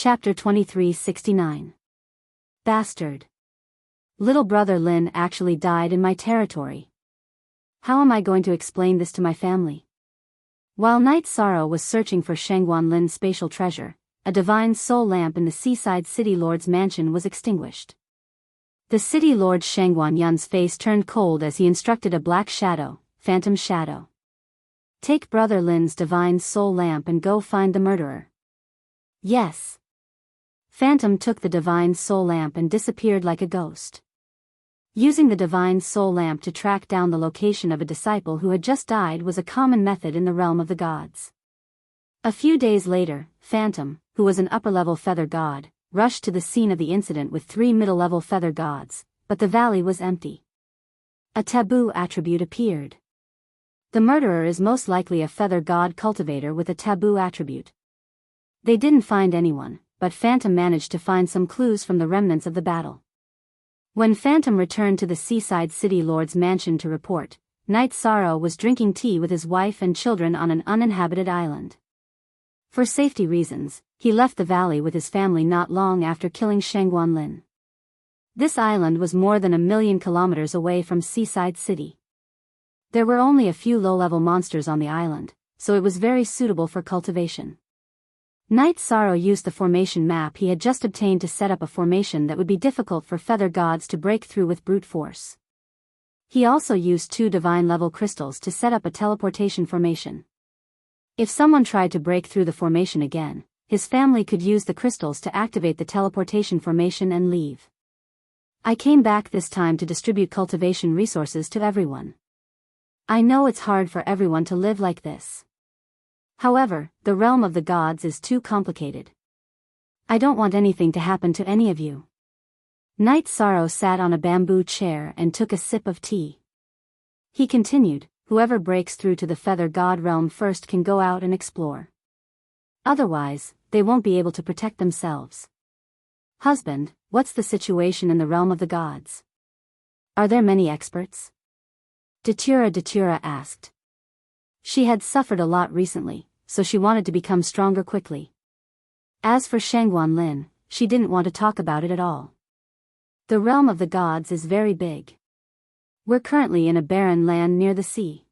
Chapter 2369. Bastard. Little brother Lin actually died in my territory. How am I going to explain this to my family? While Night Sorrow was searching for Shangguan Lin's spatial treasure, a divine soul lamp in the seaside city lord's mansion was extinguished. The city lord Shangguan Yun's face turned cold as he instructed a black shadow, phantom shadow. Take brother Lin's divine soul lamp and go find the murderer. Yes. Phantom took the divine soul lamp and disappeared like a ghost. Using the divine soul lamp to track down the location of a disciple who had just died was a common method in the realm of the gods. A few days later, Phantom, who was an upper-level feather god, rushed to the scene of the incident with 3 middle-level feather gods, but the valley was empty. A taboo attribute appeared. The murderer is most likely a feather god cultivator with a taboo attribute. They didn't find anyone, but Phantom managed to find some clues from the remnants of the battle. When Phantom returned to the seaside city lord's mansion to report, Night Sorrow was drinking tea with his wife and children on an uninhabited island. For safety reasons, he left the valley with his family not long after killing Shangguan Lin. This island was more than 1,000,000 kilometers away from Seaside City. There were only a few low-level monsters on the island, so it was very suitable for cultivation. Night Sorrow used the formation map he had just obtained to set up a formation that would be difficult for feather gods to break through with brute force. He also used 2 divine-level crystals to set up a teleportation formation. If someone tried to break through the formation again, his family could use the crystals to activate the teleportation formation and leave. I came back this time to distribute cultivation resources to everyone. I know it's hard for everyone to live like this. However, the realm of the gods is too complicated. I don't want anything to happen to any of you. Night Sorrow sat on a bamboo chair and took a sip of tea. He continued, whoever breaks through to the feather god realm first can go out and explore. Otherwise, they won't be able to protect themselves. Husband, what's the situation in the realm of the gods? Are there many experts? Datura asked. She had suffered a lot recently, so she wanted to become stronger quickly. As for Shangguan Lin, she didn't want to talk about it at all. The realm of the gods is very big. We're currently in a barren land near the sea.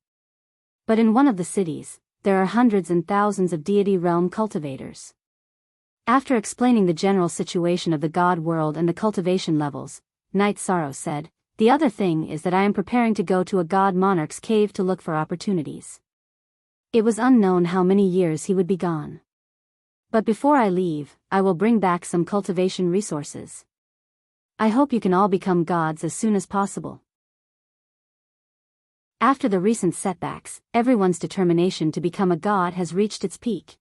But in one of the cities, there are hundreds and thousands of deity realm cultivators. After explaining the general situation of the god world and the cultivation levels, Night Sorrow said, "The other thing is that I am preparing to go to a god monarch's cave to look for opportunities." It was unknown how many years he would be gone. But before I leave, I will bring back some cultivation resources. I hope you can all become gods as soon as possible. After the recent setbacks, everyone's determination to become a god has reached its peak.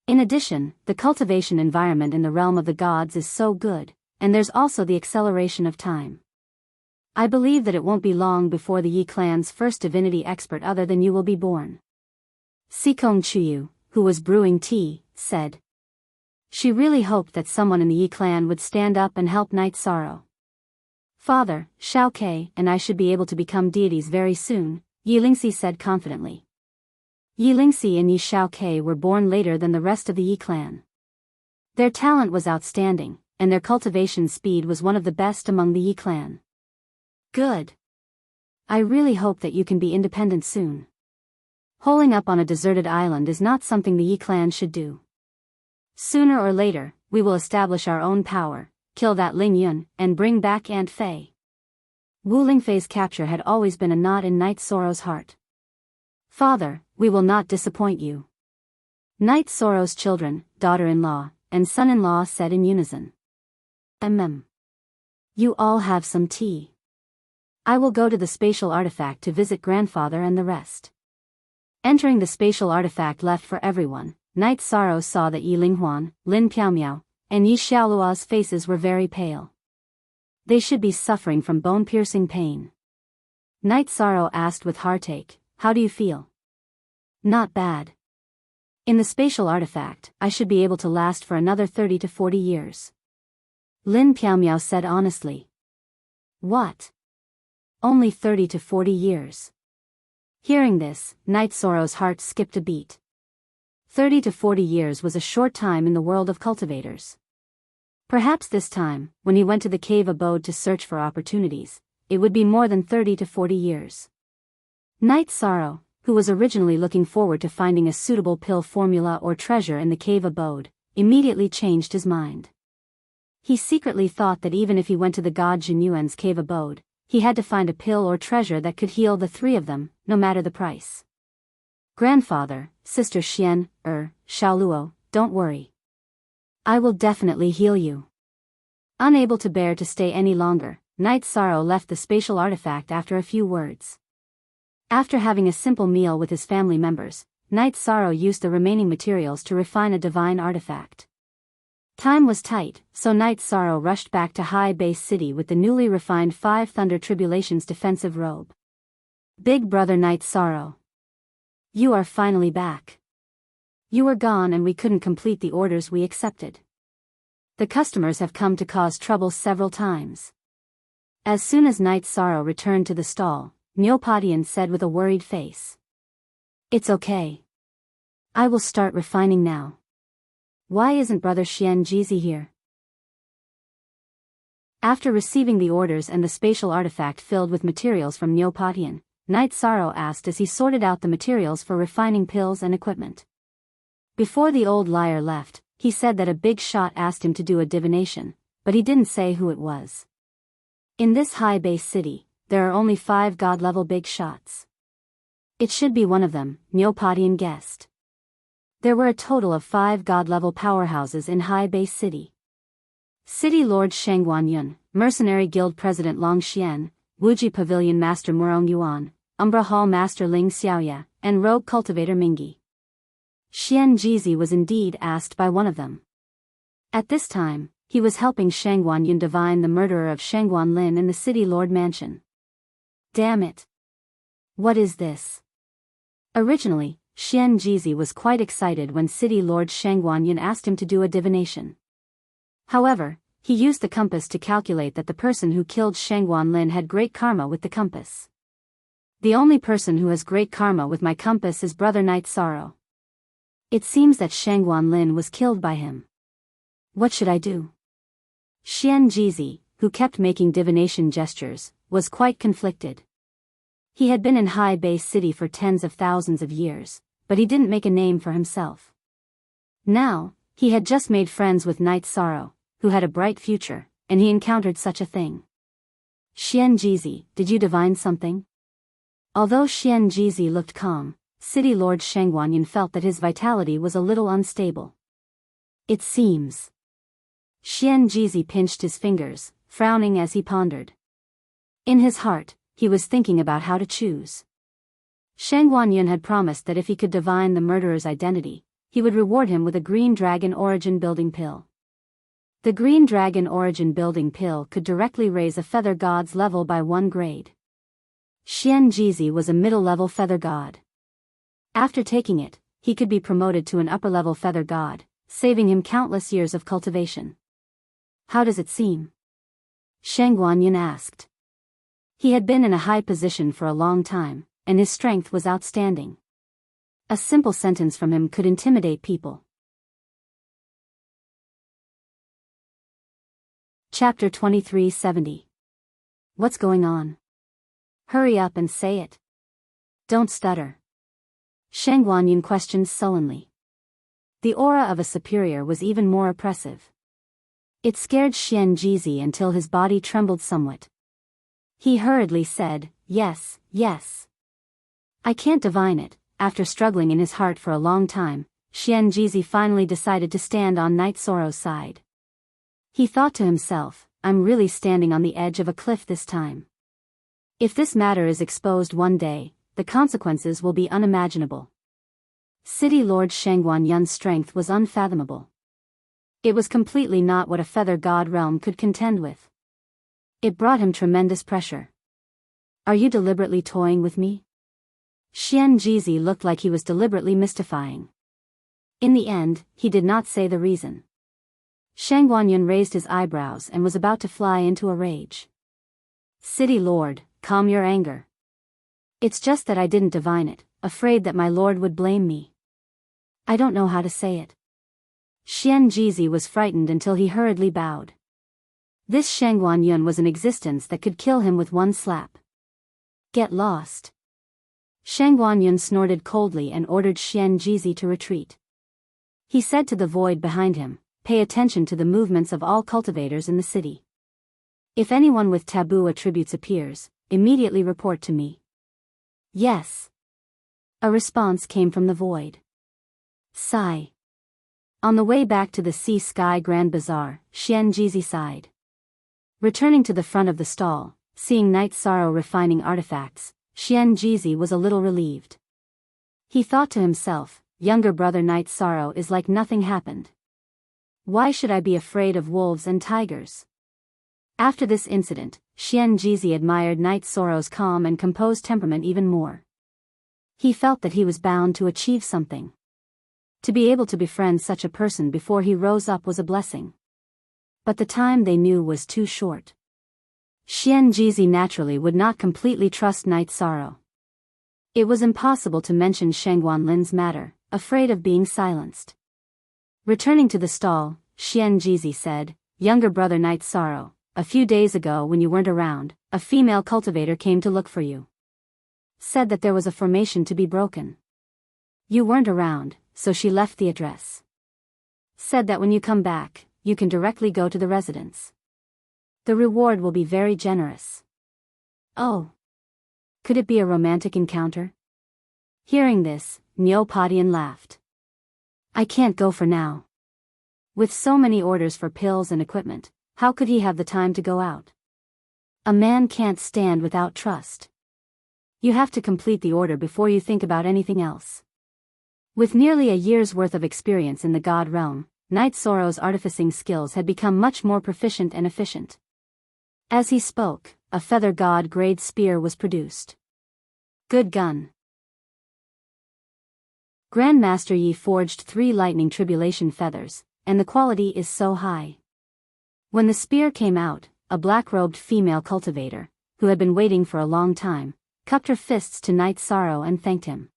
In addition, the cultivation environment in the realm of the gods is so good, and there's also the acceleration of time. I believe that it won't be long before the Yi clan's first divinity expert other than you will be born. Sikong Chuyu, who was brewing tea, said. She really hoped that someone in the Yi clan would stand up and help Night Sorrow. Father, Xiao Ke and I should be able to become deities very soon, Yi Lingxi said confidently. Yi Lingxi and Yi Xiao Ke were born later than the rest of the Yi clan. Their talent was outstanding, and their cultivation speed was one of the best among the Yi clan. Good. I really hope that you can be independent soon. Holing up on a deserted island is not something the Yi clan should do. Sooner or later, we will establish our own power, kill that Ling Yun, and bring back Aunt Fei. Wu Lingfei's capture had always been a knot in Night Sorrow's heart. Father, we will not disappoint you. Night Sorrow's children, daughter-in-law, and son-in-law said in unison. You all have some tea. I will go to the spatial artifact to visit grandfather and the rest. Entering the spatial artifact left for everyone, Night Sorrow saw that Yi Linghuan, Lin Piaomiao, and Yi Xiaolua's faces were very pale. They should be suffering from bone-piercing pain. Night Sorrow asked with heartache, "How do you feel?" "Not bad. In the spatial artifact, I should be able to last for another 30 to 40 years. Lin Piaomiao said honestly. What? Only 30 to 40 years. Hearing this, Night Sorrow's heart skipped a beat. 30 to 40 years was a short time in the world of cultivators. Perhaps this time, when he went to the cave abode to search for opportunities, it would be more than 30 to 40 years. Knight Sorrow, who was originally looking forward to finding a suitable pill formula or treasure in the cave abode, immediately changed his mind. He secretly thought that even if he went to the god Jinyuan's cave abode, he had to find a pill or treasure that could heal the three of them, no matter the price. Grandfather, Sister Xiaoluo, don't worry. I will definitely heal you. Unable to bear to stay any longer, Knight Sorrow left the spatial artifact after a few words. After having a simple meal with his family members, Knight Sorrow used the remaining materials to refine a divine artifact. Time was tight, so Knight Sorrow rushed back to High Base City with the newly refined 5 Thunder Tribulations defensive robe. Big Brother Knight Sorrow. You are finally back. You were gone and we couldn't complete the orders we accepted. The customers have come to cause trouble several times. As soon as Knight Sorrow returned to the stall, Neopodian said with a worried face. It's okay. I will start refining now. Why isn't Brother Xian Jizi here? After receiving the orders and the spatial artifact filled with materials from Neopodian, Knight Sorrow asked as he sorted out the materials for refining pills and equipment. Before the old liar left, he said that a big shot asked him to do a divination, but he didn't say who it was. In this high base city, there are only 5 god-level big shots. It should be one of them, Neopodian guessed. There were a total of 5 god-level powerhouses in High Base City. City Lord Shangguan Yun, Mercenary Guild President Long Xian, Wuji Pavilion Master Murong Yuan, Umbra Hall Master Ling Xiaoya, and Rogue Cultivator Mingi. Xian Jizi was indeed asked by one of them. At this time, he was helping Shangguan Yun divine the murderer of Shangguan Lin in the City Lord Mansion. Damn it! What is this? Originally, Xian Jizi was quite excited when City Lord Shangguan Yun asked him to do a divination. However, he used the compass to calculate that the person who killed Shangguan Lin had great karma with the compass. The only person who has great karma with my compass is Brother Knight Sorrow. It seems that Shangguan Lin was killed by him. What should I do? Xian Jizi, who kept making divination gestures, was quite conflicted. He had been in High Base City for tens of thousands of years, but he didn't make a name for himself. Now, he had just made friends with Knight Sorrow, who had a bright future, and he encountered such a thing. Xian Jizi, did you divine something? Although Xian Jizi looked calm, City Lord Shangguan Yun felt that his vitality was a little unstable. It seems. Xian Jizi pinched his fingers, frowning as he pondered. In his heart, he was thinking about how to choose. Shangguan Yun had promised that if he could divine the murderer's identity, he would reward him with a Green Dragon Origin Building Pill. The Green Dragon Origin Building Pill could directly raise a Feather God's level by 1 grade. Xian Jizi was a middle-level Feather God. After taking it, he could be promoted to an upper-level Feather God, saving him countless years of cultivation. How does it seem? Shangguan Yun asked. He had been in a high position for a long time, and his strength was outstanding. A simple sentence from him could intimidate people. Chapter 2370. What's going on? Hurry up and say it. Don't stutter. Shangguan Yun questioned sullenly. The aura of a superior was even more oppressive. It scared Xian Jizi until his body trembled somewhat. He hurriedly said, yes, yes. I can't divine it. After struggling in his heart for a long time, Xian Jizi finally decided to stand on Knight Sorrow's side. He thought to himself, I'm really standing on the edge of a cliff this time. If this matter is exposed one day, the consequences will be unimaginable. City Lord Shangguan Yun's strength was unfathomable. It was completely not what a Feather God realm could contend with. It brought him tremendous pressure. Are you deliberately toying with me? Xian Jizi looked like he was deliberately mystifying. In the end, he did not say the reason. Shangguan Yun raised his eyebrows and was about to fly into a rage. City Lord, calm your anger. It's just that I didn't divine it, afraid that my lord would blame me. I don't know how to say it. Xian Jizi was frightened until he hurriedly bowed. This Shangguan Yun was an existence that could kill him with one slap. Get lost. Shangguan Yun snorted coldly and ordered Xian Jizi to retreat. He said to the void behind him, pay attention to the movements of all cultivators in the city. If anyone with taboo attributes appears, immediately report to me. Yes. A response came from the void. Sigh. On the way back to the Sea Sky Grand Bazaar, Xian Jizi sighed. Returning to the front of the stall, seeing Night Sorrow refining artifacts, Xian Jizi was a little relieved. He thought to himself, younger brother Night Sorrow is like nothing happened. Why should I be afraid of wolves and tigers? After this incident, Xian Jizi admired Night Sorrow's calm and composed temperament even more. He felt that he was bound to achieve something. To be able to befriend such a person before he rose up was a blessing. But the time they knew was too short. Xian Jizi naturally would not completely trust Night Sorrow. It was impossible to mention Shangguan Lin's matter, afraid of being silenced. Returning to the stall, Xian Jizi said, younger brother Night Sorrow, a few days ago when you weren't around, a female cultivator came to look for you. Said that there was a formation to be broken. You weren't around, so she left the address. Said that when you come back, you can directly go to the residence. The reward will be very generous. Oh. Could it be a romantic encounter? Hearing this, Neopodian laughed. I can't go for now. With so many orders for pills and equipment, how could he have the time to go out? A man can't stand without trust. You have to complete the order before you think about anything else. With nearly a year's worth of experience in the god realm, Night Sorrow's artificing skills had become much more proficient and efficient. As he spoke, a feather god-grade spear was produced. Good gun. Grandmaster Yi forged 3 lightning tribulation feathers, and the quality is so high. When the spear came out, a black-robed female cultivator, who had been waiting for a long time, cupped her fists to Night Sorrow and thanked him.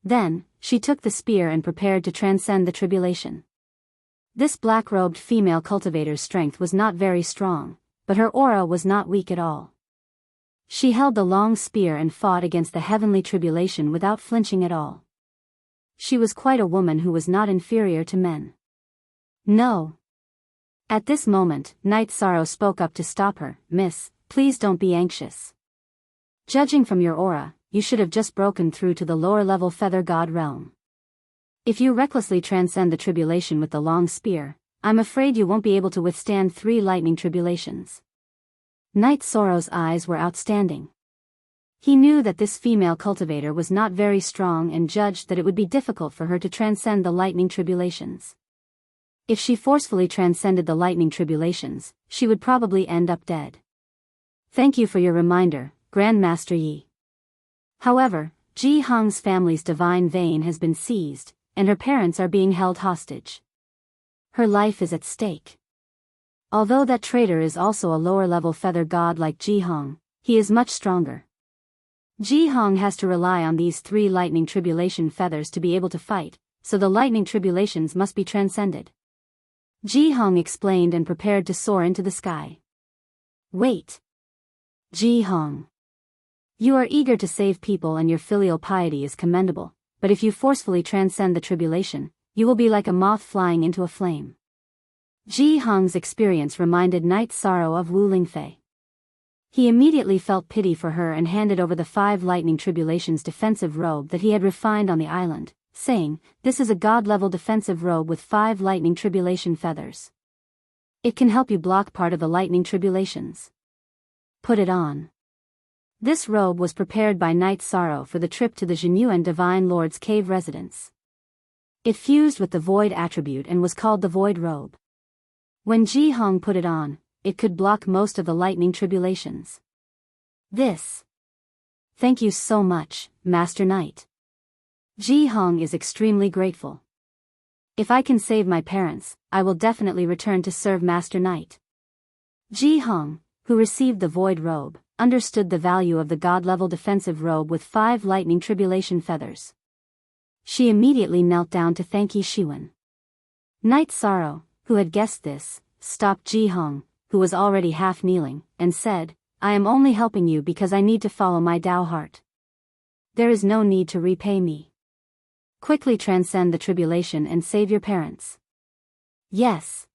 Then, she took the spear and prepared to transcend the tribulation. This black-robed female cultivator's strength was not very strong, but her aura was not weak at all. She held the long spear and fought against the heavenly tribulation without flinching at all. She was quite a woman who was not inferior to men. No. At this moment, Night Sorrow spoke up to stop her. Miss, please don't be anxious. Judging from your aura, you should have just broken through to the lower-level feather god realm. If you recklessly transcend the tribulation with the long spear, I'm afraid you won't be able to withstand 3 lightning tribulations. Night Sorrow's eyes were outstanding. He knew that this female cultivator was not very strong and judged that it would be difficult for her to transcend the lightning tribulations. If she forcefully transcended the lightning tribulations, she would probably end up dead. Thank you for your reminder, Grandmaster Yi. However, Ji Hong's family's divine vein has been seized, and her parents are being held hostage. Her life is at stake. Although that traitor is also a lower-level feather god like Ji Hong, he is much stronger. Ji Hong has to rely on these 3 lightning tribulation feathers to be able to fight, so the lightning tribulations must be transcended. Ji Hong explained and prepared to soar into the sky. Wait. Ji Hong. You are eager to save people and your filial piety is commendable, but if you forcefully transcend the tribulation, you will be like a moth flying into a flame. Ji Hong's experience reminded Night Sorrow of Wu Lingfei. He immediately felt pity for her and handed over the 5 lightning tribulations defensive robe that he had refined on the island, saying, this is a god-level defensive robe with 5 lightning tribulation feathers. It can help you block part of the lightning tribulations. Put it on. This robe was prepared by Night Sorrow for the trip to the Jinyuan Divine Lord's cave residence. It fused with the void attribute and was called the void robe. When Ji Hong put it on, it could block most of the lightning tribulations. This. Thank you so much, Master Knight. Ji Hong is extremely grateful. If I can save my parents, I will definitely return to serve Master Knight. Ji Hong, who received the void robe, understood the value of the god-level defensive robe with 5 lightning tribulation feathers. She immediately knelt down to thank Yi Shiwen. Night Sorrow, who had guessed this, stopped Ji Hong, who was already half kneeling, and said, I am only helping you because I need to follow my Tao heart. There is no need to repay me. Quickly transcend the tribulation and save your parents. Yes.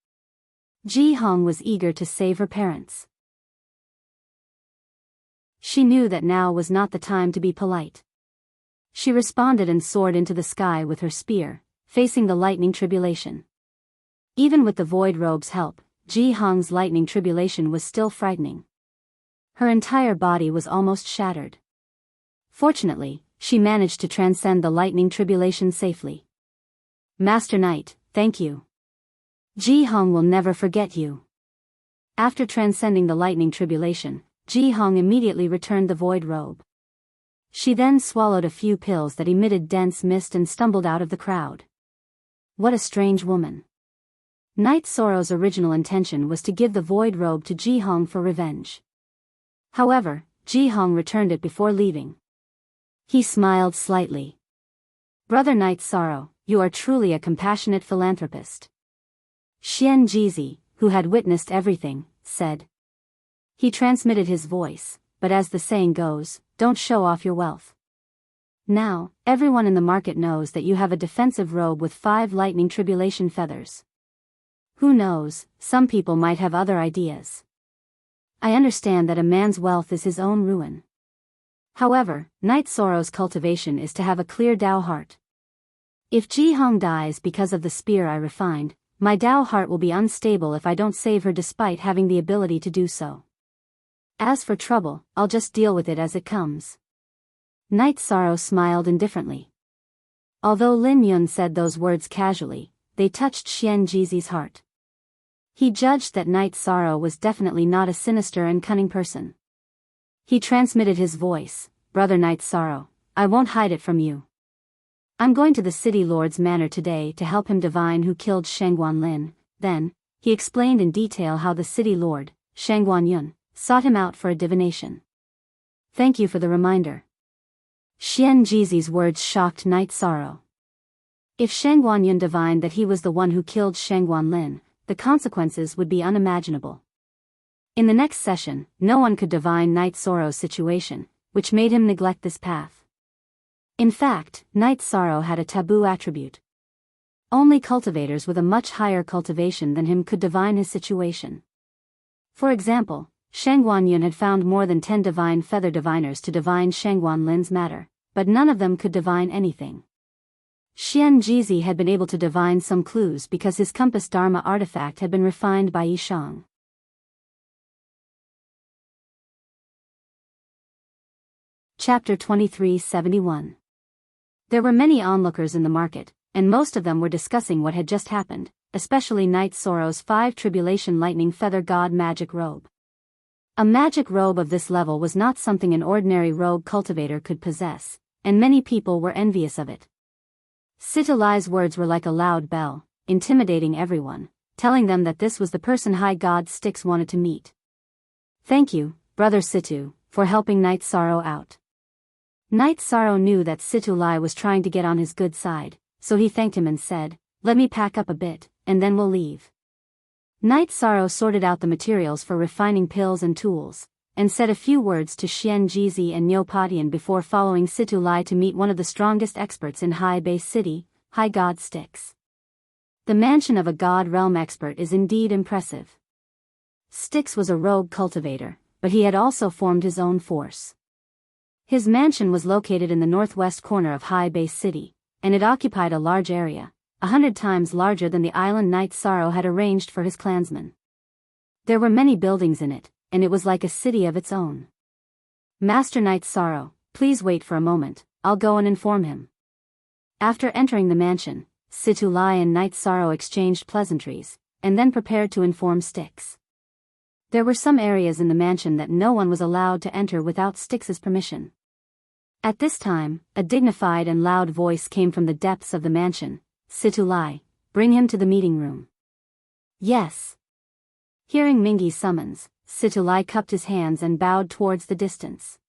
Ji Hong was eager to save her parents. She knew that now was not the time to be polite. She responded and soared into the sky with her spear, facing the lightning tribulation. Even with the void robe's help, Ji Hong's lightning tribulation was still frightening. Her entire body was almost shattered. Fortunately, she managed to transcend the lightning tribulation safely. Master Knight, thank you. Ji Hong will never forget you. After transcending the lightning tribulation, Ji Hong immediately returned the void robe. She then swallowed a few pills that emitted dense mist and stumbled out of the crowd. What a strange woman. Night Sorrow's original intention was to give the void robe to Ji Hong for revenge. However, Ji Hong returned it before leaving. He smiled slightly. Brother Night Sorrow, you are truly a compassionate philanthropist. Xian Jizi, who had witnessed everything, said. He transmitted his voice, but as the saying goes, don't show off your wealth. Now, everyone in the market knows that you have a defensive robe with 5 lightning tribulation feathers. Who knows, some people might have other ideas. I understand that a man's wealth is his own ruin. However, Night Sorrow's cultivation is to have a clear Tao heart. If Ji Hong dies because of the spear I refined, my Tao heart will be unstable if I don't save her despite having the ability to do so. As for trouble, I'll just deal with it as it comes. Night Sorrow smiled indifferently. Although Lin Yun said those words casually, they touched Xian Jizi's heart. He judged that Night Sorrow was definitely not a sinister and cunning person. He transmitted his voice, Brother Night Sorrow, I won't hide it from you. I'm going to the city lord's manor today to help him divine who killed Shangguan Lin. Then, he explained in detail how the city lord, Shangguan Yun, sought him out for a divination. Thank you for the reminder. Xian Jizi's words shocked Night Sorrow. If Shangguan Yun divined that he was the one who killed Shangguan Lin, the consequences would be unimaginable. In the next session, no one could divine Night Sorrow's situation, which made him neglect this path. In fact, Night Sorrow had a taboo attribute. Only cultivators with a much higher cultivation than him could divine his situation. For example, Shangguan Yun had found more than 10 divine feather diviners to divine Shangguan Lin's matter, but none of them could divine anything. Xian Jizi had been able to divine some clues because his compass dharma artifact had been refined by Yishang. Chapter 2371. There were many onlookers in the market, and most of them were discussing what had just happened, especially Night Sorrow's 5 tribulation lightning feather god magic robe. A magic robe of this level was not something an ordinary robe cultivator could possess, and many people were envious of it. Situlai's words were like a loud bell, intimidating everyone, telling them that this was the person High God Styx wanted to meet. Thank you, Brother Situ, for helping Night Sorrow out. Night Sorrow knew that Situlai was trying to get on his good side, so he thanked him and said, let me pack up a bit, and then we'll leave. Night Sorrow sorted out the materials for refining pills and tools, and said a few words to Xian Jizi and Neopodian before following Situlai to meet one of the strongest experts in High Base City, High God Styx. The mansion of a God Realm expert is indeed impressive. Styx was a rogue cultivator, but he had also formed his own force. His mansion was located in the northwest corner of High Base City, and it occupied a large area, 100 times larger than the island Night Sorrow had arranged for his clansmen. There were many buildings in it, and it was like a city of its own. Master Night Sorrow, please wait for a moment, I'll go and inform him. After entering the mansion, Situlai and Night Sorrow exchanged pleasantries, and then prepared to inform Styx. There were some areas in the mansion that no one was allowed to enter without Styx's permission. At this time, a dignified and loud voice came from the depths of the mansion. Situlai, bring him to the meeting room. Yes. Hearing Mingi's summons, Situlai cupped his hands and bowed towards the distance.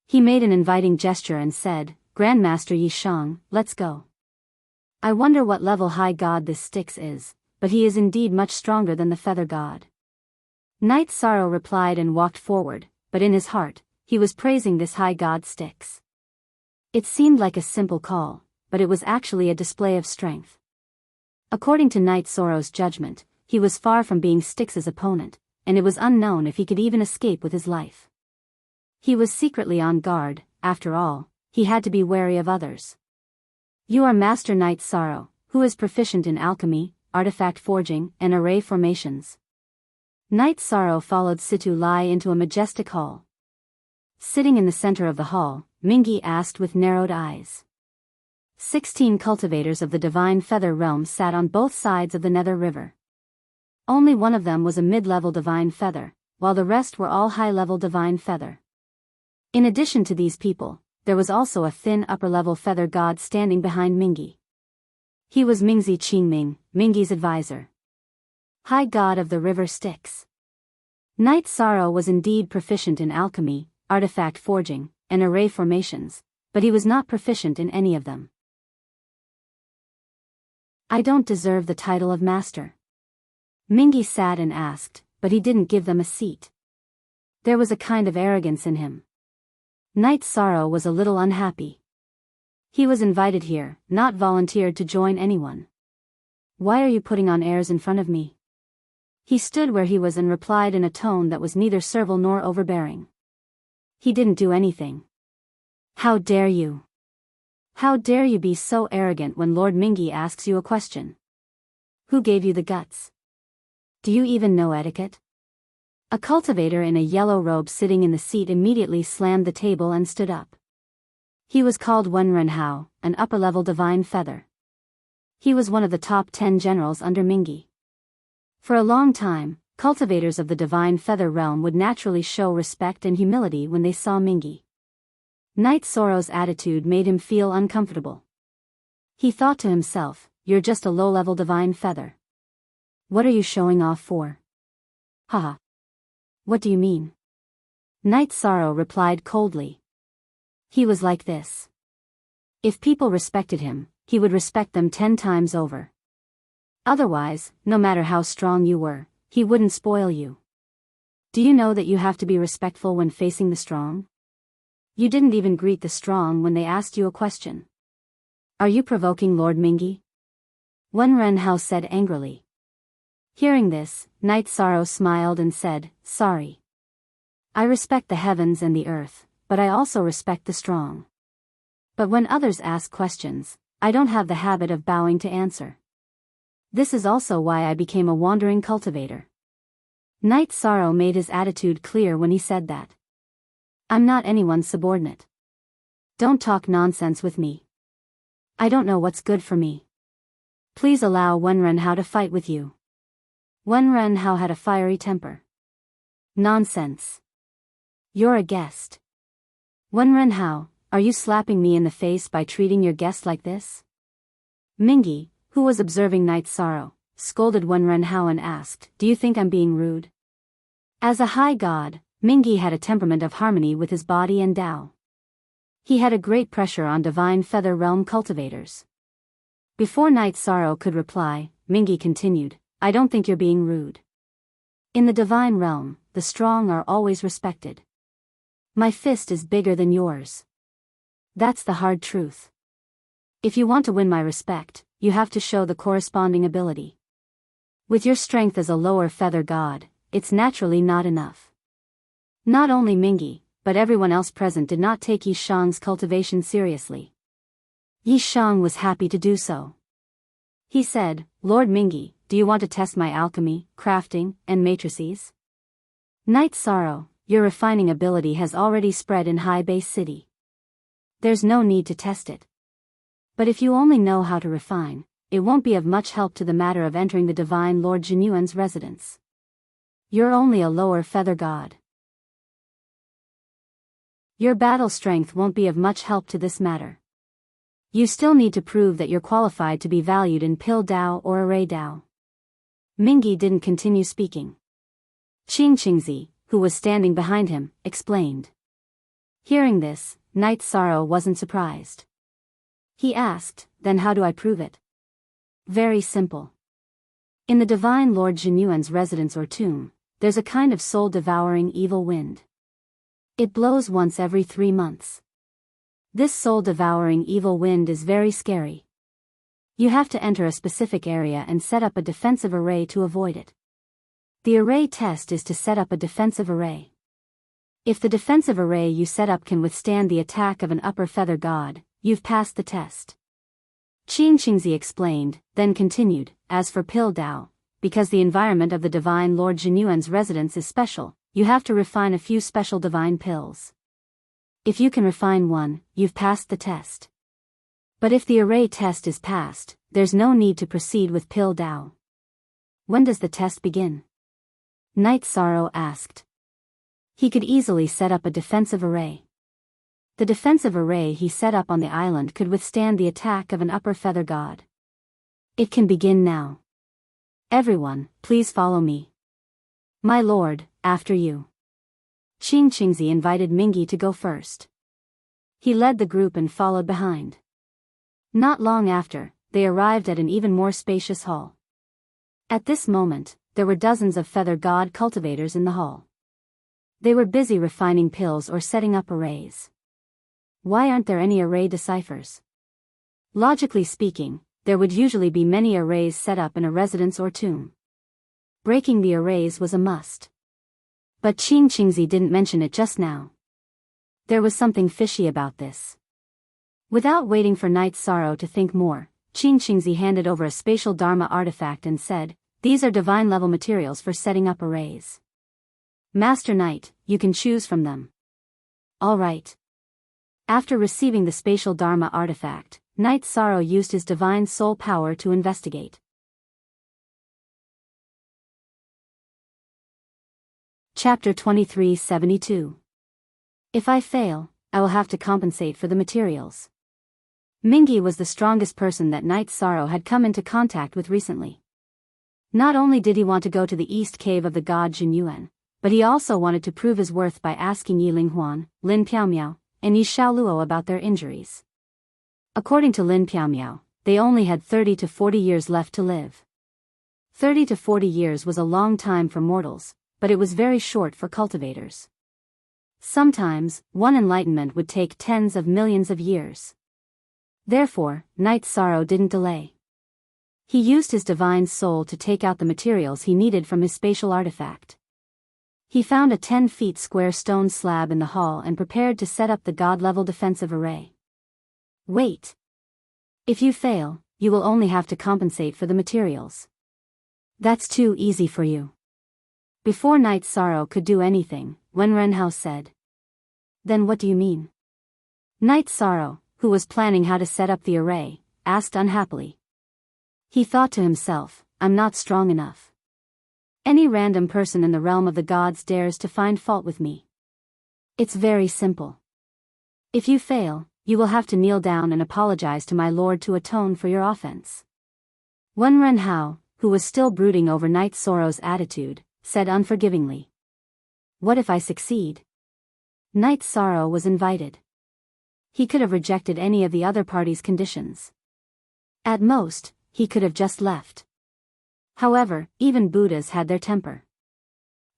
He made an inviting gesture and said, Grandmaster Yi Shang, let's go. I wonder what level high god this Styx is, but he is indeed much stronger than the feather god. Knight Sorrow replied and walked forward, but in his heart, he was praising this high god Styx. It seemed like a simple call, but it was actually a display of strength. According to Knight Sorrow's judgment, he was far from being Styx's opponent, and it was unknown if he could even escape with his life. He was secretly on guard. After all, he had to be wary of others. You are Master Knight Sorrow, who is proficient in alchemy, artifact forging, and array formations. Knight Sorrow followed Situ Lai into a majestic hall. Sitting in the center of the hall, Mingi asked with narrowed eyes. 16 cultivators of the divine feather realm sat on both sides of the Nether River. Only one of them was a mid-level divine feather, while the rest were all high-level divine feather. In addition to these people, there was also a thin upper-level feather god standing behind Mingi. He was Mingzi Qingming, Mingi's advisor. High god of the river Styx. Knight Sorrow was indeed proficient in alchemy, artifact forging, and array formations, but he was not proficient in any of them. I don't deserve the title of master. Mingi sat and asked, but he didn't give them a seat. There was a kind of arrogance in him. Knight Sorrow was a little unhappy. He was invited here, not volunteered to join anyone. Why are you putting on airs in front of me? He stood where he was and replied in a tone that was neither servile nor overbearing. He didn't do anything. How dare you? How dare you be so arrogant when Lord Mingi asks you a question? Who gave you the guts? Do you even know etiquette? A cultivator in a yellow robe sitting in the seat immediately slammed the table and stood up. He was called Wenren Hao, an upper-level divine feather. He was one of the top 10 generals under Mingi. For a long time, cultivators of the divine feather realm would naturally show respect and humility when they saw Mingi. Knight Sorrow's attitude made him feel uncomfortable. He thought to himself, you're just a low-level divine feather. What are you showing off for? Haha. What do you mean? Knight Sorrow replied coldly. He was like this. If people respected him, he would respect them 10 times over. Otherwise, no matter how strong you were, he wouldn't spoil you. Do you know that you have to be respectful when facing the strong? You didn't even greet the strong when they asked you a question. Are you provoking Lord Mingi? Wenren Hao said angrily. Hearing this, Knight Sorrow smiled and said, sorry. I respect the heavens and the earth, but I also respect the strong. But when others ask questions, I don't have the habit of bowing to answer. This is also why I became a wandering cultivator. Knight Sorrow made his attitude clear when he said that. I'm not anyone's subordinate. Don't talk nonsense with me. I don't know what's good for me. Please allow Wenren Hao to fight with you. Wenren Hao had a fiery temper. Nonsense. You're a guest. Wenren Hao, are you slapping me in the face by treating your guest like this? Mingi, who was observing Knight Sorrow, scolded Wenren Hao and asked, do you think I'm being rude? As a high god, Mingi had a temperament of harmony with his body and Tao. He had a great pressure on divine feather realm cultivators. Before Knight Sorrow could reply, Mingi continued, I don't think you're being rude. In the divine realm, the strong are always respected. My fist is bigger than yours. That's the hard truth. If you want to win my respect, you have to show the corresponding ability. With your strength as a lower feather god, it's naturally not enough. Not only Mingi, but everyone else present did not take Yi Shang's cultivation seriously. Yi Shang was happy to do so. He said, Lord Mingi, do you want to test my alchemy, crafting, and matrices? Knight Sorrow, your refining ability has already spread in High Base City. There's no need to test it. But if you only know how to refine, it won't be of much help to the matter of entering the divine Lord Jinyuan's residence. You're only a lower feather god. Your battle strength won't be of much help to this matter. You still need to prove that you're qualified to be valued in Pill Dao or Array Dao. Mingi didn't continue speaking. Qing Qingzi, who was standing behind him, explained. Hearing this, Night Sorrow wasn't surprised. He asked, "Then how do I prove it?" "Very simple. In the divine Lord Jinyuan's residence or tomb, there's a kind of soul-devouring evil wind. It blows once every 3 months. This soul-devouring evil wind is very scary. You have to enter a specific area and set up a defensive array to avoid it. The array test is to set up a defensive array. If the defensive array you set up can withstand the attack of an upper feather god, you've passed the test." Qing Qingzi explained, then continued, "As for Pill Dao, because the environment of the divine Lord Jinyuan's residence is special, you have to refine a few special divine pills. If you can refine one, you've passed the test. But if the array test is passed, there's no need to proceed with Pill Dao." "When does the test begin?" Night Sorrow asked. He could easily set up a defensive array. The defensive array he set up on the island could withstand the attack of an upper feather god. "It can begin now. Everyone, please follow me." "My lord, after you." Qing Qingzi invited Mingi to go first. He led the group and followed behind. Not long after, they arrived at an even more spacious hall. At this moment, there were dozens of feather god cultivators in the hall. They were busy refining pills or setting up arrays. Why aren't there any array deciphers? Logically speaking, there would usually be many arrays set up in a residence or tomb. Breaking the arrays was a must. But Qing Qingzi didn't mention it just now. There was something fishy about this. Without waiting for Night Sorrow to think more, Qing Qingzi handed over a spatial Dharma artifact and said, "These are divine-level materials for setting up arrays. Master Knight, you can choose from them." "All right." After receiving the spatial Dharma artifact, Night Sorrow used his divine soul power to investigate. Chapter 2372. If I fail, I will have to compensate for the materials. Mingi was the strongest person that Night Sorrow had come into contact with recently. Not only did he want to go to the east cave of the god Jinyuan, but he also wanted to prove his worth by asking Yi Linghuan, Lin Piaomiao, and Yi Xiaoluo about their injuries. According to Lin Piaomiao, they only had 30 to 40 years left to live. 30 to 40 years was a long time for mortals, but it was very short for cultivators. Sometimes, one enlightenment would take tens of millions of years. Therefore, Night Sorrow didn't delay. He used his divine soul to take out the materials he needed from his spatial artifact. He found a 10 feet square stone slab in the hall and prepared to set up the god-level defensive array. "Wait. If you fail, you will only have to compensate for the materials." "That's too easy for you." Before Night Sorrow could do anything, Wen Renhao said. "Then what do you mean?" Night Sorrow, who was planning how to set up the array, asked unhappily. He thought to himself, "I'm not strong enough. Any random person in the realm of the gods dares to find fault with me. It's very simple. If you fail, you will have to kneel down and apologize to my lord to atone for your offense." Wen Renhao, who was still brooding over Night Sorrow's attitude, said unforgivingly. "What if I succeed?" Night Sorrow was invited. He could have rejected any of the other party's conditions. At most, he could have just left. However, even Buddhas had their temper.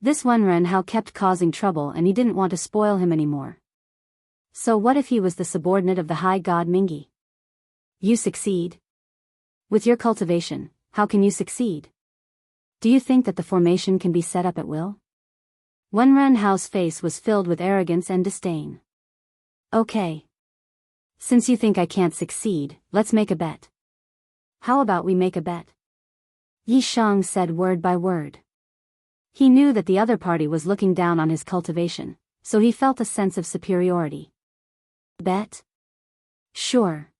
This Wen Renhao kept causing trouble and he didn't want to spoil him anymore. So what if he was the subordinate of the high god Mingi? "You succeed? With your cultivation, how can you succeed? Do you think that the formation can be set up at will?" Wen Renhao's face was filled with arrogance and disdain. "Okay. Since you think I can't succeed, let's make a bet." "How about we make a bet?" Yi Shang said word by word. He knew that the other party was looking down on his cultivation, so he felt a sense of superiority. "Bet? Sure.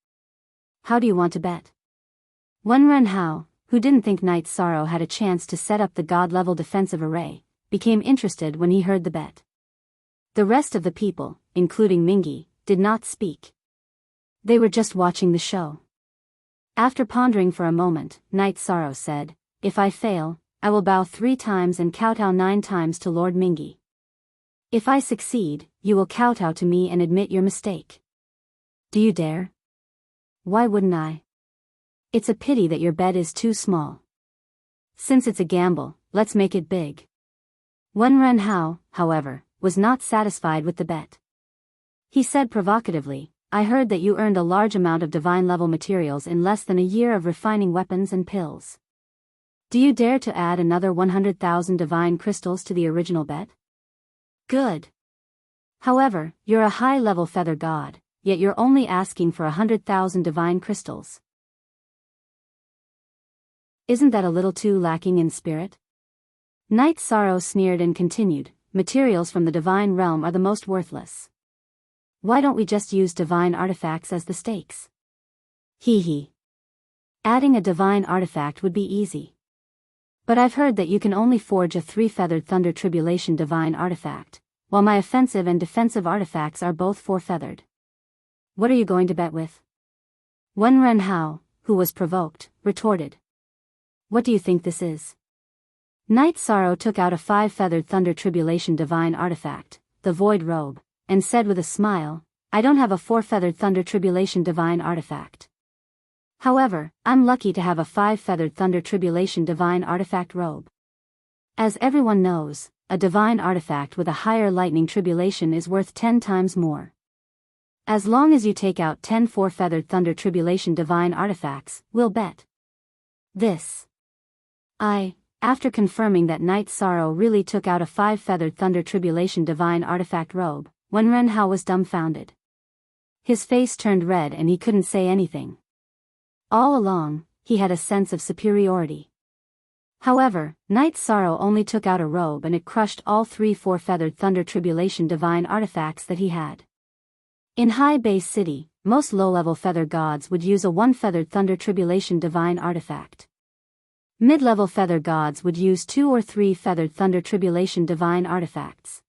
How do you want to bet?" Wen Renhao, who didn't think Night Sorrow had a chance to set up the god-level defensive array, became interested when he heard the bet. The rest of the people, including Mingi, did not speak. They were just watching the show. After pondering for a moment, Night Sorrow said, "If I fail, I will bow 3 times and kowtow 9 times to Lord Mingi. If I succeed, you will kowtow to me and admit your mistake. Do you dare? Why wouldn't I? It's a pity that your bet is too small. Since it's a gamble, let's make it big. Wen Ren Hao, however, was not satisfied with the bet. He said provocatively, I heard that you earned a large amount of divine-level materials in less than a year of refining weapons and pills. Do you dare to add another 100,000 divine crystals to the original bet? Good. However, you're a high-level feather god, yet you're only asking for 100,000 divine crystals. Isn't that a little too lacking in spirit? Knight Sorrow sneered and continued, materials from the divine realm are the most worthless. Why don't we just use divine artifacts as the stakes? Hee hee. Adding a divine artifact would be easy. But I've heard that you can only forge a 3-feathered Thunder Tribulation divine artifact, while my offensive and defensive artifacts are both 4-feathered. What are you going to bet with? Wen Ren Hao, who was provoked, retorted. What do you think this is? Knight Sorrow took out a 5-feathered Thunder Tribulation divine artifact, the Void Robe, and said with a smile, I don't have a 4-feathered Thunder Tribulation divine artifact. However, I'm lucky to have a 5-feathered Thunder Tribulation divine artifact robe. As everyone knows, a divine artifact with a higher lightning tribulation is worth 10 times more. As long as you take out 10 4-feathered Thunder Tribulation divine artifacts, we'll bet. This. After confirming that Knight Sorrow really took out a 5-feathered Thunder Tribulation divine artifact robe, Wen Ren Hao was dumbfounded. His face turned red and he couldn't say anything. All along, he had a sense of superiority. However, Knight Sorrow only took out a robe and it crushed all 3 4-feathered Thunder Tribulation divine artifacts that he had. In High Base City, most low-level feather gods would use a 1-feathered Thunder Tribulation divine artifact. Mid-level feather gods would use 2 or 3-feathered Thunder Tribulation divine artifacts.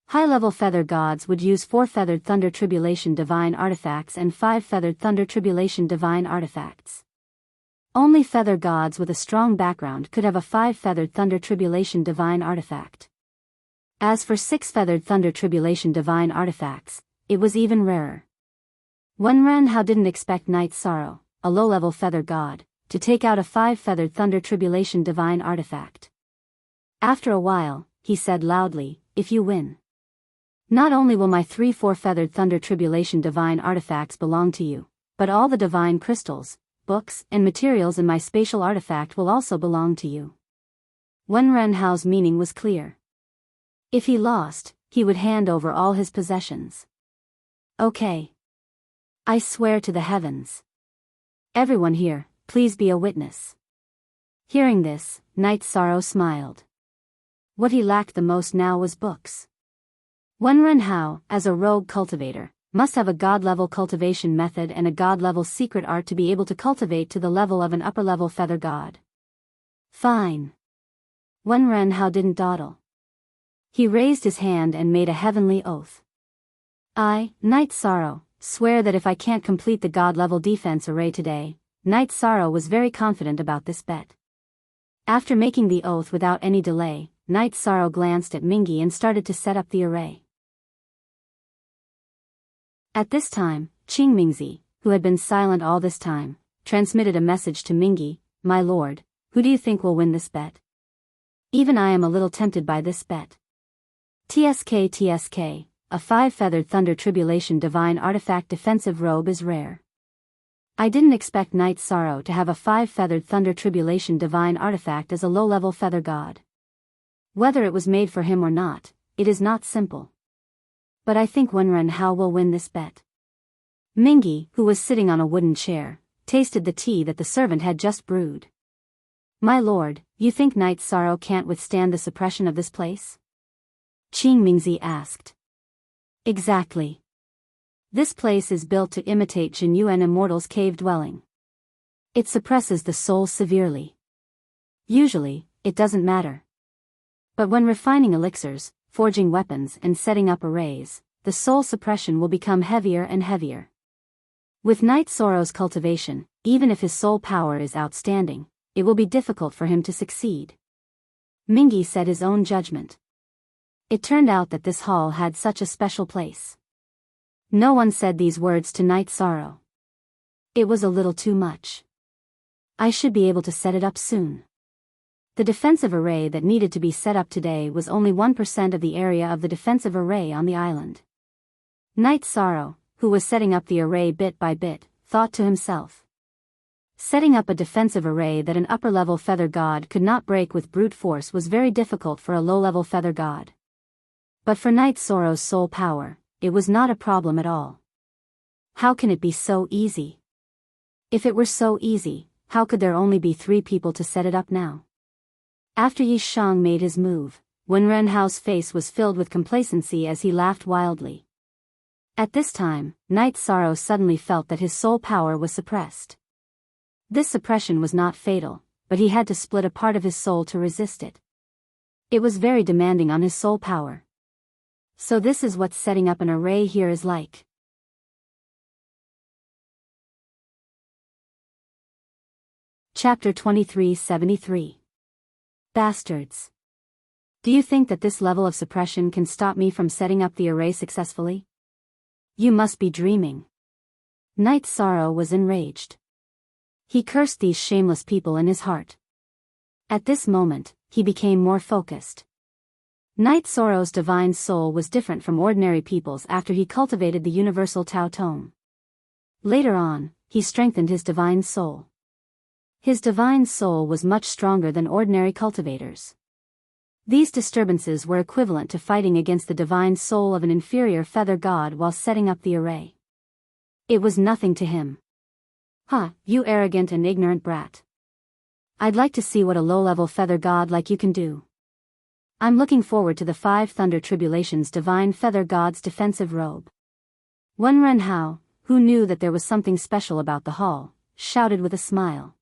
High-level feather gods would use 4-feathered Thunder Tribulation divine artifacts and 5-feathered Thunder Tribulation divine artifacts. Only feather gods with a strong background could have a 5-feathered Thunder Tribulation divine artifact. As for 6-feathered Thunder Tribulation divine artifacts, it was even rarer. Wen Ren Hao didn't expect Knight Sorrow, a low-level feather god, to take out a 5-feathered Thunder Tribulation divine artifact. After a while, he said loudly, if you win, not only will my 3 4-feathered Thunder Tribulation divine artifacts belong to you, but all the divine crystals, books, and materials in my spatial artifact will also belong to you. Wen Ren Hao's meaning was clear. If he lost, he would hand over all his possessions. Okay. I swear to the heavens. Everyone here, please be a witness. Hearing this, Knight Sorrow smiled. What he lacked the most now was books. Wen Ren Hao, as a rogue cultivator, must have a god-level cultivation method and a god-level secret art to be able to cultivate to the level of an upper-level feather god. Fine. Wen Ren Hao didn't dawdle. He raised his hand and made a heavenly oath. I, Knight Sorrow, swear that if I can't complete the god-level defense array today. Knight Sorrow was very confident about this bet. After making the oath without any delay, Knight Sorrow glanced at Mingy and started to set up the array. At this time, Qing Mingzi, who had been silent all this time, transmitted a message to Mingy, My lord, who do you think will win this bet? Even I am a little tempted by this bet. TSK, a 5-feathered Thunder Tribulation divine artifact defensive robe is rare. I didn't expect Knight Sorrow to have a 5-feathered Thunder Tribulation divine artifact as a low-level feather god. Whether it was made for him or not, it is not simple. But I think Wen Ren Hao will win this bet. Mingy, who was sitting on a wooden chair, tasted the tea that the servant had just brewed. My lord, you think Knight Sorrow can't withstand the suppression of this place? Qing Mingzi asked. Exactly. This place is built to imitate Jin Yuan Immortal's cave dwelling. It suppresses the soul severely. Usually, it doesn't matter. But when refining elixirs, forging weapons and setting up arrays, the soul suppression will become heavier and heavier. With Knight Sorrow's cultivation, even if his soul power is outstanding, it will be difficult for him to succeed. Mingy said his own judgment. It turned out that this hall had such a special place. No one said these words to Night Sorrow. It was a little too much. I should be able to set it up soon. The defensive array that needed to be set up today was only 1% of the area of the defensive array on the island. Night Sorrow, who was setting up the array bit by bit, thought to himself. Setting up a defensive array that an upper-level feather god could not break with brute force was very difficult for a low-level feather god. But for Night Sorrow's soul power, it was not a problem at all. How can it be so easy? If it were so easy, how could there only be 3 people to set it up now? After Yi Shang made his move, Wen Renhao's face was filled with complacency as he laughed wildly. At this time, Night Sorrow suddenly felt that his soul power was suppressed. This suppression was not fatal, but he had to split a part of his soul to resist it. It was very demanding on his soul power. So this is what setting up an array here is like. Chapter 2373. Bastards. Do you think that this level of suppression can stop me from setting up the array successfully? You must be dreaming. Night Sorrow was enraged. He cursed these shameless people in his heart. At this moment, he became more focused. Night Sorrow's divine soul was different from ordinary people's after he cultivated the universal Tao Tome. Later on, he strengthened his divine soul. His divine soul was much stronger than ordinary cultivators. These disturbances were equivalent to fighting against the divine soul of an inferior feather god while setting up the array. It was nothing to him. You arrogant and ignorant brat. I'd like to see what a low-level feather god like you can do. I'm looking forward to the 5 Thunder Tribulations Divine Feather God's defensive robe. Wen Renhao, who knew that there was something special about the hall, shouted with a smile.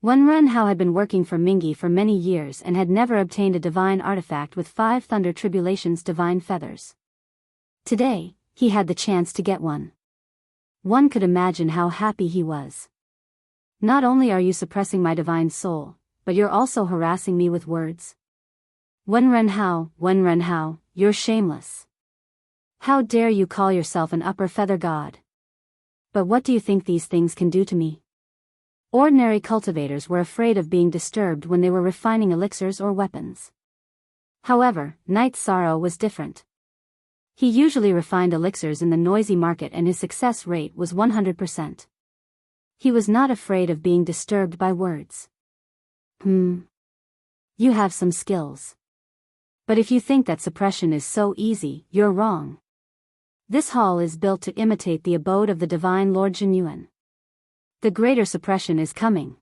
Wen Renhao had been working for Mingi for many years and had never obtained a divine artifact with 5 Thunder Tribulations divine feathers. Today, he had the chance to get one. One could imagine how happy he was. Not only are you suppressing my divine soul, but you're also harassing me with words. Wen Renhao, you're shameless. How dare you call yourself an upper feather god? But what do you think these things can do to me? Ordinary cultivators were afraid of being disturbed when they were refining elixirs or weapons. However, Night Sorrow was different. He usually refined elixirs in the noisy market and his success rate was 100%. He was not afraid of being disturbed by words. You have some skills. But if you think that suppression is so easy, you're wrong. This hall is built to imitate the abode of the divine Lord Jinyuan. The greater suppression is coming.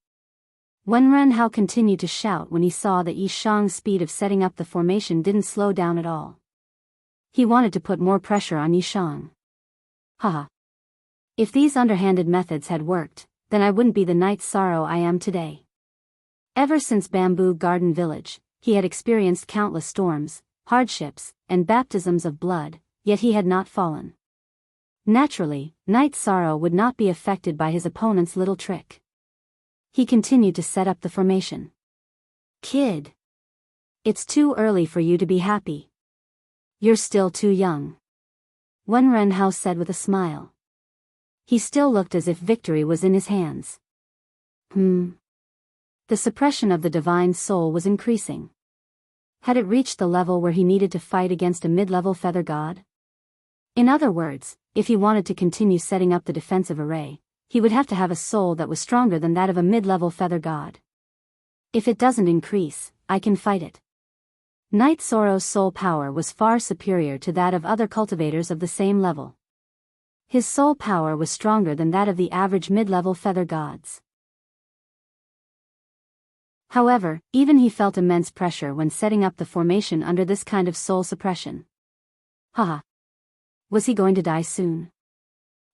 Wen Renhao continued to shout when he saw that Yi Shang's speed of setting up the formation didn't slow down at all. He wanted to put more pressure on Yi Shang. If these underhanded methods had worked, then I wouldn't be the Night Sorrow I am today. Ever since Bamboo Garden Village, he had experienced countless storms, hardships, and baptisms of blood, yet he had not fallen. Naturally, Night Sorrow would not be affected by his opponent's little trick. He continued to set up the formation. Kid. It's too early for you to be happy. You're still too young. Wen Renhao said with a smile. He still looked as if victory was in his hands. The suppression of the divine soul was increasing. Had it reached the level where he needed to fight against a mid-level feather god? In other words, if he wanted to continue setting up the defensive array, he would have to have a soul that was stronger than that of a mid-level feather god. If it doesn't increase, I can fight it. Night Sorrow's soul power was far superior to that of other cultivators of the same level. His soul power was stronger than that of the average mid-level feather gods. However, even he felt immense pressure when setting up the formation under this kind of soul suppression. Was he going to die soon?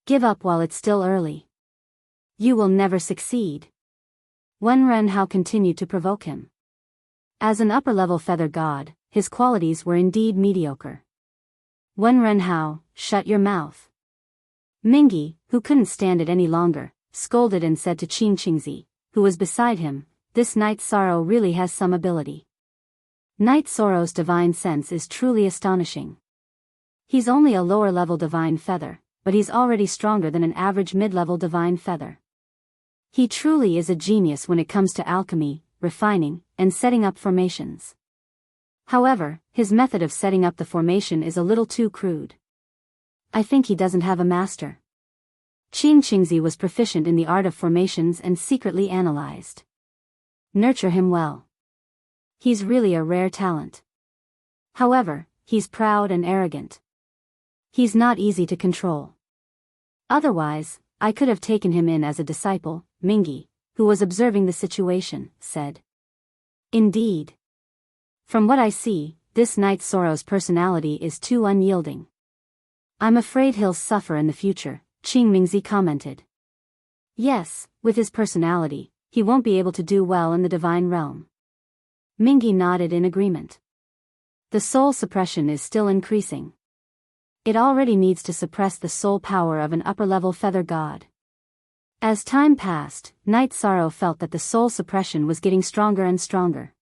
Give up while it's still early. You will never succeed. Wen Renhao continued to provoke him. As an upper-level feather god, his qualities were indeed mediocre. Wen Renhao, shut your mouth. Mingi, who couldn't stand it any longer, scolded and said to Qing Qingzi, who was beside him, this Night Sorrow really has some ability. Night Sorrow's divine sense is truly astonishing. He's only a lower-level divine feather, but he's already stronger than an average mid-level divine feather. He truly is a genius when it comes to alchemy, refining, and setting up formations. However, his method of setting up the formation is a little too crude. I think he doesn't have a master. Qingqingzi was proficient in the art of formations and secretly analyzed. Nurture him well. He's really a rare talent. However, he's proud and arrogant. He's not easy to control. Otherwise, I could have taken him in as a disciple, Mingi, who was observing the situation, said. Indeed. From what I see, this Night Sorrow's personality is too unyielding. I'm afraid he'll suffer in the future, Qingmingzi commented. Yes, with his personality, he won't be able to do well in the divine realm. Mingi nodded in agreement. The soul suppression is still increasing. It already needs to suppress the soul power of an upper-level feather god. As time passed, Night Sorrow felt that the soul suppression was getting stronger and stronger.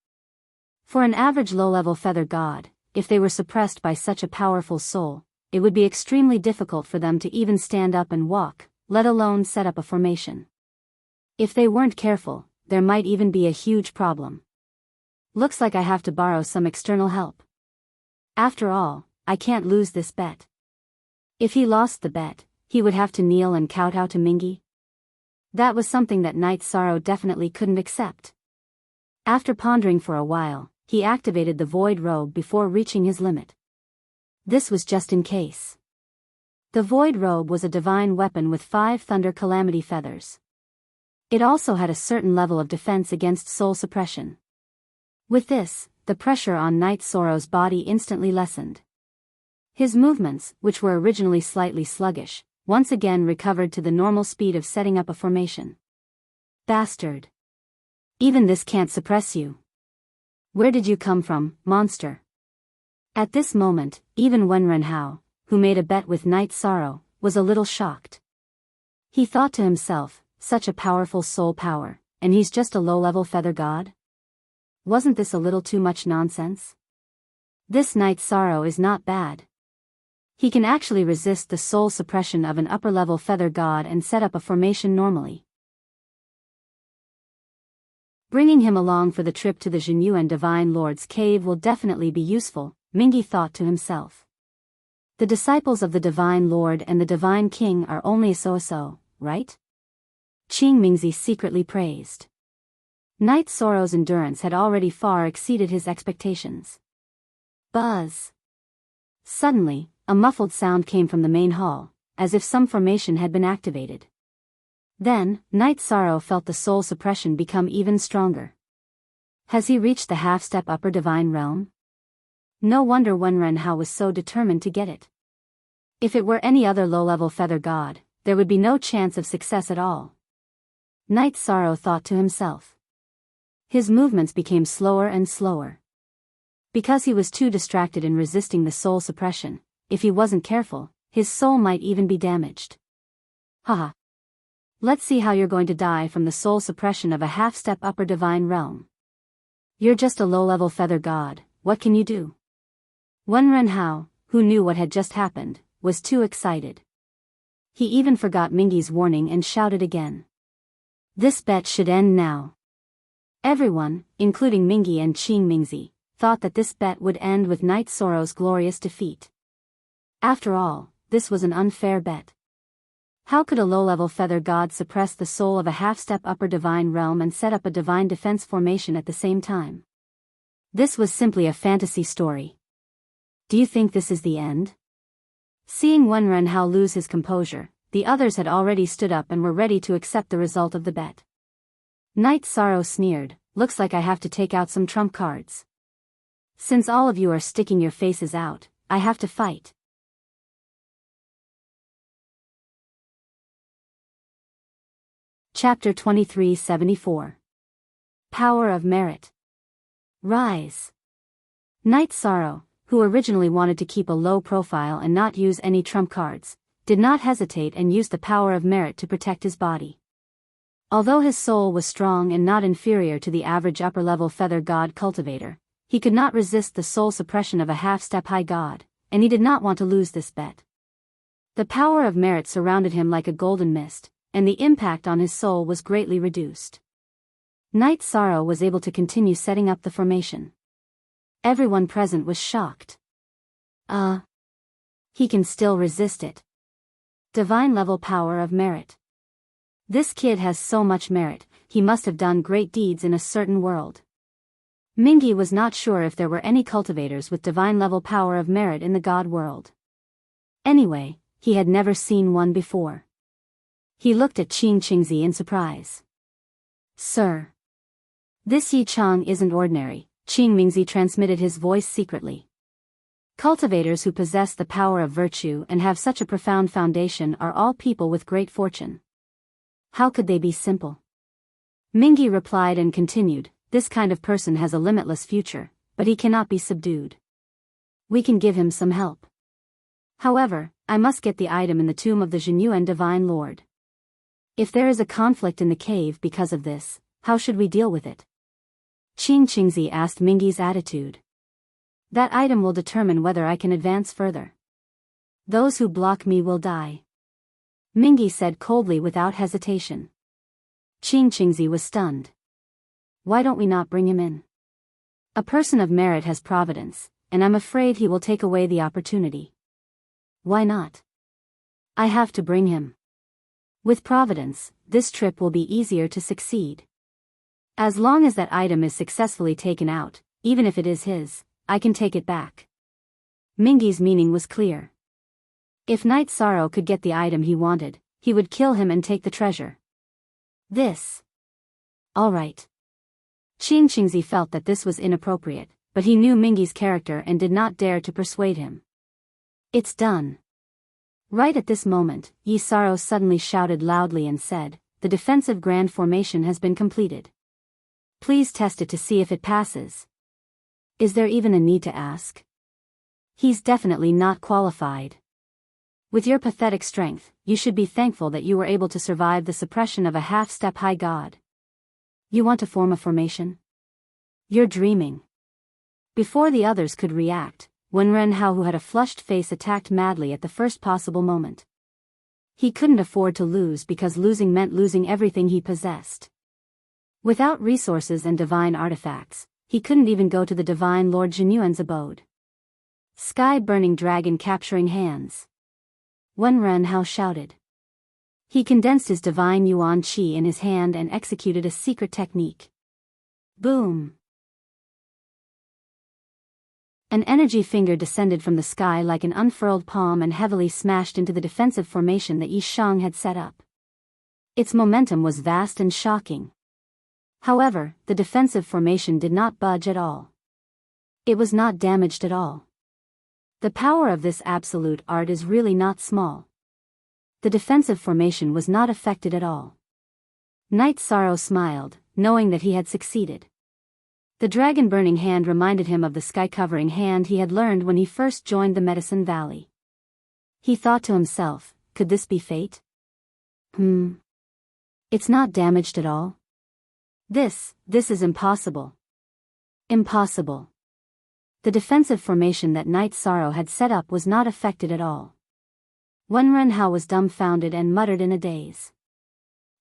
For an average low-level feather god, if they were suppressed by such a powerful soul, it would be extremely difficult for them to even stand up and walk, let alone set up a formation. If they weren't careful, there might even be a huge problem. Looks like I have to borrow some external help. After all, I can't lose this bet. If he lost the bet, he would have to kneel and kowtow to Mingi. That was something that Night Sorrow definitely couldn't accept. After pondering for a while, he activated the void robe before reaching his limit. This was just in case. The void robe was a divine weapon with 5 thunder calamity feathers. It also had a certain level of defense against soul suppression. With this, the pressure on Night Sorrow's body instantly lessened. His movements, which were originally slightly sluggish, once again recovered to the normal speed of setting up a formation. Bastard. Even this can't suppress you. Where did you come from, monster? At this moment, even Wenrenhao, who made a bet with Night Sorrow, was a little shocked. He thought to himself, such a powerful soul power, and he's just a low-level feather god? Wasn't this a little too much nonsense? This Night Sorrow is not bad. He can actually resist the soul suppression of an upper-level feather god and set up a formation normally. Bringing him along for the trip to the Zhenyuan Divine Lord's cave will definitely be useful, Mingi thought to himself. The disciples of the Divine Lord and the Divine King are only so-so, right? Qingmingzi secretly praised. Night Sorrow's endurance had already far exceeded his expectations. Buzz. Suddenly, a muffled sound came from the main hall, as if some formation had been activated. Then, Night Sorrow felt the soul suppression become even stronger. Has he reached the half-step upper divine realm? No wonder Wenrenhao was so determined to get it. If it were any other low-level feather god, there would be no chance of success at all. Night Sorrow thought to himself. His movements became slower and slower. Because he was too distracted in resisting the soul suppression, if he wasn't careful, his soul might even be damaged. Haha. Let's see how you're going to die from the soul suppression of a half-step upper divine realm. You're just a low-level feather god, what can you do? Wenrenhao, who knew what had just happened, was too excited. He even forgot Mingi's warning and shouted again. This bet should end now. Everyone, including Mingi and Qingmingzi, thought that this bet would end with Night Sorrow's glorious defeat. After all, this was an unfair bet. How could a low-level feather god suppress the soul of a half-step upper divine realm and set up a divine defense formation at the same time? This was simply a fantasy story. Do you think this is the end? Seeing Wenrenhao lose his composure, the others had already stood up and were ready to accept the result of the bet. Night Sorrow sneered, looks like I have to take out some trump cards. Since all of you are sticking your faces out, I have to fight. Chapter 2374. Power of Merit. Rise. Night Sorrow, who originally wanted to keep a low profile and not use any trump cards, did not hesitate and used the power of merit to protect his body. Although his soul was strong and not inferior to the average upper-level feather god cultivator, He could not resist the soul suppression of a half-step-high god, and he did not want to lose this bet. The power of merit surrounded him like a golden mist, and the impact on his soul was greatly reduced. Knight Sorrow was able to continue setting up the formation. Everyone present was shocked. He can still resist it. Divine level power of merit. This kid has so much merit, he must have done great deeds in a certain world. Mingy was not sure if there were any cultivators with divine level power of merit in the god world. Anyway, he had never seen one before. He looked at Qing Qingzi in surprise. Sir. This Yi Chang isn't ordinary, Qing Mingzi transmitted his voice secretly. Cultivators who possess the power of virtue and have such a profound foundation are all people with great fortune. How could they be simple? Mingy replied and continued, this kind of person has a limitless future, but he cannot be subdued. We can give him some help. However, I must get the item in the tomb of the Zhenyuan Divine Lord. If there is a conflict in the cave because of this, how should we deal with it? Qing Qingzi asked Mingy's attitude. That item will determine whether I can advance further. Those who block me will die. Mingy said coldly without hesitation. Qing Qingzi was stunned. Why don't we not bring him in? A person of merit has providence, and I'm afraid he will take away the opportunity. Why not? I have to bring him. With providence, this trip will be easier to succeed. As long as that item is successfully taken out, even if it is his, I can take it back. Mingy's meaning was clear. If Knight Sorrow could get the item he wanted, he would kill him and take the treasure. All right. Qing Qingzi felt that this was inappropriate, but he knew Mingy's character and did not dare to persuade him. It's done. Right at this moment, Yi Sorrow suddenly shouted loudly and said, the defensive grand formation has been completed. Please test it to see if it passes. Is there even a need to ask? He's definitely not qualified. With your pathetic strength, you should be thankful that you were able to survive the suppression of a half-step-high god. You want to form a formation? You're dreaming. Before the others could react, Wen Renhao, who had a flushed face, attacked madly at the first possible moment. He couldn't afford to lose because losing meant losing everything he possessed. Without resources and divine artifacts, he couldn't even go to the Divine Lord Zhenyuan's abode. Sky-burning dragon capturing hands. Wen Renhao shouted. He condensed his divine yuan qi in his hand and executed a secret technique. Boom! An energy finger descended from the sky like an unfurled palm and heavily smashed into the defensive formation that Yi Shang had set up. Its momentum was vast and shocking. However, the defensive formation did not budge at all. It was not damaged at all. The power of this absolute art is really not small. The defensive formation was not affected at all. Knight Sorrow smiled, knowing that he had succeeded. The dragon-burning hand reminded him of the sky-covering hand he had learned when he first joined the Medicine Valley. He thought to himself, could this be fate? It's not damaged at all. This is impossible. Impossible. The defensive formation that Knight Sorrow had set up was not affected at all. Wen Renhao was dumbfounded and muttered in a daze.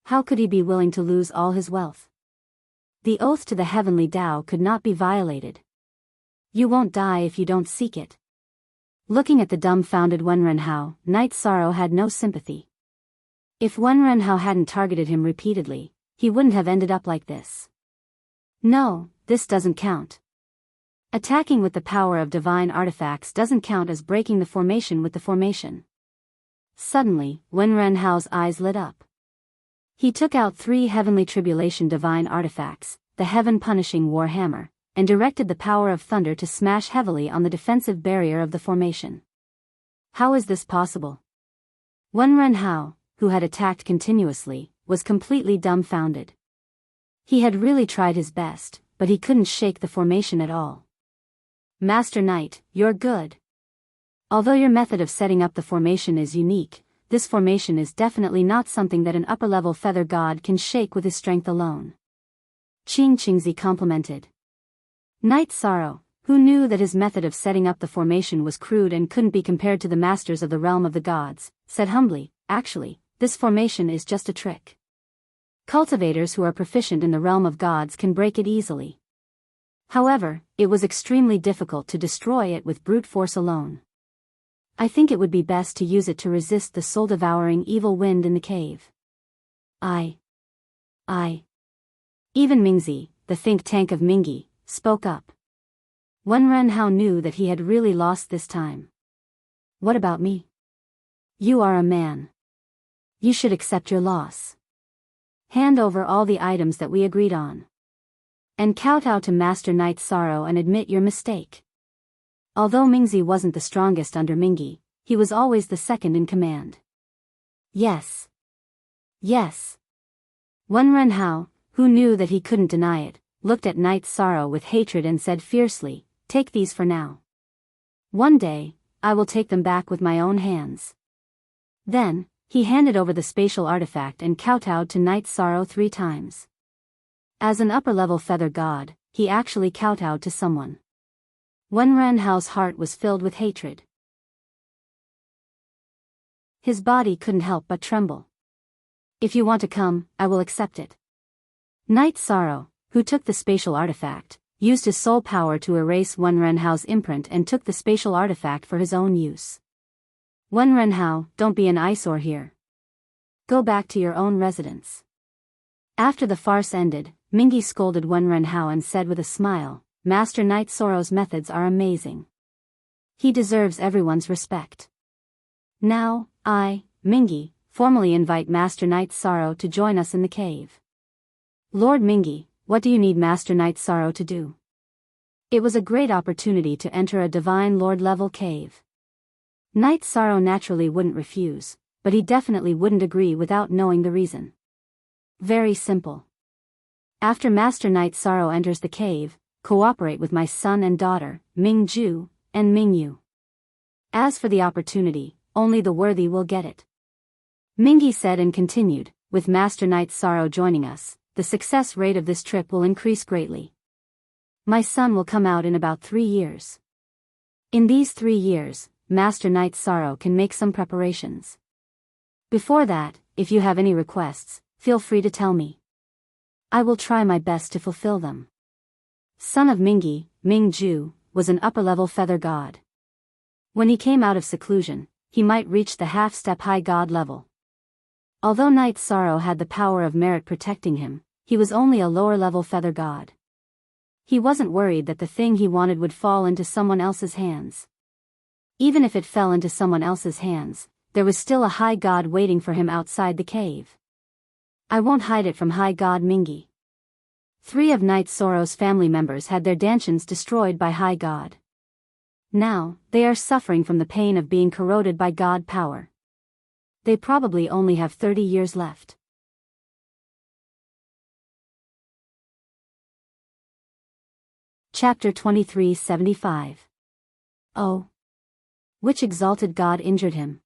How could he be willing to lose all his wealth? The oath to the heavenly Tao could not be violated. You won't die if you don't seek it. Looking at the dumbfounded Wen Renhao, Knight Sorrow had no sympathy. If Wen Renhao hadn't targeted him repeatedly, he wouldn't have ended up like this. No, this doesn't count. Attacking with the power of divine artifacts doesn't count as breaking the formation with the formation. Suddenly, Wen Renhao's eyes lit up. He took out 3 heavenly tribulation divine artifacts, the heaven-punishing war hammer, and directed the power of thunder to smash heavily on the defensive barrier of the formation. How is this possible? Wen Renhao, who had attacked continuously, was completely dumbfounded. He had really tried his best, but he couldn't shake the formation at all. Master Knight, you're good. Although your method of setting up the formation is unique, this formation is definitely not something that an upper-level feather god can shake with his strength alone. Qing Qingzi complimented. Night Sorrow, who knew that his method of setting up the formation was crude and couldn't be compared to the masters of the realm of the gods, said humbly, "Actually, this formation is just a trick. Cultivators who are proficient in the realm of gods can break it easily. However, it was extremely difficult to destroy it with brute force alone. I think it would be best to use it to resist the soul-devouring evil wind in the cave." I. Even Mingzi, the think tank of Mingi, spoke up. Wen Renhao knew that he had really lost this time. "What about me? You are a man. You should accept your loss. Hand over all the items that we agreed on. And kowtow to Master Night Sorrow and admit your mistake." Although Mingzi wasn't the strongest under Mingi, he was always the second in command. Yes. Wen Renhao, who knew that he couldn't deny it, looked at Night Sorrow with hatred and said fiercely, "Take these for now. One day, I will take them back with my own hands." Then, he handed over the spatial artifact and kowtowed to Night Sorrow 3 times. As an upper-level feather god, he actually kowtowed to someone. Wen Renhao's heart was filled with hatred. His body couldn't help but tremble. "If you want to come, I will accept it." Night Sorrow, who took the spatial artifact, used his soul power to erase Wen Renhao's imprint and took the spatial artifact for his own use. "Wen Renhao, don't be an eyesore here. Go back to your own residence." After the farce ended, Mingi scolded Wen Renhao and said with a smile, "Master Night Sorrow's methods are amazing. He deserves everyone's respect. Now, I, Mingi, formally invite Master Night Sorrow to join us in the cave." "Lord Mingi, what do you need Master Night Sorrow to do?" It was a great opportunity to enter a divine lord-level cave. Night Sorrow naturally wouldn't refuse, but he definitely wouldn't agree without knowing the reason. Very simple. After Master Night Sorrow enters the cave, cooperate with my son and daughter, Ming Ju, and Ming Yu. As for the opportunity, only the worthy will get it. Mingi said and continued, "With Master Night Sorrow joining us, the success rate of this trip will increase greatly. My son will come out in about 3 years. In these 3 years, Master Night Sorrow can make some preparations. Before that, if you have any requests, feel free to tell me. I will try my best to fulfill them." Son of Mingi, Ming Ju, was an upper-level feather god. When he came out of seclusion, he might reach the half-step high god level. Although Night Sorrow had the power of merit protecting him, he was only a lower-level feather god. He wasn't worried that the thing he wanted would fall into someone else's hands. Even if it fell into someone else's hands, there was still a high god waiting for him outside the cave. "I won't hide it from high god Mingi." 3 of Night Sorrow's family members had their dantians destroyed by high god. Now, they are suffering from the pain of being corroded by god power. They probably only have 30 years left. Chapter 2375. Oh. Which exalted god injured him?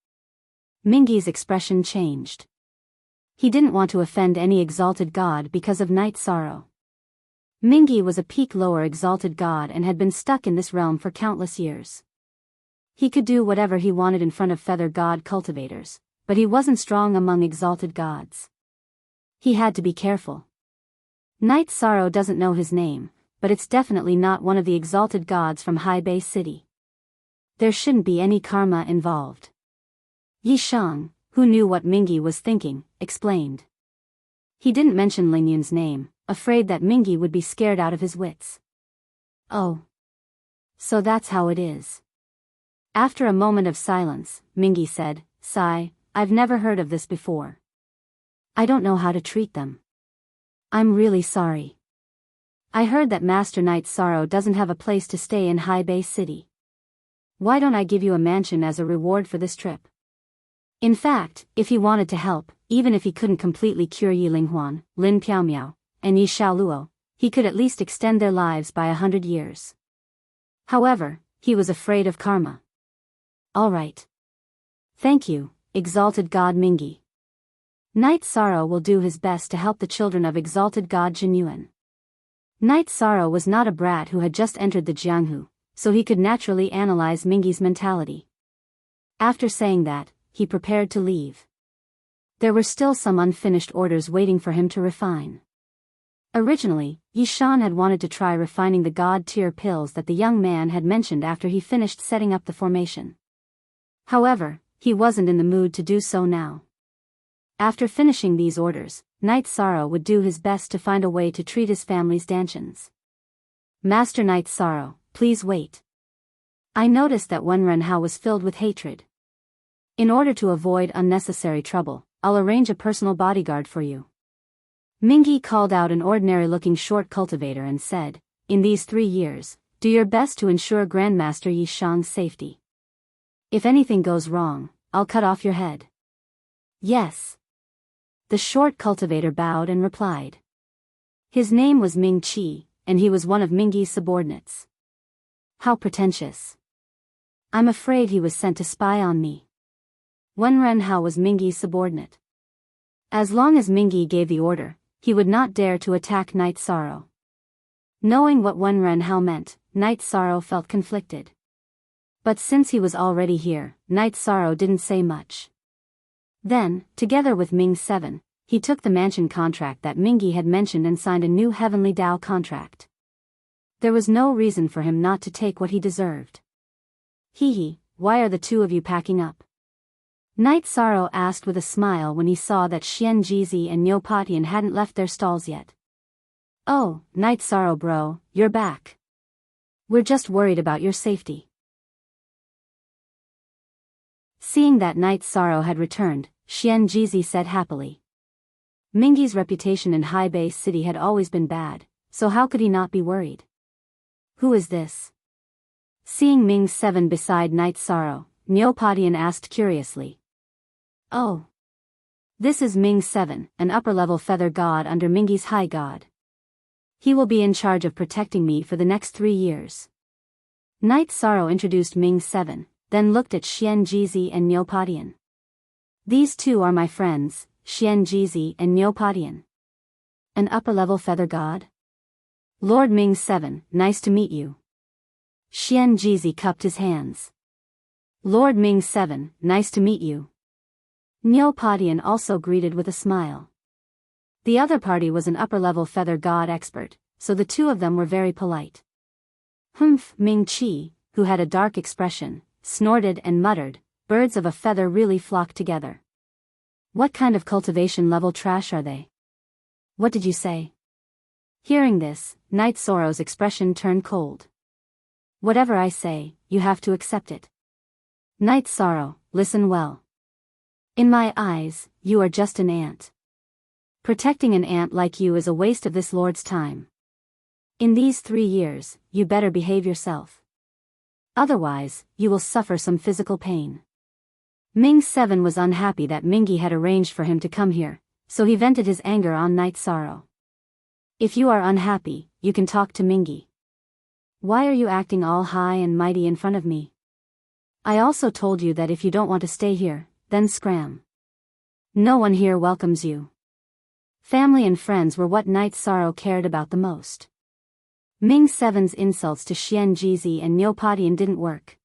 Mingi's expression changed. He didn't want to offend any exalted god because of Night Sorrow. Mingi was a peak lower exalted god and had been stuck in this realm for countless years. He could do whatever he wanted in front of feather god cultivators, but he wasn't strong among exalted gods. He had to be careful. Night Sorrow doesn't know his name, but it's definitely not one of the exalted gods from High Bay City. There shouldn't be any karma involved. Yi Shang, who knew what Mingi was thinking, explained. He didn't mention Ling Yun's name, afraid that Mingi would be scared out of his wits. "Oh. So that's how it is." After a moment of silence, Mingi said, "Sigh, I've never heard of this before. I don't know how to treat them. I'm really sorry. I heard that Master Night Sorrow doesn't have a place to stay in High Bay City. Why don't I give you a mansion as a reward for this trip?" In fact, if he wanted to help, even if he couldn't completely cure Yi Linghuan, Lin Piaomiao, and Yi Xiaoluo, he could at least extend their lives by 100 years. However, he was afraid of karma. "All right. Thank you, exalted god Mingi. Night Sorrow will do his best to help the children of exalted god Jinyuan." Night Sorrow was not a brat who had just entered the Jianghu, so he could naturally analyze Mingyi's mentality. After saying that, he prepared to leave. There were still some unfinished orders waiting for him to refine. Originally, Yishan had wanted to try refining the god-tier pills that the young man had mentioned after he finished setting up the formation. However, he wasn't in the mood to do so now. After finishing these orders, Night Sorrow would do his best to find a way to treat his family's dantians. Master Night Sorrow, please wait. I noticed that Wenrenhao was filled with hatred. In order to avoid unnecessary trouble, I'll arrange a personal bodyguard for you. Mingyi called out an ordinary-looking short cultivator and said, in these 3 years, do your best to ensure Grandmaster Yishang's safety. If anything goes wrong, I'll cut off your head. Yes. The short cultivator bowed and replied. His name was Ming Qi, and he was one of Mingyi's subordinates. How pretentious. I'm afraid he was sent to spy on me. Wenrenhao was Mingyi's subordinate. As long as Mingyi gave the order, he would not dare to attack Night Sorrow. Knowing what Wenrenhao meant, Night Sorrow felt conflicted. But since he was already here, Night Sorrow didn't say much. Then, together with Ming 7, he took the mansion contract that Mingyi had mentioned and signed a new Heavenly Dao contract. There was no reason for him not to take what he deserved. Hee, why are the two of you packing up? Night Sorrow asked with a smile when he saw that Xian Jizi and Niu Patian hadn't left their stalls yet. Oh, Night Sorrow bro, you're back. We're just worried about your safety. Seeing that Night Sorrow had returned, Xian Jizi said happily. Mingyi's reputation in High Base City had always been bad, so how could he not be worried? Who is this? Seeing Ming 7 beside Night Sorrow, Niu Patian asked curiously. Oh. This is Ming 7, an upper-level feather god under Mingyi's high god. He will be in charge of protecting me for the next 3 years. Night Sorrow introduced Ming 7, then looked at Xian Jizi and Niu Patian. These two are my friends, Xian Jizi and Niu Patian. An upper-level feather god? Lord Ming 7, nice to meet you. Xian Jizi cupped his hands. Lord Ming 7, nice to meet you. Niu Patian also greeted with a smile. The other party was an upper-level feather god expert, so the two of them were very polite. Humph, Ming Qi, who had a dark expression, snorted and muttered, birds of a feather really flock together. What kind of cultivation level trash are they? What did you say? Hearing this, Night Sorrow's expression turned cold. Whatever I say, you have to accept it. Night Sorrow, listen well. In my eyes, you are just an ant. Protecting an ant like you is a waste of this lord's time. In these 3 years, you better behave yourself. Otherwise, you will suffer some physical pain. Ming 7 was unhappy that Mingyi had arranged for him to come here, so he vented his anger on Night Sorrow. If you are unhappy, you can talk to Mingyi. Why are you acting all high and mighty in front of me? I also told you that if you don't want to stay here, then scram. No one here welcomes you. Family and friends were what Night Sorrow cared about the most. Ming 7's insults to Xian Jizi and Niu Patian didn't work.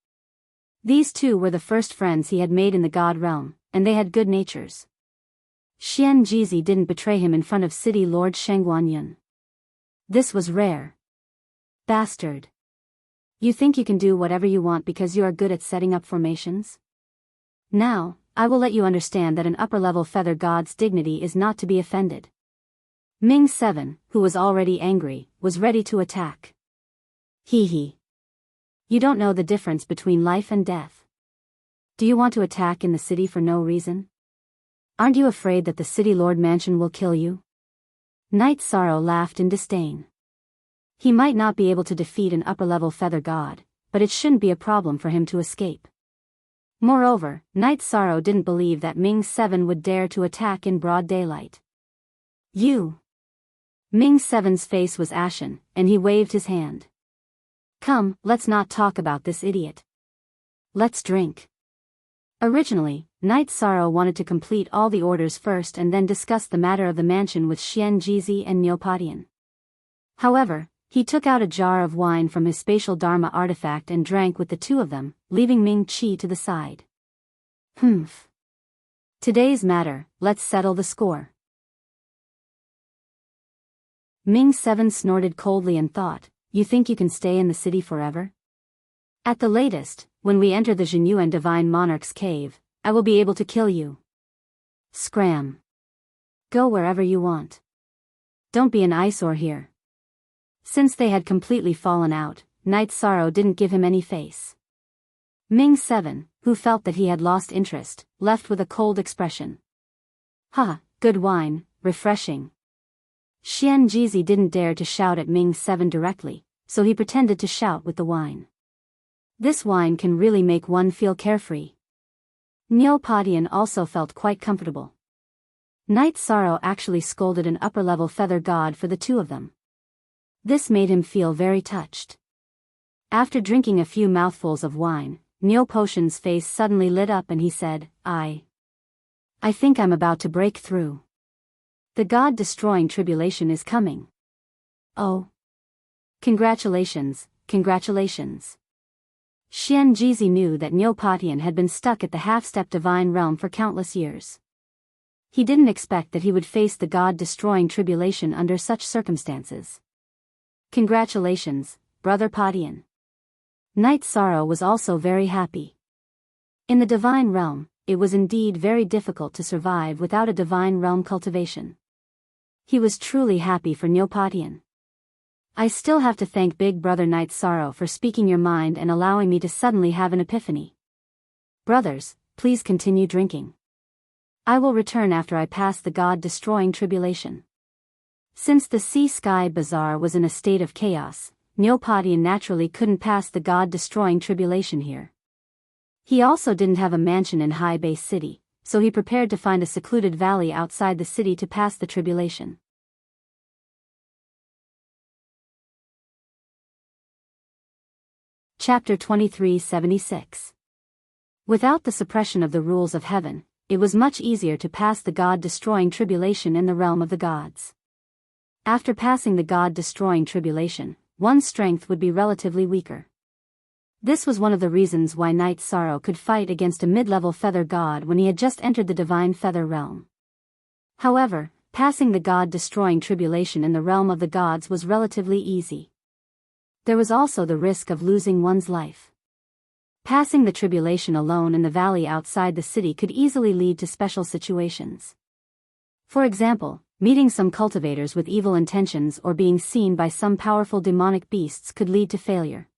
These two were the first friends he had made in the god realm, and they had good natures. Xian Jizi didn't betray him in front of City Lord Shengguanyun. This was rare. Bastard. You think you can do whatever you want because you are good at setting up formations? Now, I will let you understand that an upper-level feather god's dignity is not to be offended. Ming 7, who was already angry, was ready to attack. Hee. You don't know the difference between life and death. Do you want to attack in the city for no reason? Aren't you afraid that the city lord mansion will kill you? Night Sorrow laughed in disdain. He might not be able to defeat an upper-level feather god, but it shouldn't be a problem for him to escape. Moreover, Night Sorrow didn't believe that Ming 7 would dare to attack in broad daylight. You! Ming 7's face was ashen, and he waved his hand. Come, let's not talk about this idiot. Let's drink. Originally, Night Sorrow wanted to complete all the orders first and then discuss the matter of the mansion with Xian Jizi and Niu Patian. However, he took out a jar of wine from his spatial Dharma artifact and drank with the two of them, leaving Ming-Chi to the side. Humph. Today's matter, let's settle the score. Ming-7 snorted coldly and thought, you think you can stay in the city forever? At the latest, when we enter the Jinyuan Divine Monarch's cave, I will be able to kill you. Scram. Go wherever you want. Don't be an eyesore here. Since they had completely fallen out, Night Sorrow didn't give him any face. Ming-7, who felt that he had lost interest, left with a cold expression. Ha, good wine, refreshing. Xian Jizi didn't dare to shout at Ming-7 directly, so he pretended to shout with the wine. This wine can really make one feel carefree. Niu Padian also felt quite comfortable. Night Sorrow actually scolded an upper-level feather god for the two of them. This made him feel very touched. After drinking a few mouthfuls of wine, Niu Potion's face suddenly lit up and he said, I think I'm about to break through. The god-destroying tribulation is coming. Oh. Congratulations, congratulations. Xian Jizi knew that Niu Padian had been stuck at the half-step divine realm for countless years. He didn't expect that he would face the god-destroying tribulation under such circumstances. Congratulations, Brother Padian. Night Sorrow was also very happy. In the divine realm, it was indeed very difficult to survive without a divine realm cultivation. He was truly happy for Niu Padian. I still have to thank Big Brother Night Sorrow for speaking your mind and allowing me to suddenly have an epiphany. Brothers, please continue drinking. I will return after I pass the god-destroying tribulation. Since the Sea-Sky Bazaar was in a state of chaos, Niu Padian naturally couldn't pass the god-destroying tribulation here. He also didn't have a mansion in High Base City, so he prepared to find a secluded valley outside the city to pass the tribulation. Chapter 2376. Without the suppression of the rules of heaven, it was much easier to pass the god-destroying tribulation in the realm of the gods. After passing the god-destroying tribulation, one's strength would be relatively weaker. This was one of the reasons why Night Sorrow could fight against a mid-level feather god when he had just entered the divine feather realm. However, passing the god-destroying tribulation in the realm of the gods was relatively easy. There was also the risk of losing one's life. Passing the tribulation alone in the valley outside the city could easily lead to special situations. For example, meeting some cultivators with evil intentions or being seen by some powerful demonic beasts could lead to failure.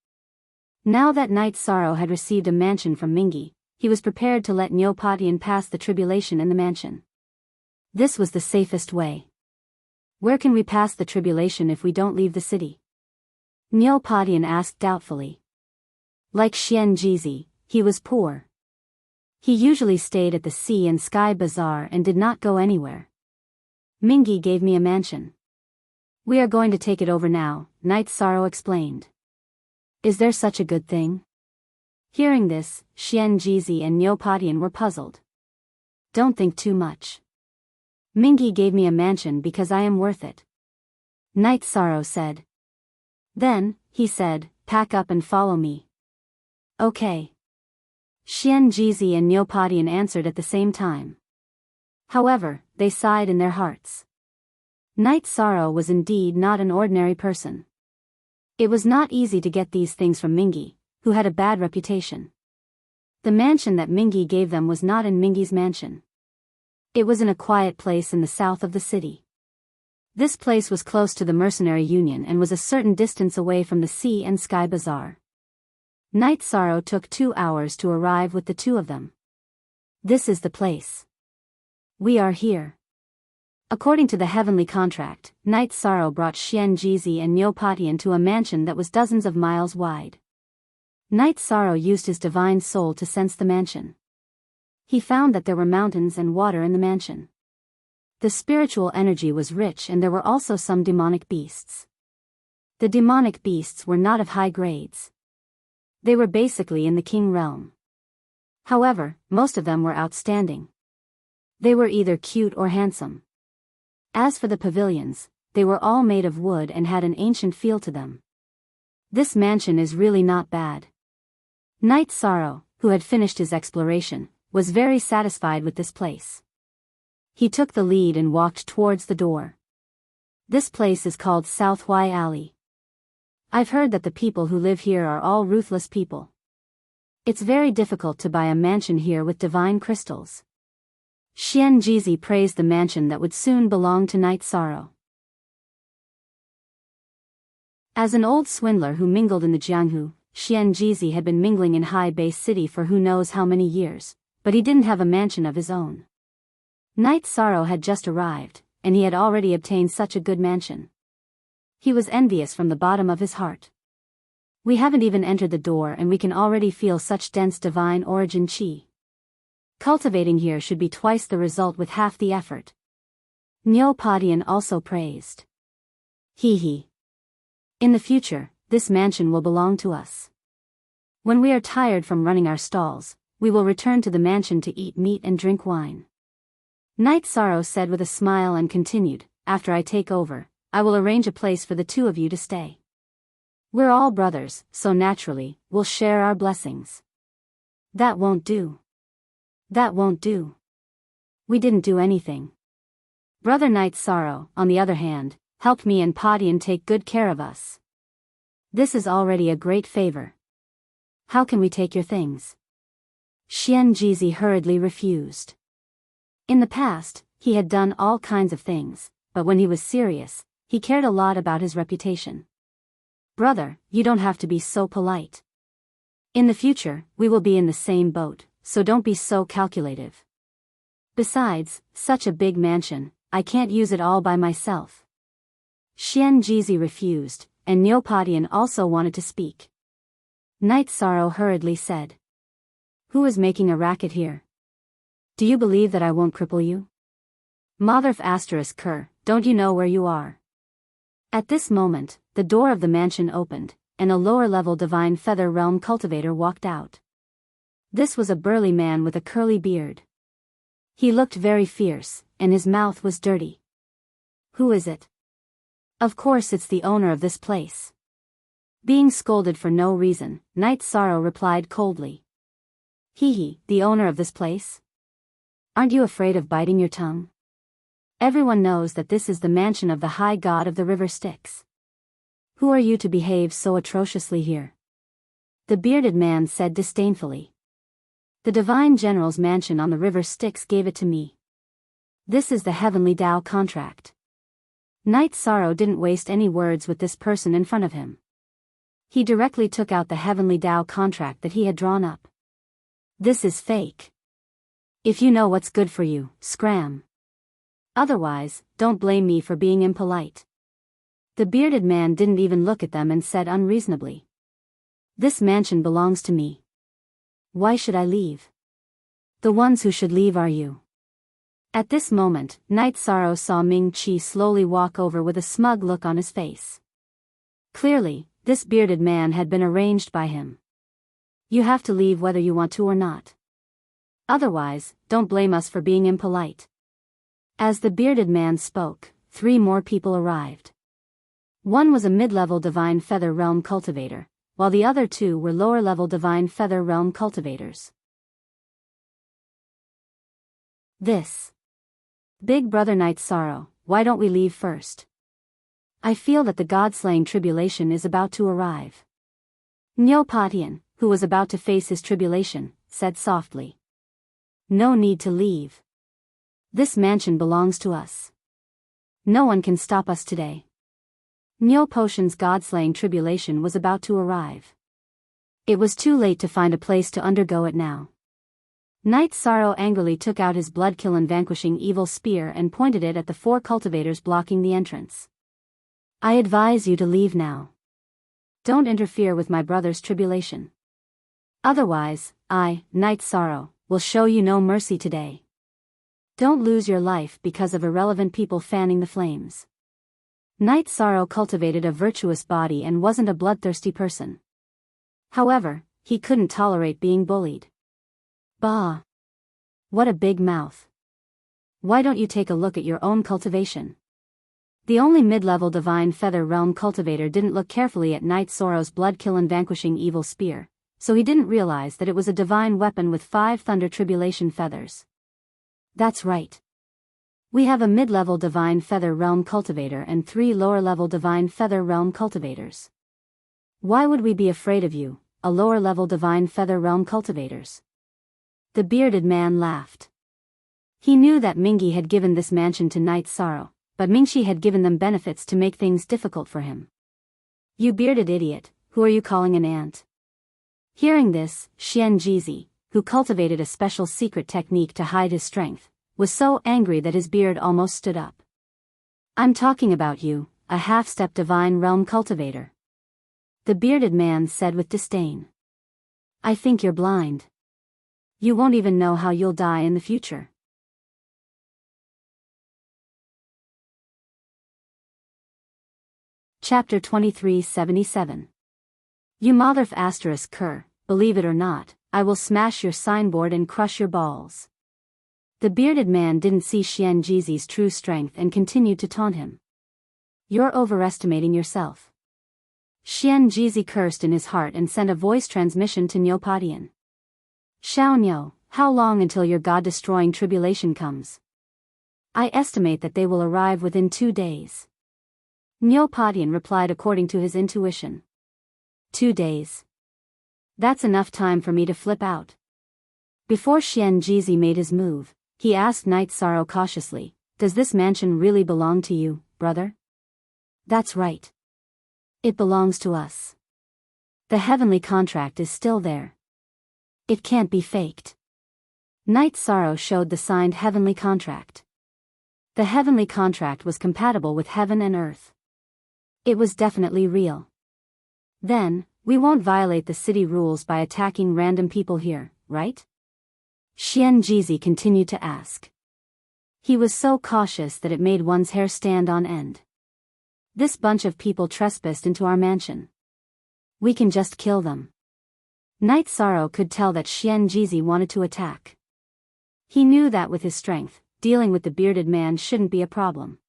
Now that Night Sorrow had received a mansion from Mingi, he was prepared to let Niu Padian pass the tribulation in the mansion. This was the safest way. Where can we pass the tribulation if we don't leave the city? Niu Padian asked doubtfully. Like Xian Jizi, he was poor. He usually stayed at the Sea and Sky Bazaar and did not go anywhere. Mingi gave me a mansion. We are going to take it over now, Night Sorrow explained. Is there such a good thing? Hearing this, Xian Jizi and Niu Padian were puzzled. Don't think too much. Mingi gave me a mansion because I am worth it. Night Sorrow said. Then, he said, pack up and follow me. Okay. Xian Jizi and Niu Padian answered at the same time. However, they sighed in their hearts. Night Sorrow was indeed not an ordinary person. It was not easy to get these things from Mingi, who had a bad reputation. The mansion that Mingi gave them was not in Mingi's mansion. It was in a quiet place in the south of the city. This place was close to the mercenary union and was a certain distance away from the Sea and Sky Bazaar. Night Sorrow took 2 hours to arrive with the two of them. This is the place. We are here. According to the heavenly contract, Night Sorrow brought Xian Jizi and Niu Padian to a mansion that was dozens of miles wide. Night Sorrow used his divine soul to sense the mansion. He found that there were mountains and water in the mansion. The spiritual energy was rich and there were also some demonic beasts. The demonic beasts were not of high grades. They were basically in the king realm. However, most of them were outstanding. They were either cute or handsome. As for the pavilions, they were all made of wood and had an ancient feel to them. This mansion is really not bad. Knight Sorrow, who had finished his exploration, was very satisfied with this place. He took the lead and walked towards the door. This place is called South Y Alley. I've heard that the people who live here are all ruthless people. It's very difficult to buy a mansion here with divine crystals. Xian Jizi praised the mansion that would soon belong to Knight Sorrow. As an old swindler who mingled in the Jianghu, Xian Jizi had been mingling in High Base City for who knows how many years, but he didn't have a mansion of his own. Knight Sorrow had just arrived, and he had already obtained such a good mansion. He was envious from the bottom of his heart. We haven't even entered the door and we can already feel such dense divine origin qi. Cultivating here should be twice the result with half the effort. Nyo Padian also praised. Hee. In the future, this mansion will belong to us. When we are tired from running our stalls, we will return to the mansion to eat meat and drink wine. Knight Sorrow said with a smile and continued, after I take over, I will arrange a place for the two of you to stay. We're all brothers, so naturally, we'll share our blessings. That won't do. That won't do. We didn't do anything. Brother Knight Sorrow, on the other hand, helped me and Padian take good care of us. This is already a great favor. How can we take your things? Xian Jizi hurriedly refused. In the past, he had done all kinds of things, but when he was serious, he cared a lot about his reputation. Brother, you don't have to be so polite. In the future, we will be in the same boat, so don't be so calculative. Besides, such a big mansion, I can't use it all by myself. Xian Jizi refused, and Neopadian also wanted to speak. Knight Sorrow hurriedly said. Who is making a racket here? Do you believe that I won't cripple you? Motherf asterisk Ker, don't you know where you are? At this moment, the door of the mansion opened, and a lower-level divine feather realm cultivator walked out. This was a burly man with a curly beard. He looked very fierce, and his mouth was dirty. Who is it? Of course it's the owner of this place. Being scolded for no reason, Knight Sorrow replied coldly. Hee, the owner of this place? Aren't you afraid of biting your tongue? Everyone knows that this is the mansion of the High God of the River Styx. Who are you to behave so atrociously here? The bearded man said disdainfully. The Divine General's mansion on the River Styx gave it to me. This is the Heavenly Tao contract. Knight Sorrow didn't waste any words with this person in front of him. He directly took out the Heavenly Tao contract that he had drawn up. This is fake. If you know what's good for you, scram. Otherwise, don't blame me for being impolite. The bearded man didn't even look at them and said unreasonably. This mansion belongs to me. Why should I leave? The ones who should leave are you. At this moment, Knight Sorrow saw Ming Qi slowly walk over with a smug look on his face. Clearly, this bearded man had been arranged by him. You have to leave whether you want to or not. Otherwise, don't blame us for being impolite. As the bearded man spoke, 3 more people arrived. One was a mid-level Divine Feather Realm cultivator, while the other 2 were lower-level Divine Feather Realm cultivators. This. Big Brother Knight Sorrow, why don't we leave first? I feel that the God-slaying tribulation is about to arrive. Neopatian, who was about to face his tribulation, said softly. No need to leave. This mansion belongs to us. No one can stop us today. Neo Potion's God-slaying tribulation was about to arrive. It was too late to find a place to undergo it now. Knight Sorrow angrily took out his blood-killing vanquishing evil spear and pointed it at the 4 cultivators blocking the entrance. I advise you to leave now. Don't interfere with my brother's tribulation. Otherwise, I, Knight Sorrow, will show you no mercy today. Don't lose your life because of irrelevant people fanning the flames. Knight Sorrow cultivated a virtuous body and wasn't a bloodthirsty person. However, he couldn't tolerate being bullied. Bah! What a big mouth. Why don't you take a look at your own cultivation? The only mid-level divine feather realm cultivator didn't look carefully at Knight Sorrow's blood-killing vanquishing evil spear, so he didn't realize that it was a divine weapon with 5 thunder tribulation feathers. That's right. We have a mid-level divine feather realm cultivator and 3 lower-level divine feather realm cultivators. Why would we be afraid of you, a lower-level divine feather realm cultivators? The bearded man laughed. He knew that Mingi had given this mansion to Knight Sorrow, but Mingxi had given them benefits to make things difficult for him. You bearded idiot, who are you calling an ant? Hearing this, Xianjizi, who cultivated a special secret technique to hide his strength, was so angry that his beard almost stood up. I'm talking about you, a half-step divine realm cultivator. The bearded man said with disdain. I think you're blind. You won't even know how you'll die in the future. Chapter 2377. You motherf asterisk cur, believe it or not, I will smash your signboard and crush your balls. The bearded man didn't see Xianjizi's true strength and continued to taunt him. You're overestimating yourself. Xianjizi cursed in his heart and sent a voice transmission to Neopodian. Xiaoniao, how long until your god-destroying tribulation comes? I estimate that they will arrive within 2 days. Neopodian replied according to his intuition. 2 days. That's enough time for me to flip out. Before Xianjizi made his move, he asked Knight Sorrow cautiously, does this mansion really belong to you, brother? That's right. It belongs to us. The heavenly contract is still there. It can't be faked. Knight Sorrow showed the signed heavenly contract. The heavenly contract was compatible with heaven and earth. It was definitely real. Then, we won't violate the city rules by attacking random people here, right? Xianjizi continued to ask. He was so cautious that it made one's hair stand on end. This bunch of people trespassed into our mansion. We can just kill them. Knight Sorrow could tell that Xianjizi wanted to attack. He knew that with his strength, dealing with the bearded man shouldn't be a problem.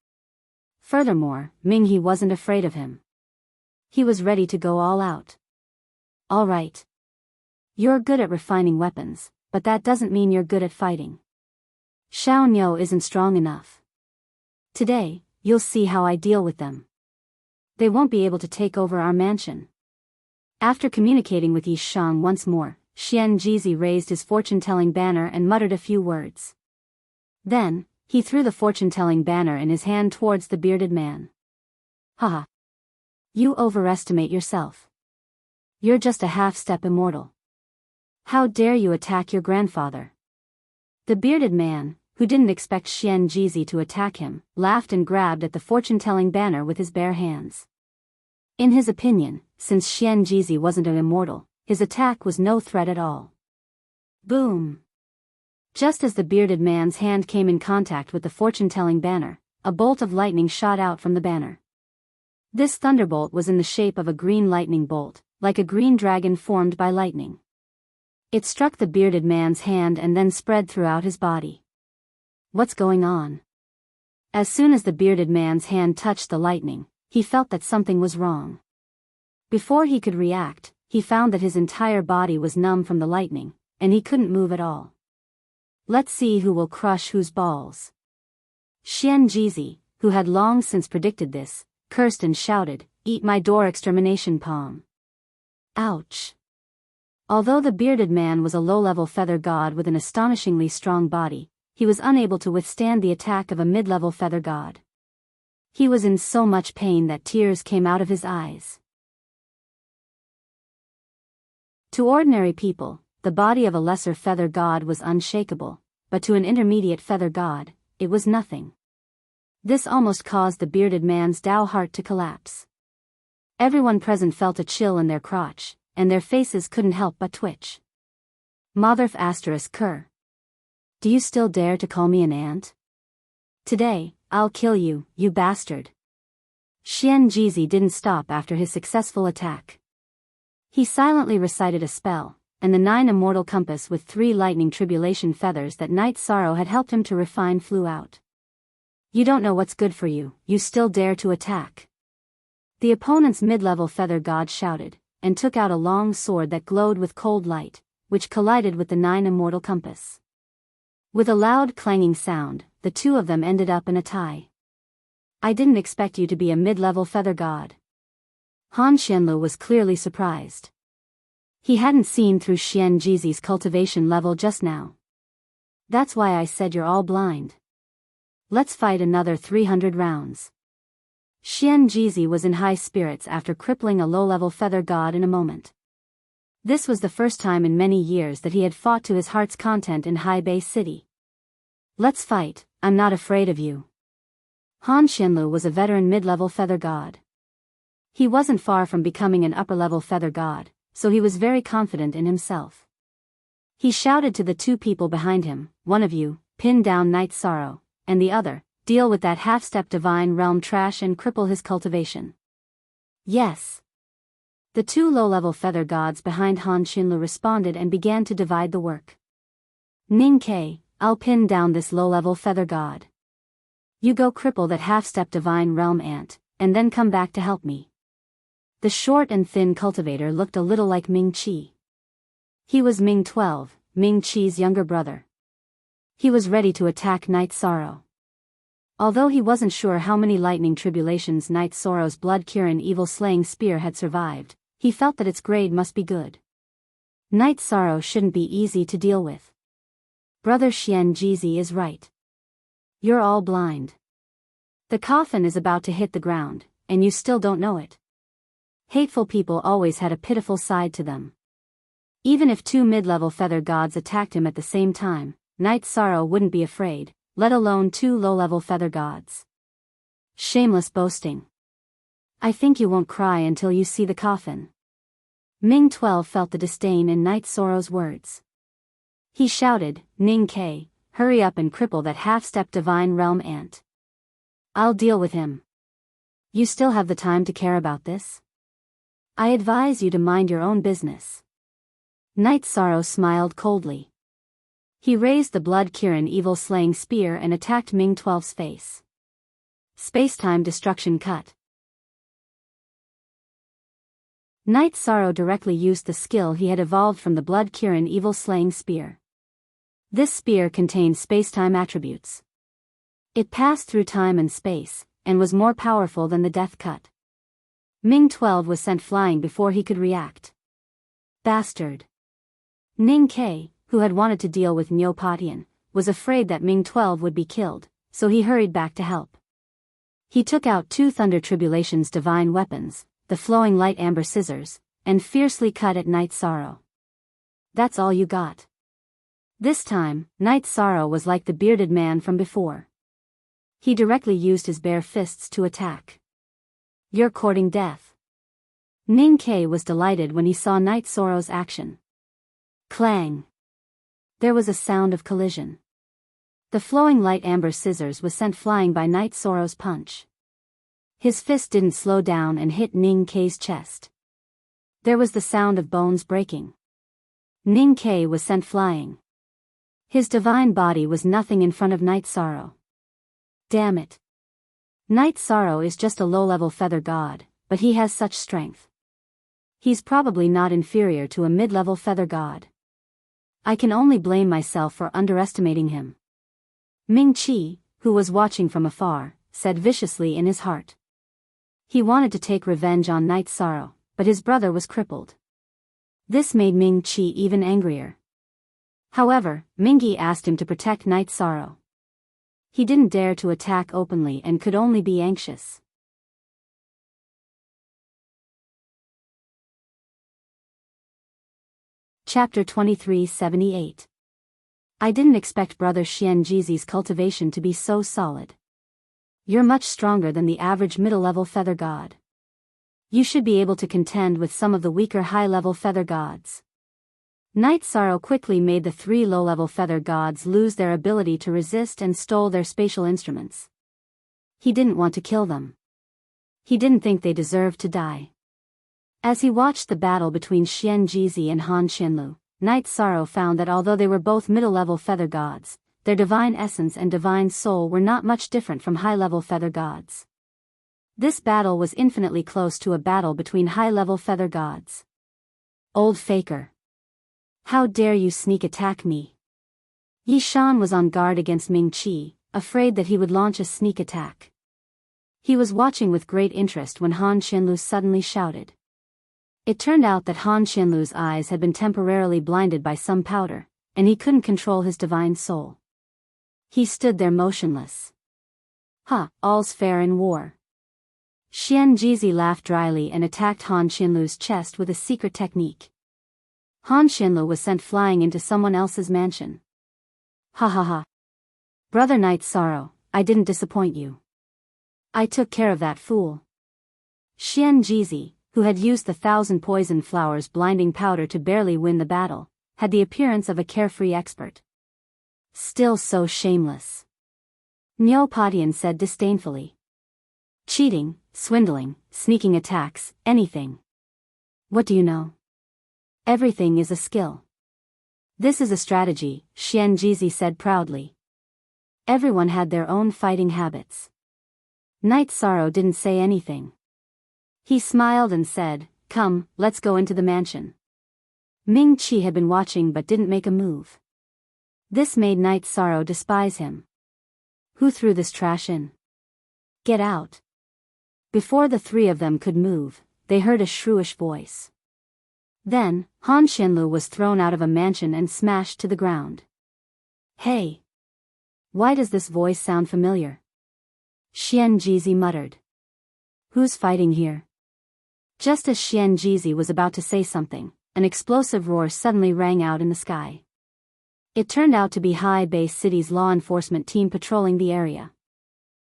Furthermore, Minghe wasn't afraid of him. He was ready to go all out. All right. You're good at refining weapons, but that doesn't mean you're good at fighting. Xiaoniao isn't strong enough. Today, you'll see how I deal with them. They won't be able to take over our mansion. After communicating with Yishang once more, Xianjizi raised his fortune-telling banner and muttered a few words. Then, he threw the fortune-telling banner in his hand towards the bearded man. Haha. You overestimate yourself. You're just a half-step immortal. How dare you attack your grandfather? The bearded man, who didn't expect Xianjizi to attack him, laughed and grabbed at the fortune-telling banner with his bare hands. In his opinion, since Xianjizi wasn't an immortal, his attack was no threat at all. Boom! Just as the bearded man's hand came in contact with the fortune-telling banner, a bolt of lightning shot out from the banner. This thunderbolt was in the shape of a green lightning bolt, like a green dragon formed by lightning. It struck the bearded man's hand and then spread throughout his body. What's going on? As soon as the bearded man's hand touched the lightning, he felt that something was wrong. Before he could react, he found that his entire body was numb from the lightning, and he couldn't move at all. Let's see who will crush whose balls. Xianjizi, who had long since predicted this, cursed and shouted, "Eat my door extermination palm." Ouch. Although the bearded man was a low-level feather god with an astonishingly strong body, he was unable to withstand the attack of a mid-level feather god. He was in so much pain that tears came out of his eyes. To ordinary people, the body of a lesser feather god was unshakable, but to an intermediate feather god, it was nothing. This almost caused the bearded man's Tao heart to collapse. Everyone present felt a chill in their crotch, and their faces couldn't help but twitch. Motherf asterisk cur. Do you still dare to call me an ant? Today, I'll kill you, you bastard. Xianjizi didn't stop after his successful attack. He silently recited a spell, and the 9 immortal compass with 3 lightning tribulation feathers that Knight Sorrow had helped him to refine flew out. You don't know what's good for you, you still dare to attack. The opponent's mid-level feather god shouted, and took out a long sword that glowed with cold light, which collided with the 9 immortal compass. With a loud clanging sound, the two of them ended up in a tie. I didn't expect you to be a mid-level feather god. Han Xianlu was clearly surprised. He hadn't seen through Xian Jizi's cultivation level just now. That's why I said you're all blind. Let's fight another 300 rounds. Xian Jizi was in high spirits after crippling a low-level feather god in a moment. This was the first time in many years that he had fought to his heart's content in High Bay City. Let's fight, I'm not afraid of you. Han Xianlu was a veteran mid-level feather god. He wasn't far from becoming an upper-level feather god, so he was very confident in himself. He shouted to the two people behind him, one of you, pin down Night Sorrow, and the other, deal with that half-step divine realm trash and cripple his cultivation. Yes. The two low-level feather gods behind Han Xianlu responded and began to divide the work. Ning Ke, I'll pin down this low-level feather god. You go cripple that half-step divine realm ant, and then come back to help me. The short and thin cultivator looked a little like Ming Qi. He was Ming 12, Ming Qi's younger brother. He was ready to attack Night Sorrow. Although he wasn't sure how many lightning tribulations Night Sorrow's blood-curing evil-slaying spear had survived, he felt that its grade must be good. Night Sorrow shouldn't be easy to deal with. Brother Xian Jizi is right. You're all blind. The coffin is about to hit the ground, and you still don't know it. Hateful people always had a pitiful side to them. Even if two mid-level feather gods attacked him at the same time, Night Sorrow wouldn't be afraid, let alone two low-level feather gods. Shameless boasting. I think you won't cry until you see the coffin. Ming 12 felt the disdain in Night Sorrow's words. He shouted, Ning Ke, hurry up and cripple that half-step divine realm ant. I'll deal with him. You still have the time to care about this? I advise you to mind your own business. Night Sorrow smiled coldly. He raised the blood-curing evil-slaying spear and attacked Ming 12's face. Space-time destruction cut. Night Sorrow directly used the skill he had evolved from the blood-curing evil-slaying spear. This spear contained space-time attributes. It passed through time and space, and was more powerful than the death cut. Ming 12 was sent flying before he could react. Bastard. Ning Ke, who had wanted to deal with Niu Patian, was afraid that Ming 12 would be killed, so he hurried back to help. He took out two Thunder Tribulation's divine weapons, the flowing light amber scissors, and fiercely cut at Night Sorrow. That's all you got. This time, Night Sorrow was like the bearded man from before. He directly used his bare fists to attack. You're courting death. Ning Ke was delighted when he saw Night Sorrow's action. Clang. There was a sound of collision. The flowing light amber scissors was sent flying by Night Sorrow's punch. His fist didn't slow down and hit Ning Ke's chest. There was the sound of bones breaking. Ning Ke was sent flying. His divine body was nothing in front of Night Sorrow. Damn it. Night Sorrow is just a low-level feather god, but he has such strength. He's probably not inferior to a mid-level feather god. I can only blame myself for underestimating him. Ming Qi, who was watching from afar, said viciously in his heart. He wanted to take revenge on Night Sorrow, but his brother was crippled. This made Ming Qi even angrier. However, Mingyi asked him to protect Night Sorrow. He didn't dare to attack openly and could only be anxious. Chapter 2378. I didn't expect Brother Xian Jizi's cultivation to be so solid. You're much stronger than the average middle-level feather god. You should be able to contend with some of the weaker high-level feather gods. Night Sorrow quickly made the three low-level feather gods lose their ability to resist and stole their spatial instruments. He didn't want to kill them. He didn't think they deserved to die. As he watched the battle between Xian Jizi and Han Xianlu, Night Sorrow found that although they were both middle-level feather gods, their divine essence and divine soul were not much different from high-level feather gods. This battle was infinitely close to a battle between high-level feather gods. Old faker. How dare you sneak attack me? Yi Shan was on guard against Ming Qi, afraid that he would launch a sneak attack. He was watching with great interest when Han Qianlu suddenly shouted. It turned out that Han Qianlu's eyes had been temporarily blinded by some powder, and he couldn't control his divine soul. He stood there motionless. All's fair in war. Xian Jizi laughed dryly and attacked Han Qianlu's chest with a secret technique. Han Qianlu was sent flying into someone else's mansion. Ha. Brother Knight Sorrow, I didn't disappoint you. I took care of that fool. Xian Jizi, who had used the 1,000 poison flowers blinding powder to barely win the battle, had the appearance of a carefree expert. Still so shameless. Niu Patian said disdainfully. Cheating, swindling, sneaking attacks, anything. What do you know? Everything is a skill. This is a strategy, Xian Jizi said proudly. Everyone had their own fighting habits. Knight Sorrow didn't say anything. He smiled and said, "Come, let's go into the mansion." Ming Qi had been watching but didn't make a move. This made Knight Sorrow despise him. Who threw this trash in? Get out. Before the three of them could move, they heard a shrewish voice. Then, Han Qianlu was thrown out of a mansion and smashed to the ground. Hey! Why does this voice sound familiar? Xian Jizi muttered. Who's fighting here? Just as Xian Jizi was about to say something, an explosive roar suddenly rang out in the sky. It turned out to be High Bay City's law enforcement team patrolling the area.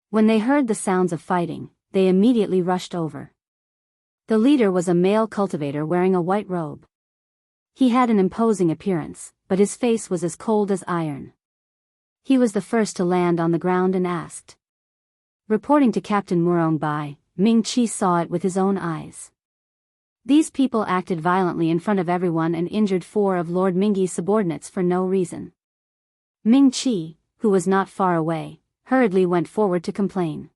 When they heard the sounds of fighting, they immediately rushed over. The leader was a male cultivator wearing a white robe. He had an imposing appearance, but his face was as cold as iron. He was the first to land on the ground and asked. Reporting to Captain Murong Bai, Ming Qi saw it with his own eyes. These people acted violently in front of everyone and injured 4 of Lord Mingyi's subordinates for no reason. Ming Qi, who was not far away, hurriedly went forward to complain.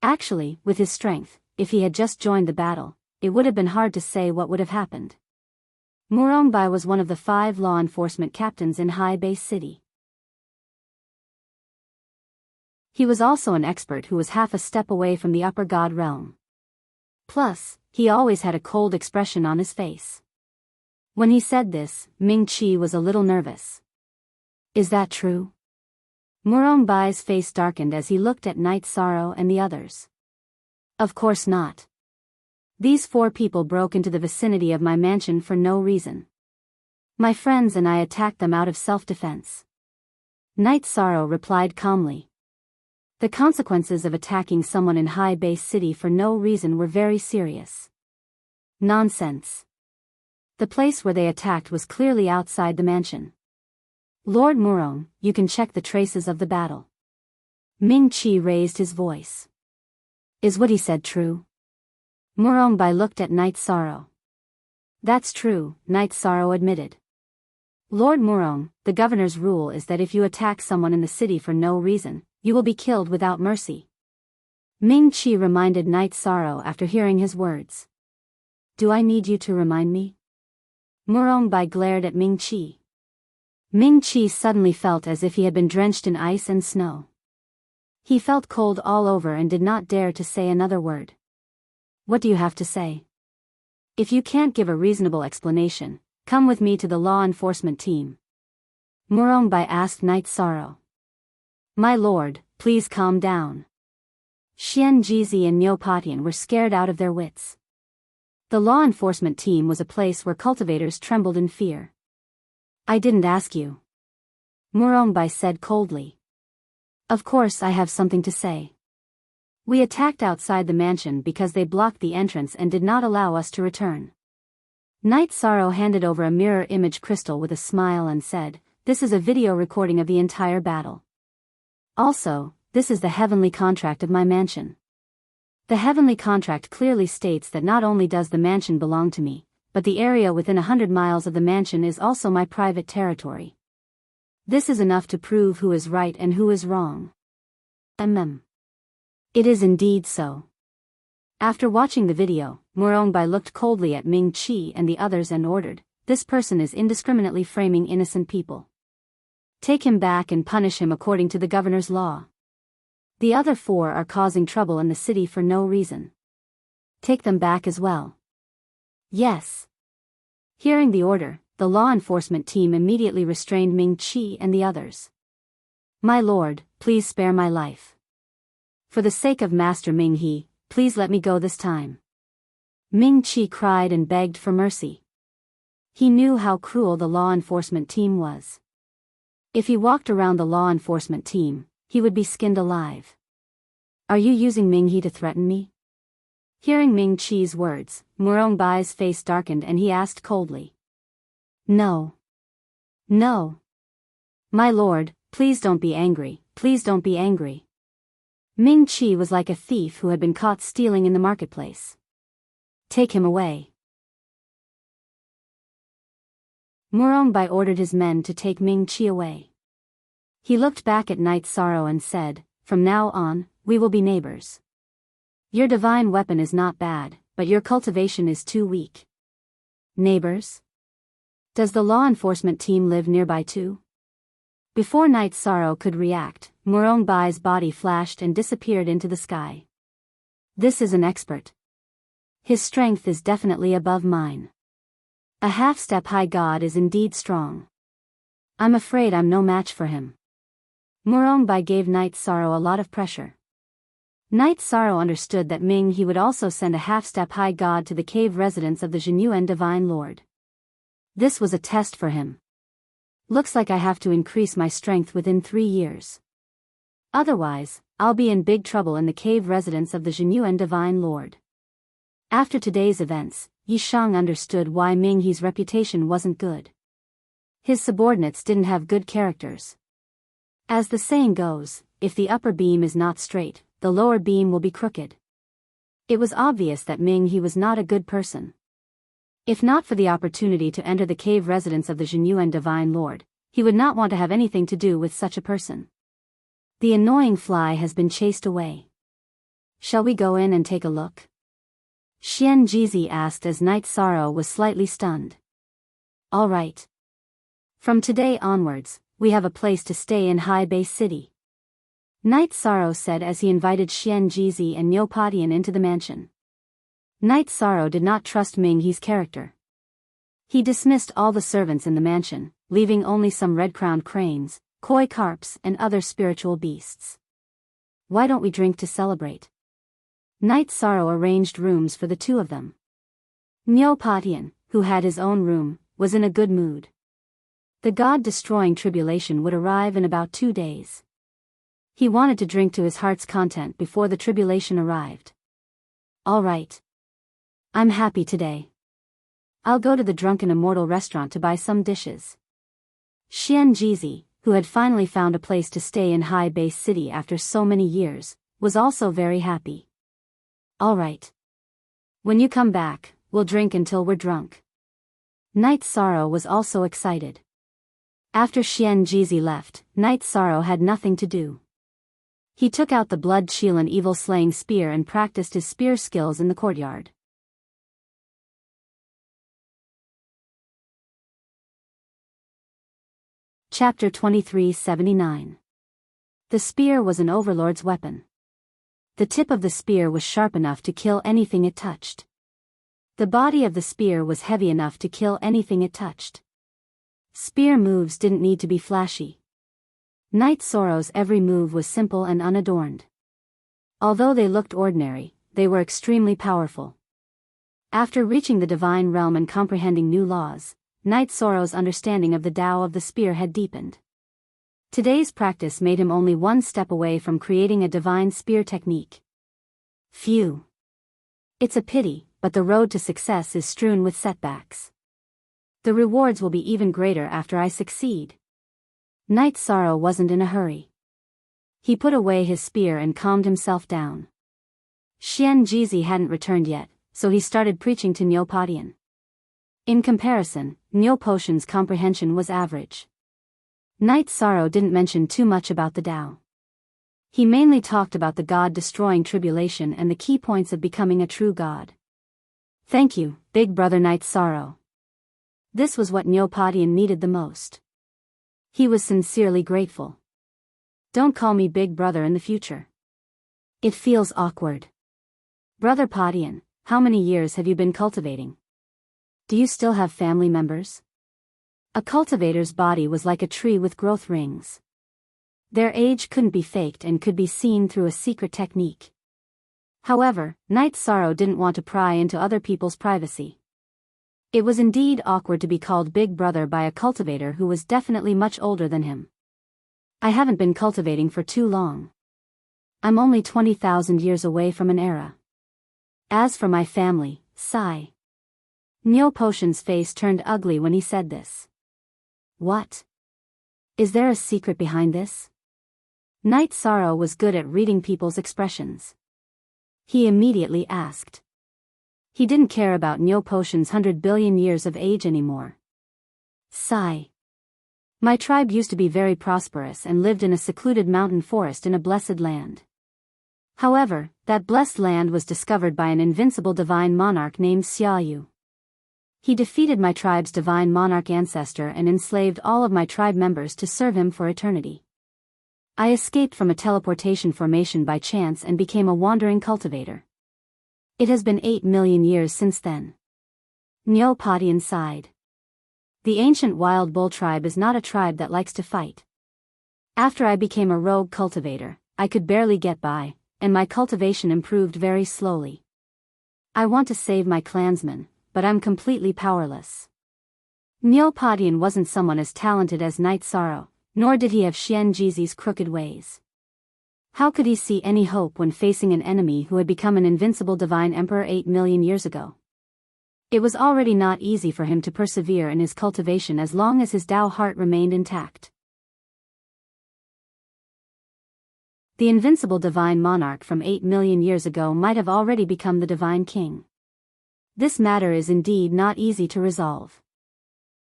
Actually, with his strength, if he had just joined the battle, it would have been hard to say what would have happened. Murong Bai was one of the 5 law enforcement captains in High Bay City. He was also an expert who was half a step away from the upper god realm. Plus, he always had a cold expression on his face. When he said this, Ming Qi was a little nervous. Is that true? Murong Bai's face darkened as he looked at Knight Sorrow and the others. Of course not. These 4 people broke into the vicinity of my mansion for no reason. My friends and I attacked them out of self-defense. Knight Sorrow replied calmly. The consequences of attacking someone in High Bay City for no reason were very serious. Nonsense. The place where they attacked was clearly outside the mansion. Lord Murong, you can check the traces of the battle. Ming Qi raised his voice. Is what he said true? Murong Bai looked at Knight Sorrow. That's true, Knight Sorrow admitted. Lord Murong, the governor's rule is that if you attack someone in the city for no reason, you will be killed without mercy. Ming Qi reminded Knight Sorrow after hearing his words. Do I need you to remind me? Murong Bai glared at Ming Qi. Ming Qi suddenly felt as if he had been drenched in ice and snow. He felt cold all over and did not dare to say another word. What do you have to say? If you can't give a reasonable explanation, come with me to the law enforcement team. Murong Bai asked Knight Sorrow. My lord, please calm down. Xian Jizi and Niu Patian were scared out of their wits. The law enforcement team was a place where cultivators trembled in fear. I didn't ask you. Murong Bai said coldly. Of course I have something to say. We attacked outside the mansion because they blocked the entrance and did not allow us to return. Knight Sorrow handed over a mirror image crystal with a smile and said, This is a video recording of the entire battle. Also, this is the heavenly contract of my mansion. The heavenly contract clearly states that not only does the mansion belong to me, but the area within 100 miles of the mansion is also my private territory. This is enough to prove who is right and who is wrong. It is indeed so. After watching the video, Murongbai looked coldly at Ming Qi and the others and ordered, "This person is indiscriminately framing innocent people. Take him back and punish him according to the governor's law. The other 4 are causing trouble in the city for no reason. Take them back as well." "Yes." Hearing the order, the law enforcement team immediately restrained Ming Qi and the others. "My lord, please spare my life. For the sake of Master Ming He, please let me go this time." Ming Qi cried and begged for mercy. He knew how cruel the law enforcement team was. If he walked around the law enforcement team, he would be skinned alive. "Are you using Ming He to threaten me?" Hearing Ming Qi's words, Murongbai's face darkened and he asked coldly. "No. No. My lord, please don't be angry, please don't be angry." Ming Qi was like a thief who had been caught stealing in the marketplace. "Take him away." Murongbai ordered his men to take Ming Qi away. He looked back at Night Sorrow and said, "From now on, we will be neighbors. Your divine weapon is not bad, but your cultivation is too weak." "Neighbors? Does the law enforcement team live nearby too?" Before Night Sorrow could react, Murongbai's body flashed and disappeared into the sky. "This is an expert. His strength is definitely above mine. A half-step high god is indeed strong. I'm afraid I'm no match for him." Murongbai gave Night Sorrow a lot of pressure. Night Sorrow understood that Ming He would also send a half-step high god to the cave residence of the Zhenyuan Divine Lord. This was a test for him. "Looks like I have to increase my strength within 3 years. Otherwise, I'll be in big trouble in the cave residence of the Zhenyuan Divine Lord." After today's events, Yi Shang understood why Ming He's reputation wasn't good. His subordinates didn't have good characters. As the saying goes, if the upper beam is not straight, the lower beam will be crooked. It was obvious that Ming He was not a good person. If not for the opportunity to enter the cave residence of the Zhenyuan Divine Lord, he would not want to have anything to do with such a person. "The annoying fly has been chased away. Shall we go in and take a look?" Xian Jizi asked as Night Sorrow was slightly stunned. "All right. From today onwards, we have a place to stay in High Bay City," Night Sorrow said as he invited Xian Jizi and Neopodian into the mansion. Night Sorrow did not trust Ming He's character. He dismissed all the servants in the mansion, leaving only some red-crowned cranes, koi carps and other spiritual beasts. "Why don't we drink to celebrate?" Night Sorrow arranged rooms for the 2 of them. Neopodian, who had his own room, was in a good mood. The god-destroying tribulation would arrive in about 2 days. He wanted to drink to his heart's content before the tribulation arrived. "All right. I'm happy today. I'll go to the Drunken Immortal restaurant to buy some dishes." Xian Jizi, who had finally found a place to stay in High Bay City after so many years, was also very happy. "All right. When you come back, we'll drink until we're drunk." Night Sorrow was also excited. After Xian Jizi left, Night Sorrow had nothing to do. He took out the blood Chilan evil-slaying spear and practiced his spear skills in the courtyard. Chapter 2379. The spear was an overlord's weapon. The tip of the spear was sharp enough to kill anything it touched. The body of the spear was heavy enough to kill anything it touched. Spear moves didn't need to be flashy. Night Sorrow's every move was simple and unadorned. Although they looked ordinary, they were extremely powerful. After reaching the divine realm and comprehending new laws, Night Sorrow's understanding of the Tao of the spear had deepened. Today's practice made him only 1 step away from creating a divine spear technique. Phew. It's a pity, but the road to success is strewn with setbacks. The rewards will be even greater after I succeed. Night Sorrow wasn't in a hurry. He put away his spear and calmed himself down. Xian Jizi hadn't returned yet, so he started preaching to Neopodian. In comparison, Neopotian's comprehension was average. Night Sorrow didn't mention too much about the Tao. He mainly talked about the God-destroying tribulation and the key points of becoming a true God. Thank you, Big Brother Night Sorrow. This was what Neopodian needed the most. He was sincerely grateful. Don't call me Big Brother in the future. It feels awkward. Brother Podian, how many years have you been cultivating? Do you still have family members? A cultivator's body was like a tree with growth rings. Their age couldn't be faked and could be seen through a secret technique. However, Night Sorrow didn't want to pry into other people's privacy. It was indeed awkward to be called Big Brother by a cultivator who was definitely much older than him. I haven't been cultivating for too long. I'm only 20,000 years away from an era. As for my family, sigh. Neo Potion's face turned ugly when he said this. What? Is there a secret behind this? Night Sorrow was good at reading people's expressions. He immediately asked. He didn't care about Neo Potion's 100 billion years of age anymore. Sigh. My tribe used to be very prosperous and lived in a secluded mountain forest in a blessed land. However, that blessed land was discovered by an invincible divine monarch named Xiaoyu. He defeated my tribe's divine monarch ancestor and enslaved all of my tribe members to serve him for eternity. I escaped from a teleportation formation by chance and became a wandering cultivator. It has been 8 million years since then. Neopodian sighed. The ancient wild bull tribe is not a tribe that likes to fight. After I became a rogue cultivator, I could barely get by, and my cultivation improved very slowly. I want to save my clansmen, but I'm completely powerless. Neopodian wasn't someone as talented as Night Sorrow, nor did he have Xian Jizi's crooked ways. How could he see any hope when facing an enemy who had become an invincible divine emperor 8 million years ago? It was already not easy for him to persevere in his cultivation as long as his Tao heart remained intact. The invincible divine monarch from 8 million years ago might have already become the divine king. This matter is indeed not easy to resolve.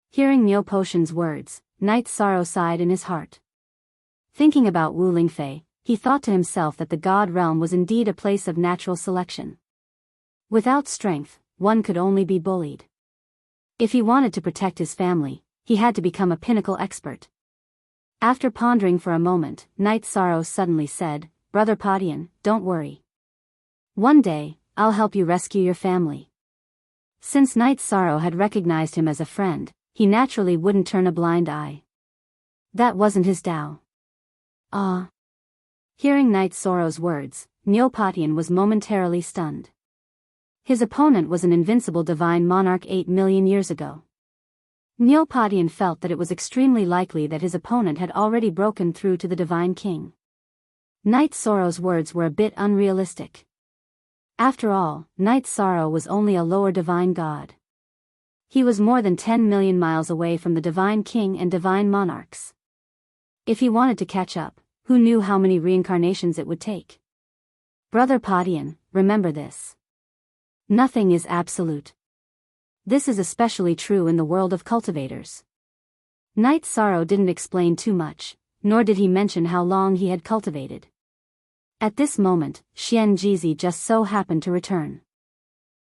Hearing Neo Potion's words, Night Sorrow sighed in his heart. Thinking about Wu Lingfei, he thought to himself that the God realm was indeed a place of natural selection. Without strength, one could only be bullied. If he wanted to protect his family, he had to become a pinnacle expert. After pondering for a moment, Night Sorrow suddenly said, Brother Podian, don't worry. One day, I'll help you rescue your family. Since Night Sorrow had recognized him as a friend, he naturally wouldn't turn a blind eye. That wasn't his Tao. Ah. Hearing Night Sorrow's words, Neopodian was momentarily stunned. His opponent was an invincible divine monarch 8 million years ago. Neopodian felt that it was extremely likely that his opponent had already broken through to the divine king. Night Sorrow's words were a bit unrealistic. After all, Night Sorrow was only a lower divine god. He was more than 10 million miles away from the divine king and divine monarchs. If he wanted to catch up, who knew how many reincarnations it would take? Brother Podian, remember this. Nothing is absolute. This is especially true in the world of cultivators. Night Sorrow didn't explain too much, nor did he mention how long he had cultivated. At this moment, Xian Jizi just so happened to return.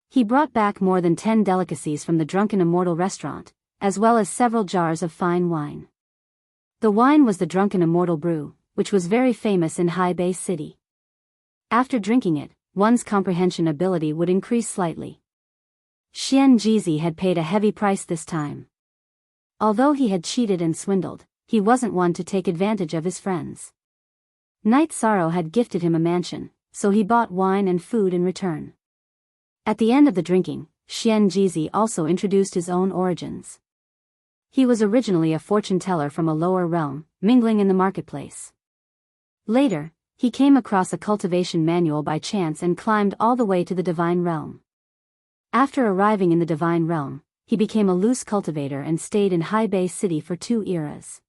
He brought back more than 10 delicacies from the Drunken Immortal restaurant, as well as several jars of fine wine. The wine was the Drunken Immortal brew, which was very famous in High Bay City. After drinking it, one's comprehension ability would increase slightly. Xian Jizi had paid a heavy price this time. Although he had cheated and swindled, he wasn't one to take advantage of his friends. Night Sorrow had gifted him a mansion, so he bought wine and food in return. At the end of the drinking, Xian Jizi also introduced his own origins. He was originally a fortune teller from a lower realm, mingling in the marketplace. Later, he came across a cultivation manual by chance and climbed all the way to the divine realm. After arriving in the divine realm, he became a loose cultivator and stayed in High Bay City for 2 eras.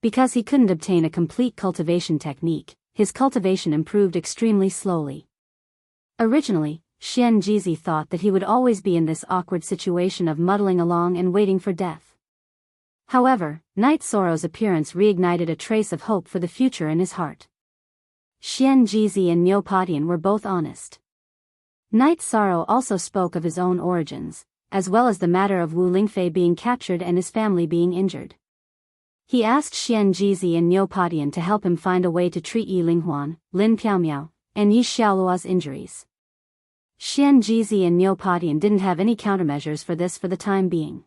Because he couldn't obtain a complete cultivation technique, his cultivation improved extremely slowly. Originally, Xian Jizi thought that he would always be in this awkward situation of muddling along and waiting for death. However, Night Sorrow's appearance reignited a trace of hope for the future in his heart. Xian Jizi and Niu Patian were both honest. Night Sorrow also spoke of his own origins, as well as the matter of Wu Lingfei being captured and his family being injured. He asked Xian Jizi and Niu Patian to help him find a way to treat Yi Linghuan, Lin Piaomiao, and Yi Xiaoluo's injuries. Xian Jizi and Niu Patian didn't have any countermeasures for this for the time being.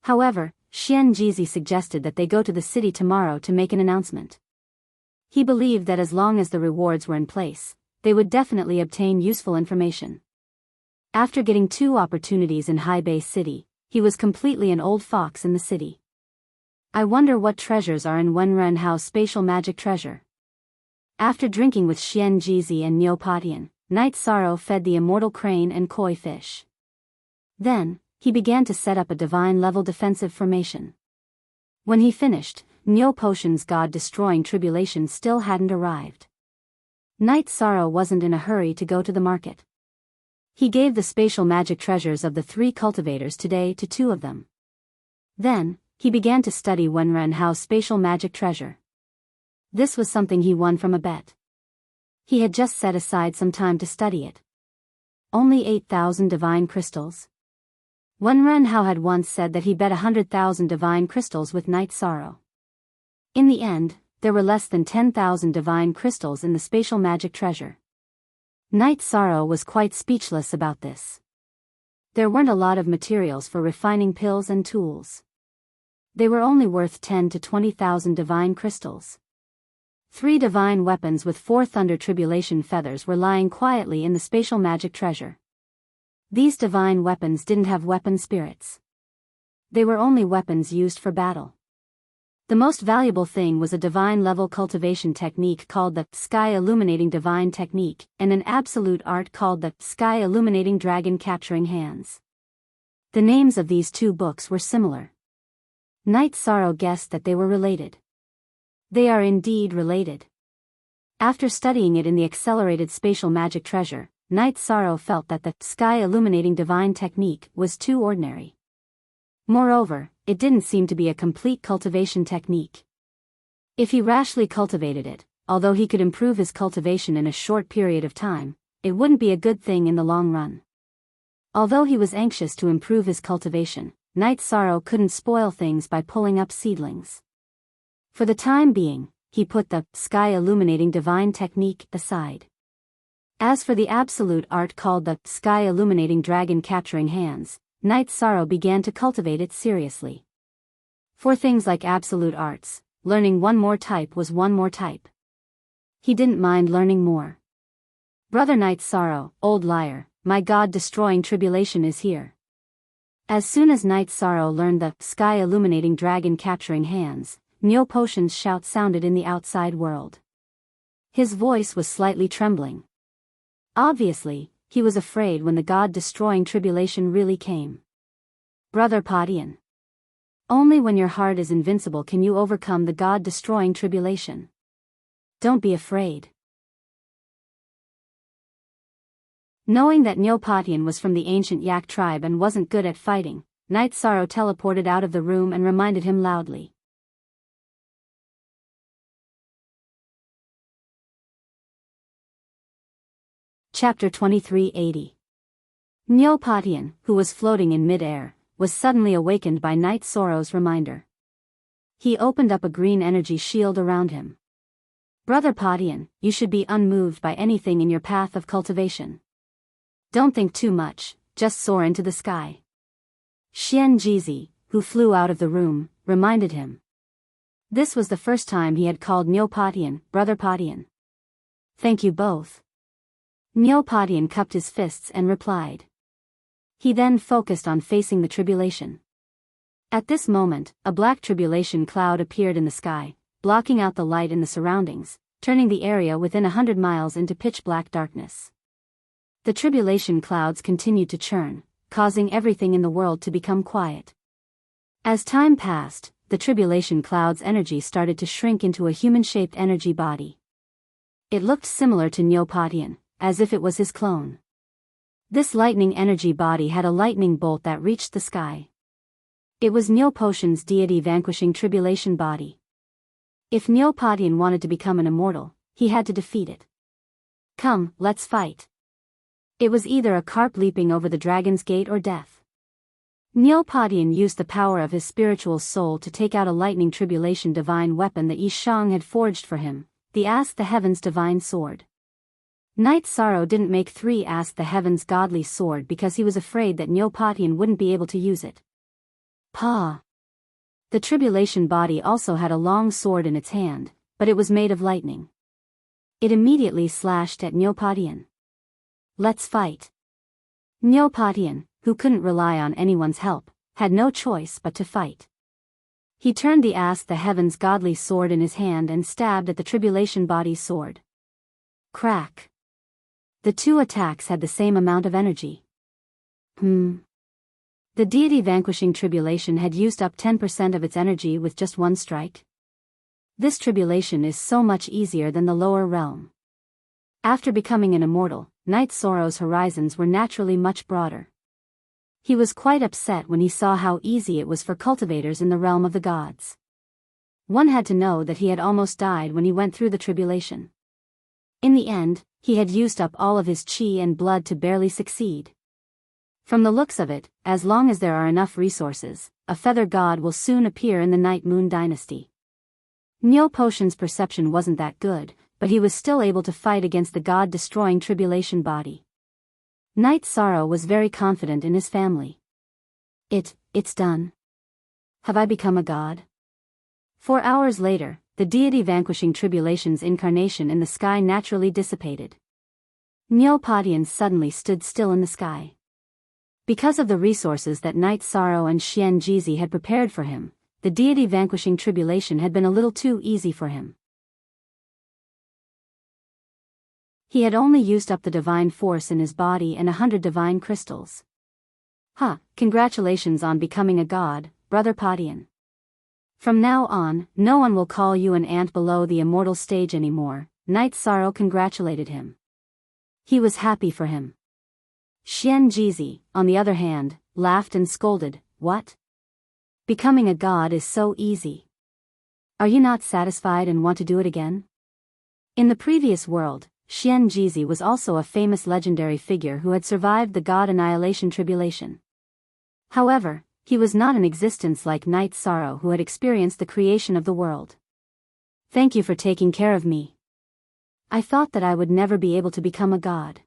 However, Xian Jizi suggested that they go to the city tomorrow to make an announcement. He believed that as long as the rewards were in place, they would definitely obtain useful information. After getting 2 opportunities in Haibei City, he was completely an old fox in the city. I wonder what treasures are in Wenren Hao's spatial magic treasure. After drinking with Xian Jizi and Niu Patian, Night Sorrow fed the immortal crane and koi fish. Then, he began to set up a divine-level defensive formation. When he finished, Niu Potion's god-destroying tribulation still hadn't arrived. Night Sorrow wasn't in a hurry to go to the market. He gave the spatial magic treasures of the 3 cultivators today to 2 of them. Then, he began to study Wenren Hao's spatial magic treasure. This was something he won from a bet. He had just set aside some time to study it. Only 8,000 divine crystals? Wenren Hao had once said that he bet 100,000 divine crystals with Night Sorrow. In the end, there were less than 10,000 divine crystals in the spatial magic treasure. Night Sorrow was quite speechless about this. There weren't a lot of materials for refining pills and tools. They were only worth 10 to 20,000 divine crystals. 3 divine weapons with 4 thunder tribulation feathers were lying quietly in the spatial magic treasure. These divine weapons didn't have weapon spirits. They were only weapons used for battle. The most valuable thing was a divine-level cultivation technique called the Sky Illuminating Divine Technique, and an absolute art called the Sky Illuminating Dragon Capturing Hands. The names of these 2 books were similar. Night Sorrow guessed that they were related. They are indeed related. After studying it in the accelerated spatial magic treasure, Night Sorrow felt that the Sky Illuminating Divine Technique was too ordinary. Moreover, it didn't seem to be a complete cultivation technique. If he rashly cultivated it, although he could improve his cultivation in a short period of time, it wouldn't be a good thing in the long run. Although he was anxious to improve his cultivation, Night Sorrow couldn't spoil things by pulling up seedlings. For the time being, he put the Sky Illuminating Divine Technique aside. As for the absolute art called the Sky Illuminating Dragon Capturing Hands, Night Sorrow began to cultivate it seriously. For things like absolute arts, learning one more type was one more type. He didn't mind learning more. Brother Night Sorrow, old liar, my god-destroying tribulation is here. As soon as Night Sorrow learned the Sky Illuminating Dragon Capturing Hands, Niu Potion's shout sounded in the outside world. His voice was slightly trembling. Obviously, he was afraid when the god-destroying tribulation really came. Brother Patian. Only when your heart is invincible can you overcome the god-destroying tribulation. Don't be afraid. Knowing that Niu Patian was from the ancient Yak tribe and wasn't good at fighting, Night Sorrow teleported out of the room and reminded him loudly. Chapter 2380. Niu Patian, who was floating in mid-air, was suddenly awakened by Night Sorrow's reminder. He opened up a green energy shield around him. Brother Patian, you should be unmoved by anything in your path of cultivation. Don't think too much, just soar into the sky. Xian Jizi, who flew out of the room, reminded him. This was the first time he had called Niu Patian, Brother Patian. Thank you both. Niu Patian cupped his fists and replied. He then focused on facing the tribulation. At this moment, a black tribulation cloud appeared in the sky, blocking out the light in the surroundings, turning the area within 100 miles into pitch-black darkness. The tribulation clouds continued to churn, causing everything in the world to become quiet. As time passed, the tribulation cloud's energy started to shrink into a human-shaped energy body. It looked similar to Niu Patian, as if it was his clone. This lightning energy body had a lightning bolt that reached the sky. It was Neopatian's deity vanquishing tribulation body. If Neopatian wanted to become an immortal, he had to defeat it. Come, let's fight. It was either a carp leaping over the dragon's gate or death. Neopatian used the power of his spiritual soul to take out a lightning tribulation divine weapon that Yi Shang had forged for him, the Ask the Heavens divine sword. Night Sorrow didn't make 3 Ask the Heavens godly sword because he was afraid that Neopatian wouldn't be able to use it. Pa! The tribulation body also had a long sword in its hand, but it was made of lightning. It immediately slashed at Neopatian. Let's fight. Neopatian, who couldn't rely on anyone's help, had no choice but to fight. He turned the Ask the Heavens godly sword in his hand and stabbed at the tribulation body's sword. Crack. The 2 attacks had the same amount of energy. The deity vanquishing tribulation had used up 10% of its energy with just 1 strike. This tribulation is so much easier than the lower realm. After becoming an immortal, Night Sorrow's horizons were naturally much broader. He was quite upset when he saw how easy it was for cultivators in the realm of the gods. One had to know that he had almost died when he went through the tribulation. In the end, he had used up all of his chi and blood to barely succeed. From the looks of it, as long as there are enough resources, a feather god will soon appear in the Night Moon dynasty. Neopatian's perception wasn't that good, but he was still able to fight against the god-destroying tribulation body. Night Sorrow was very confident in his family. It's done. Have I become a god? 4 hours later, the deity vanquishing tribulation's incarnation in the sky naturally dissipated. Neopatian suddenly stood still in the sky. Because of the resources that Night Sorrow and Xian Jizi had prepared for him, the deity vanquishing tribulation had been a little too easy for him. He had only used up the divine force in his body and 100 divine crystals. Congratulations on becoming a god, Brother Patian. From now on, no one will call you an ant below the immortal stage anymore. Night Sorrow congratulated him. He was happy for him. Xian Jizi, on the other hand, laughed and scolded, "What? Becoming a god is so easy. Are you not satisfied and want to do it again?" In the previous world, Xian Jizi was also a famous legendary figure who had survived the god annihilation tribulation. However, he was not in existence like Night Sorrow who had experienced the creation of the world. Thank you for taking care of me. I thought that I would never be able to become a god.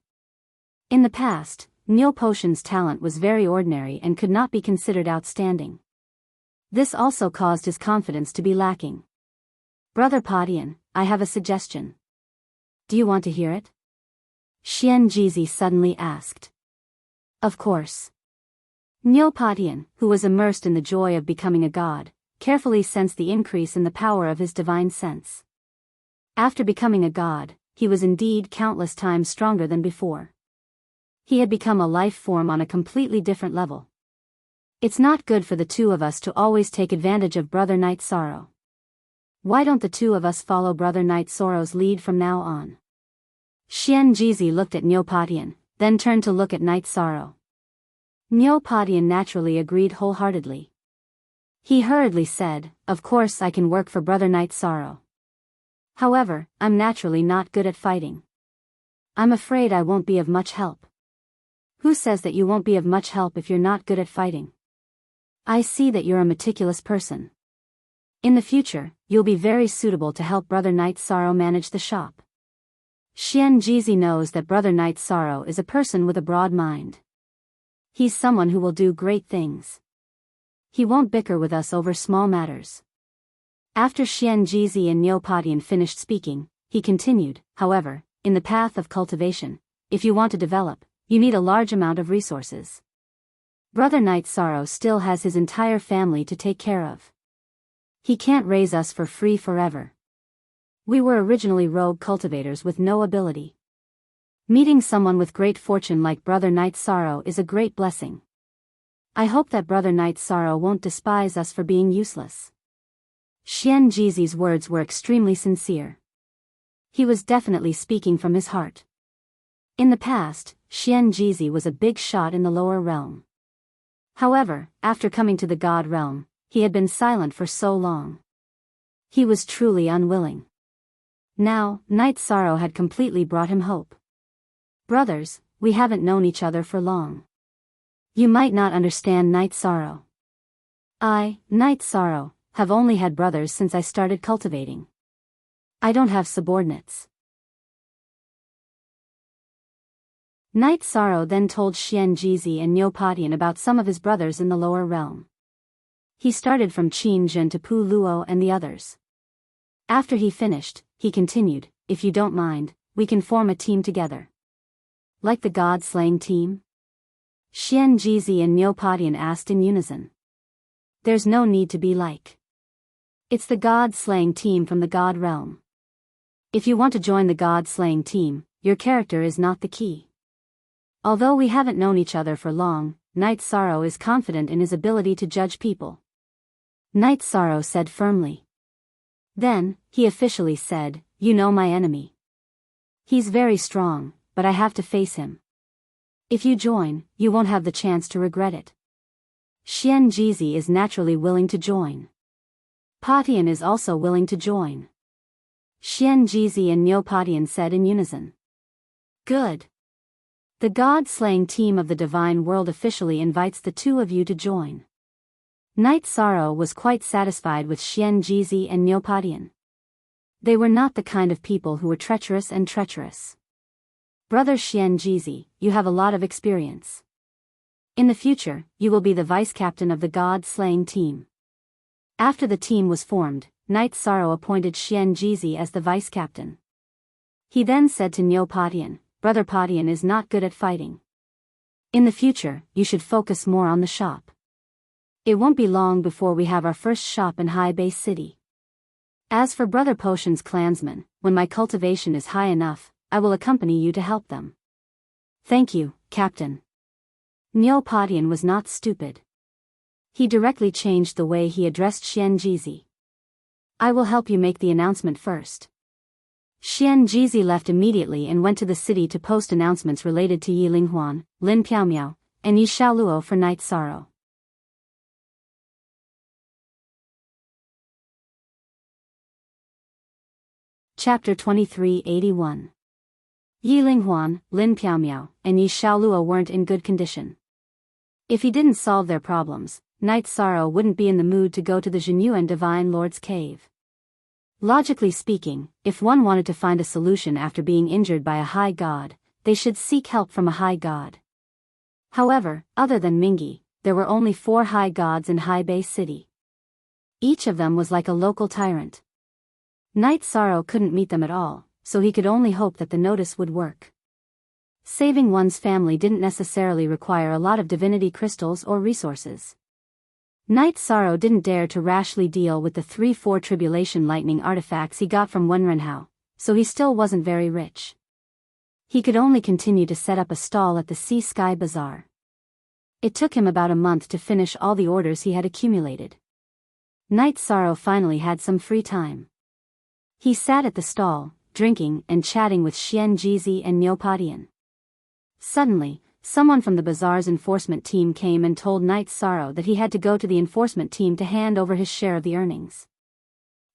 In the past, Neopatian's talent was very ordinary and could not be considered outstanding. This also caused his confidence to be lacking. Brother Patian, I have a suggestion. Do you want to hear it? Xian Jizi suddenly asked. Of course. Neopatian, who was immersed in the joy of becoming a god, carefully sensed the increase in the power of his divine sense. After becoming a god, he was indeed countless times stronger than before. He had become a life form on a completely different level. It's not good for the 2 of us to always take advantage of Brother Night Sorrow. Why don't the 2 of us follow Brother Night Sorrow's lead from now on? Xian Jizi looked at Neopatian, then turned to look at Night Sorrow. Neopatian naturally agreed wholeheartedly. He hurriedly said, "Of course I can work for Brother Night Sorrow. However, I'm naturally not good at fighting. I'm afraid I won't be of much help." Who says that you won't be of much help if you're not good at fighting? I see that you're a meticulous person. In the future, you'll be very suitable to help Brother Night Sorrow manage the shop. Xian Jizi knows that Brother Night Sorrow is a person with a broad mind. He's someone who will do great things. He won't bicker with us over small matters. After Xian Jizi and Neopatian finished speaking, he continued, however, in the path of cultivation, if you want to develop, you need a large amount of resources. Brother Night Sorrow still has his entire family to take care of. He can't raise us for free forever. We were originally rogue cultivators with no ability. Meeting someone with great fortune like Brother Night Sorrow is a great blessing. I hope that Brother Night Sorrow won't despise us for being useless. Xian Jizi's words were extremely sincere. He was definitely speaking from his heart. In the past, Xianjizi was a big shot in the lower realm. However, after coming to the god realm, he had been silent for so long. He was truly unwilling. Now, Night Sorrow had completely brought him hope. Brothers, we haven't known each other for long. You might not understand Night Sorrow. I, Night Sorrow, have only had brothers since I started cultivating. I don't have subordinates. Night Sorrow then told Xianjizi and Neopatian about some of his brothers in the lower realm. He started from Qin Jun to Pu Luo and the others. After he finished, he continued, if you don't mind, we can form a team together. Like the god-slaying team? Xianjizi and Neopatian asked in unison. There's no need to be like. It's the god-slaying team from the god realm. If you want to join the god-slaying team, your character is not the key. Although we haven't known each other for long, Night Sorrow is confident in his ability to judge people. Night Sorrow said firmly. Then, he officially said, you know my enemy. He's very strong, but I have to face him. If you join, you won't have the chance to regret it. Xianjizi is naturally willing to join. Patian is also willing to join. Xianjizi and Neopatian said in unison. Good. The god-slaying team of the divine world officially invites the two of you to join. Night Sorrow was quite satisfied with Xianjizi and Neopatian. They were not the kind of people who were treacherous. Brother Xianjizi, you have a lot of experience. In the future, you will be the vice-captain of the god-slaying team. After the team was formed, Night Sorrow appointed Xianjizi as the vice-captain. He then said to Neopatian, Brother Patian is not good at fighting. In the future, you should focus more on the shop. It won't be long before we have our first shop in High Base City. As for Brother Potion's clansmen, when my cultivation is high enough, I will accompany you to help them. Thank you, Captain. Neopatian was not stupid. He directly changed the way he addressed Xianjizi. I will help you make the announcement first. Xianjizi left immediately and went to the city to post announcements related to Yi Linghuan, Lin Piaomiao, and Yi Xiaoluo for Night Sorrow. Chapter 2381. Yi Linghuan, Lin Piaomiao, and Yi Xiaoluo weren't in good condition. If he didn't solve their problems, Night Sorrow wouldn't be in the mood to go to the Zhenyuan Divine Lord's cave. Logically speaking, if one wanted to find a solution after being injured by a high god, they should seek help from a high god. However, other than Mingi, there were only 4 high gods in High Bay City. Each of them was like a local tyrant. Night Sorrow couldn't meet them at all, so he could only hope that the notice would work. Saving one's family didn't necessarily require a lot of divinity crystals or resources. Night Sorrow didn't dare to rashly deal with the 3-4 tribulation lightning artifacts he got from Wenrenhao, so he still wasn't very rich. He could only continue to set up a stall at the Sea Sky Bazaar. It took him about a month to finish all the orders he had accumulated. Night Sorrow finally had some free time. He sat at the stall, drinking and chatting with Xianjizi and Neopatian. Suddenly, someone from the bazaar's enforcement team came and told Night Sorrow that he had to go to the enforcement team to hand over his share of the earnings.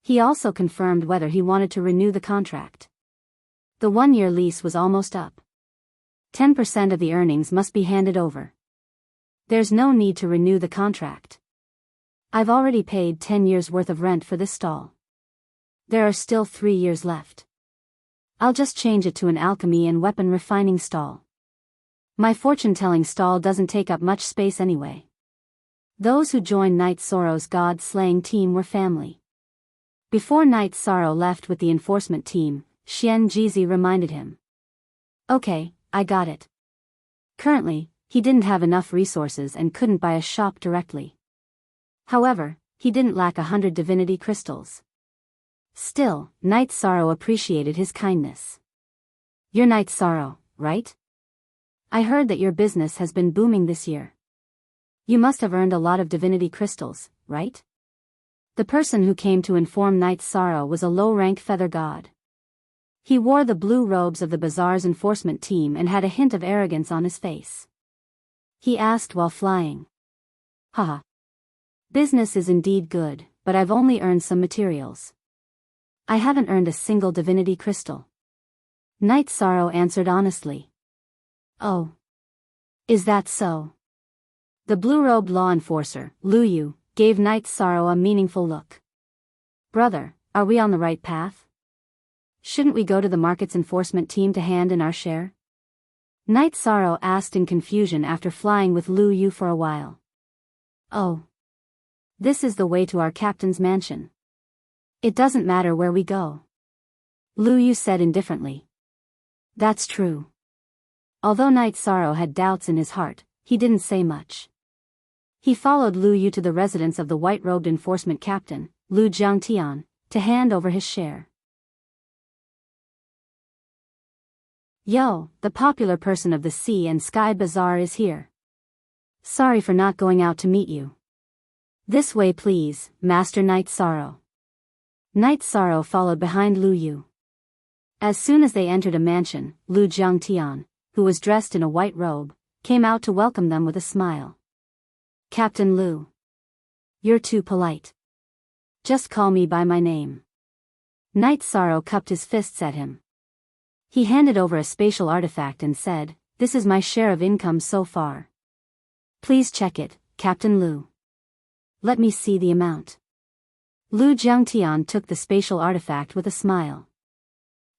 He also confirmed whether he wanted to renew the contract. The 1-year lease was almost up. 10% of the earnings must be handed over. There's no need to renew the contract. I've already paid 10 years' worth of rent for this stall. There are still 3 years left. I'll just change it to an alchemy and weapon refining stall. My fortune-telling stall doesn't take up much space anyway. Those who joined Night Sorrow's god-slaying team were family. Before Night Sorrow left with the enforcement team, Xianjizi reminded him. Okay, I got it. Currently, he didn't have enough resources and couldn't buy a shop directly. However, he didn't lack 100 divinity crystals. Still, Night Sorrow appreciated his kindness. You're Night Sorrow, right? I heard that your business has been booming this year. You must have earned a lot of divinity crystals, right? The person who came to inform Night Sorrow was a low-rank feather god. He wore the blue robes of the bazaar's enforcement team and had a hint of arrogance on his face. He asked while flying. Haha. Business is indeed good, but I've only earned some materials. I haven't earned a single divinity crystal. Night Sorrow answered honestly. Oh. Is that so? The blue-robed law enforcer, Lu Yu, gave Night Sorrow a meaningful look. Brother, are we on the right path? Shouldn't we go to the market's enforcement team to hand in our share? Night Sorrow asked in confusion after flying with Lu Yu for a while. Oh. This is the way to our captain's mansion. It doesn't matter where we go. Lu Yu said indifferently. That's true. Although Night Sorrow had doubts in his heart, he didn't say much. He followed Lu Yu to the residence of the white-robed enforcement captain, Lu Jiangtian, to hand over his share. Yo, the popular person of the Sea and Sky Bazaar is here. Sorry for not going out to meet you. This way please, Master Night Sorrow. Night Sorrow followed behind Lu Yu. As soon as they entered a mansion, Lu Jiangtian, who was dressed in a white robe, came out to welcome them with a smile. Captain Lu. You're too polite. Just call me by my name. Night Sorrow cupped his fists at him. He handed over a spatial artifact and said, "This is my share of income so far. Please check it, Captain Lu." Let me see the amount. Lu Jiangtian took the spatial artifact with a smile.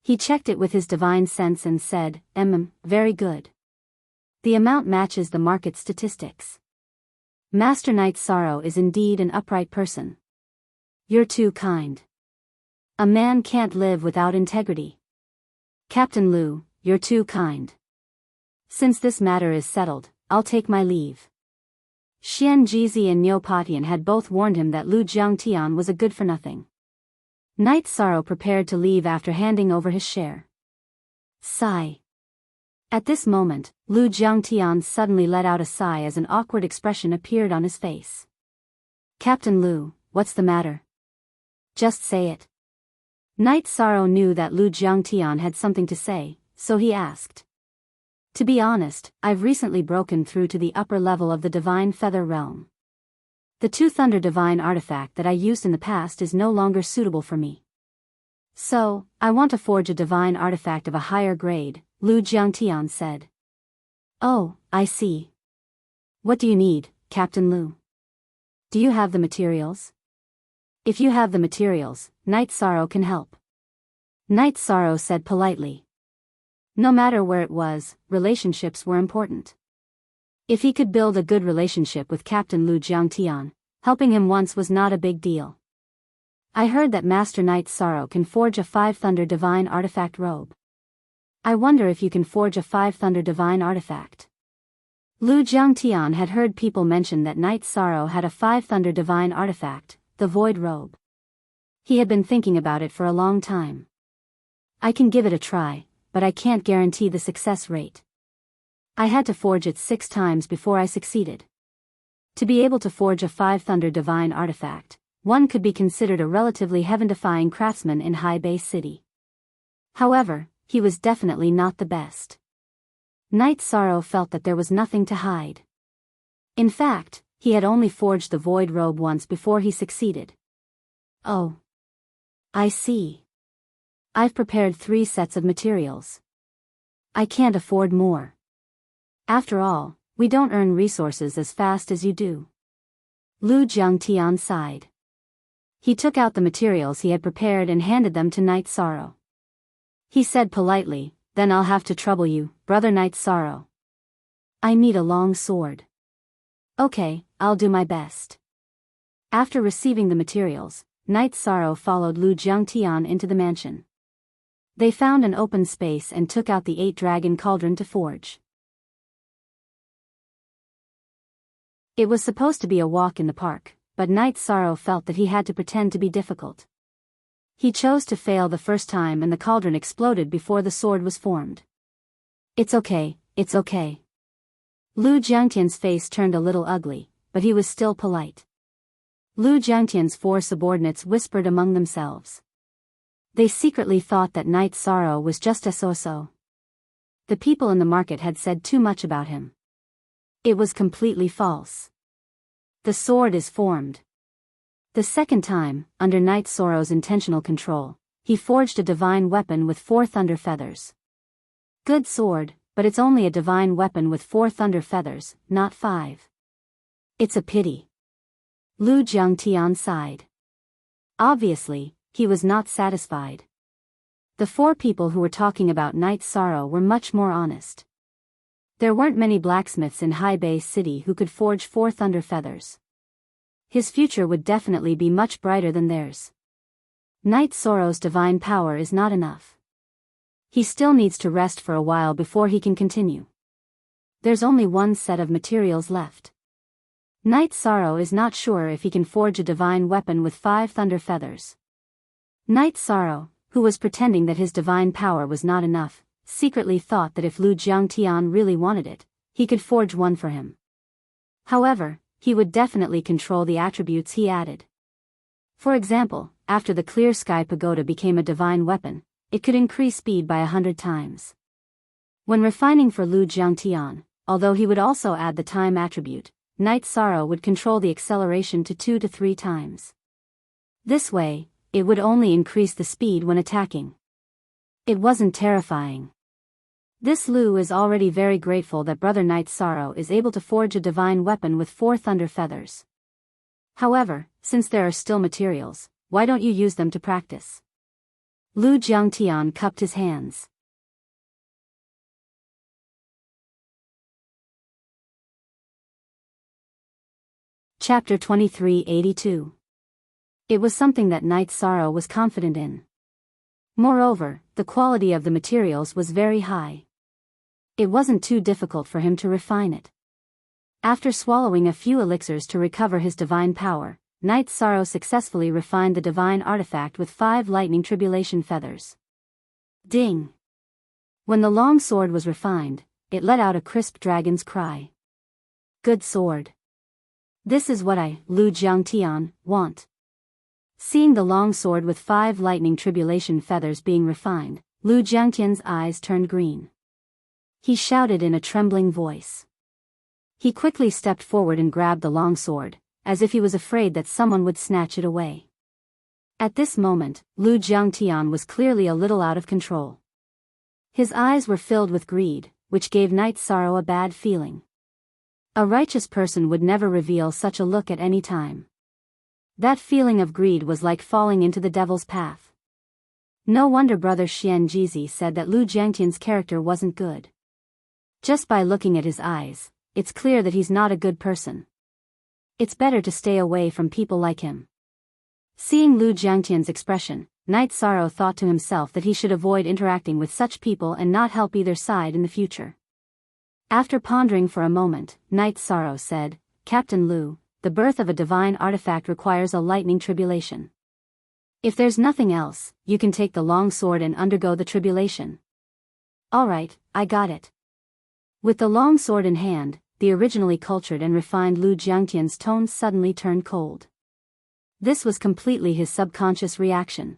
He checked it with his divine sense and said, very good. The amount matches the market statistics. Master Night Sorrow is indeed an upright person. You're too kind. A man can't live without integrity. Captain Lu, you're too kind. Since this matter is settled, I'll take my leave. Xian Jizi and Niu Patian had both warned him that Lu Jiangtian was a good-for-nothing. Night Sorrow prepared to leave after handing over his share. Sigh. At this moment, Lu Jiangtian suddenly let out a sigh as an awkward expression appeared on his face. Captain Lu, what's the matter? Just say it. Night Sorrow knew that Lu Jiangtian had something to say, so he asked. To be honest, I've recently broken through to the upper level of the Divine Feather Realm. The Two Thunder Divine artifact that I used in the past is no longer suitable for me. So, I want to forge a divine artifact of a higher grade, Lu Jiangtian said. Oh, I see. What do you need, Captain Lu? Do you have the materials? If you have the materials, Night Sorrow can help. Night Sorrow said politely. No matter where it was, relationships were important. If he could build a good relationship with Captain Lu Jiangtian, helping him once was not a big deal. I heard that Master Night Sorrow can forge a Five Thunder Divine Artifact robe. I wonder if you can forge a Five Thunder Divine Artifact. Lu Jiangtian had heard people mention that Night Sorrow had a Five Thunder Divine Artifact, the Void Robe. He had been thinking about it for a long time. I can give it a try, but I can't guarantee the success rate. I had to forge it 6 times before I succeeded. To be able to forge a Five Thunder Divine Artifact, one could be considered a relatively heaven-defying craftsman in High Bay City. However, he was definitely not the best. Night Sorrow felt that there was nothing to hide. In fact, he had only forged the Void Robe once before he succeeded. Oh. I see. I've prepared 3 sets of materials. I can't afford more. After all, we don't earn resources as fast as you do. Lu Jiangtian sighed. He took out the materials he had prepared and handed them to Night Sorrow. He said politely, "Then I'll have to trouble you, Brother Night Sorrow. I need a long sword." Okay, I'll do my best. After receiving the materials, Night Sorrow followed Lu Jiangtian into the mansion. They found an open space and took out the 8-dragon cauldron to forge. It was supposed to be a walk in the park, but Night Sorrow felt that he had to pretend to be difficult. He chose to fail the first time and the cauldron exploded before the sword was formed. It's okay, it's okay. Lu Jiangtian's face turned a little ugly, but he was still polite. Lu Jiangtian's 4 subordinates whispered among themselves. They secretly thought that Night Sorrow was just a so-so. The people in the market had said too much about him. It was completely false. The sword is formed. The second time, under Night Sorrow's intentional control, he forged a divine weapon with 4 thunder feathers. Good sword, but it's only a divine weapon with 4 thunder feathers, not 5. It's a pity. Lu Jiangtian sighed. Obviously, he was not satisfied. The 4 people who were talking about Night Sorrow were much more honest. There weren't many blacksmiths in High Bay City who could forge 4 thunder feathers. His future would definitely be much brighter than theirs. Night Sorrow's divine power is not enough. He still needs to rest for a while before he can continue. There's only one set of materials left. Night Sorrow is not sure if he can forge a divine weapon with 5 thunder feathers. Night Sorrow, who was pretending that his divine power was not enough, secretly thought that if Lu Jiangtian really wanted it, he could forge one for him. However, he would definitely control the attributes he added. For example, after the Clear Sky Pagoda became a divine weapon, it could increase speed by 100 times. When refining for Lu Jiangtian, although he would also add the time attribute, Night Sorrow would control the acceleration to 2 to 3 times. This way, it would only increase the speed when attacking. It wasn't terrifying. This Lu is already very grateful that Brother Night Sorrow is able to forge a divine weapon with 4 thunder feathers. However, since there are still materials, why don't you use them to practice? Lu Jiangtian cupped his hands. Chapter 2382. It was something that Night Sorrow was confident in. Moreover, the quality of the materials was very high. It wasn't too difficult for him to refine it. After swallowing a few elixirs to recover his divine power, Night Sorrow successfully refined the divine artifact with 5 lightning tribulation feathers. Ding! When the long sword was refined, it let out a crisp dragon's cry. Good sword. This is what I, Lu Jiangtian, want. Seeing the long sword with 5 lightning tribulation feathers being refined, Lu Jiangtian's eyes turned green. He shouted in a trembling voice. He quickly stepped forward and grabbed the long sword, as if he was afraid that someone would snatch it away. At this moment, Lu Jiangtian was clearly a little out of control. His eyes were filled with greed, which gave Night Sorrow a bad feeling. A righteous person would never reveal such a look at any time. That feeling of greed was like falling into the devil's path. No wonder Brother Xian Jizi said that Lu Jiangtian's character wasn't good. Just by looking at his eyes, it's clear that he's not a good person. It's better to stay away from people like him. Seeing Lu Jiangtian's expression, Night Sorrow thought to himself that he should avoid interacting with such people and not help either side in the future. After pondering for a moment, Night Sorrow said, Captain Lu, the birth of a divine artifact requires a lightning tribulation. If there's nothing else, you can take the long sword and undergo the tribulation. Alright, I got it. With the long sword in hand, the originally cultured and refined Lu Jiangtian's tone suddenly turned cold. This was completely his subconscious reaction.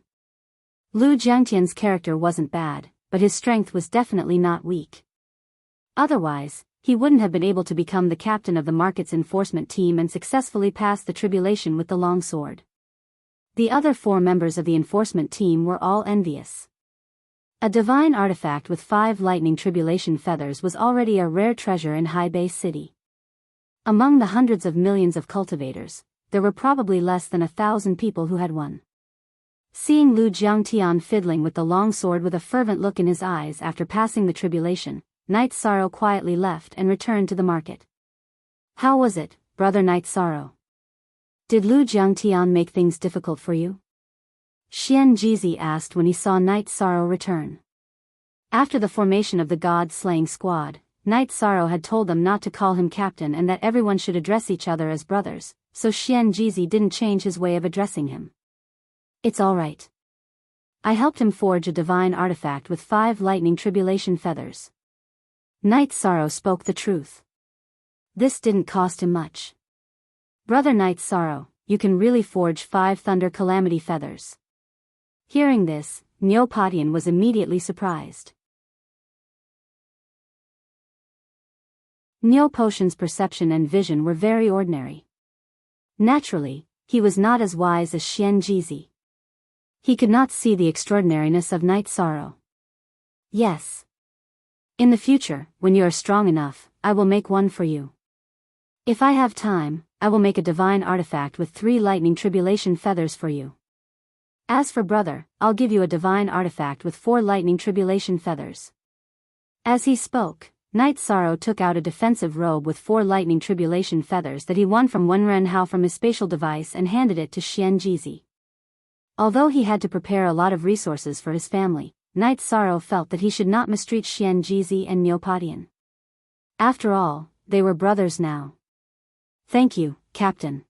Lu Jiangtian's character wasn't bad, but his strength was definitely not weak. Otherwise, he wouldn't have been able to become the captain of the market's enforcement team and successfully pass the tribulation with the long sword. The other 4 members of the enforcement team were all envious. A divine artifact with 5 lightning tribulation feathers was already a rare treasure in High Bay City. Among the hundreds of millions of cultivators, there were probably less than 1,000 people who had one. Seeing Lu Jiangtian fiddling with the long sword with a fervent look in his eyes after passing the tribulation, Night Sorrow quietly left and returned to the market. How was it, Brother Night Sorrow? Did Lu Jiangtian make things difficult for you? Xian Jizi asked when he saw Night Sorrow return. After the formation of the God-slaying squad, Night Sorrow had told them not to call him captain and that everyone should address each other as brothers, so Xian Jizi didn't change his way of addressing him. It's alright. I helped him forge a divine artifact with 5 lightning tribulation feathers. Night Sorrow spoke the truth. This didn't cost him much. Brother Night Sorrow, you can really forge 5 thunder calamity feathers. Hearing this, Neopodian was immediately surprised. Neopotian's perception and vision were very ordinary. Naturally, he was not as wise as Xianjizi. He could not see the extraordinariness of night sorrow. Yes. In the future, when you are strong enough, I will make one for you. If I have time, I will make a divine artifact with 3 lightning tribulation feathers for you. As for brother, I'll give you a divine artifact with 4 lightning tribulation feathers. As he spoke, Night Sorrow took out a defensive robe with 4 lightning tribulation feathers that he won from Wenren Hao from his spatial device and handed it to Xianjizi. Although he had to prepare a lot of resources for his family, Night Sorrow felt that he should not mistreat Xianjizi and Neopodian. After all, they were brothers now. Thank you, Captain.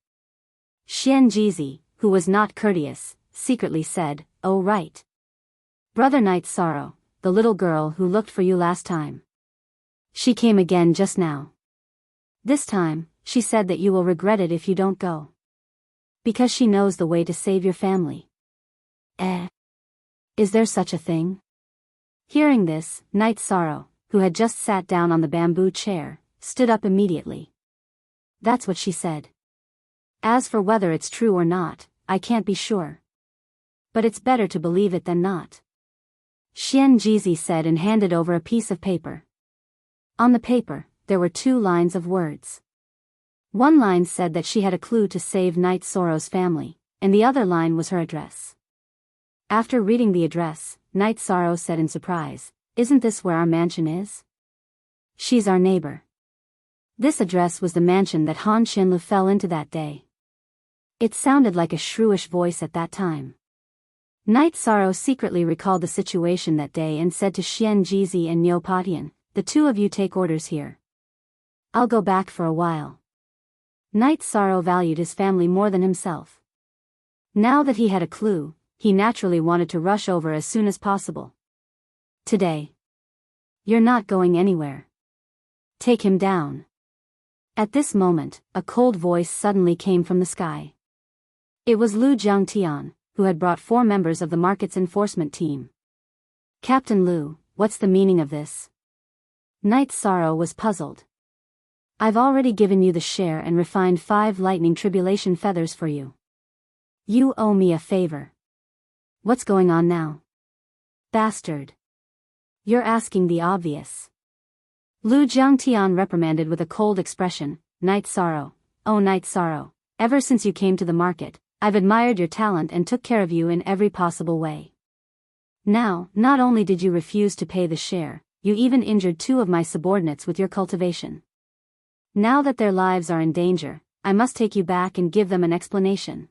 Xianjizi, who was not courteous, secretly said, "Oh right. Brother Night Sorrow, the little girl who looked for you last time. She came again just now. This time, she said that you will regret it if you don't go. Because she knows the way to save your family." Is there such a thing? Hearing this, Night Sorrow, who had just sat down on the bamboo chair, stood up immediately. That's what she said. As for whether it's true or not, I can't be sure. But it's better to believe it than not. Xianjizi said and handed over a piece of paper. On the paper, there were 2 lines of words. One line said that she had a clue to save Night Sorrow's family, and the other line was her address. After reading the address, Night Sorrow said in surprise, "Isn't this where our mansion is?" "She's our neighbor." This address was the mansion that Han Xinlu fell into that day. It sounded like a shrewish voice at that time. Night Sorrow secretly recalled the situation that day and said to Xianjizi and Neopodian, "The 2 of you take orders here. I'll go back for a while." Night Sorrow valued his family more than himself. Now that he had a clue, he naturally wanted to rush over as soon as possible. "Today. You're not going anywhere. Take him down." At this moment, a cold voice suddenly came from the sky. It was Lu Jiangtian, who had brought 4 members of the market's enforcement team. "Captain Lu, what's the meaning of this?" Night Sorrow was puzzled. "I've already given you the share and refined 5 lightning tribulation feathers for you. You owe me a favor. What's going on now?" "Bastard. You're asking the obvious." Lu Jiangtian reprimanded with a cold expression, "Night Sorrow, oh Night Sorrow, ever since you came to the market, I've admired your talent and took care of you in every possible way. Now, not only did you refuse to pay the share, you even injured 2 of my subordinates with your cultivation. Now that their lives are in danger, I must take you back and give them an explanation."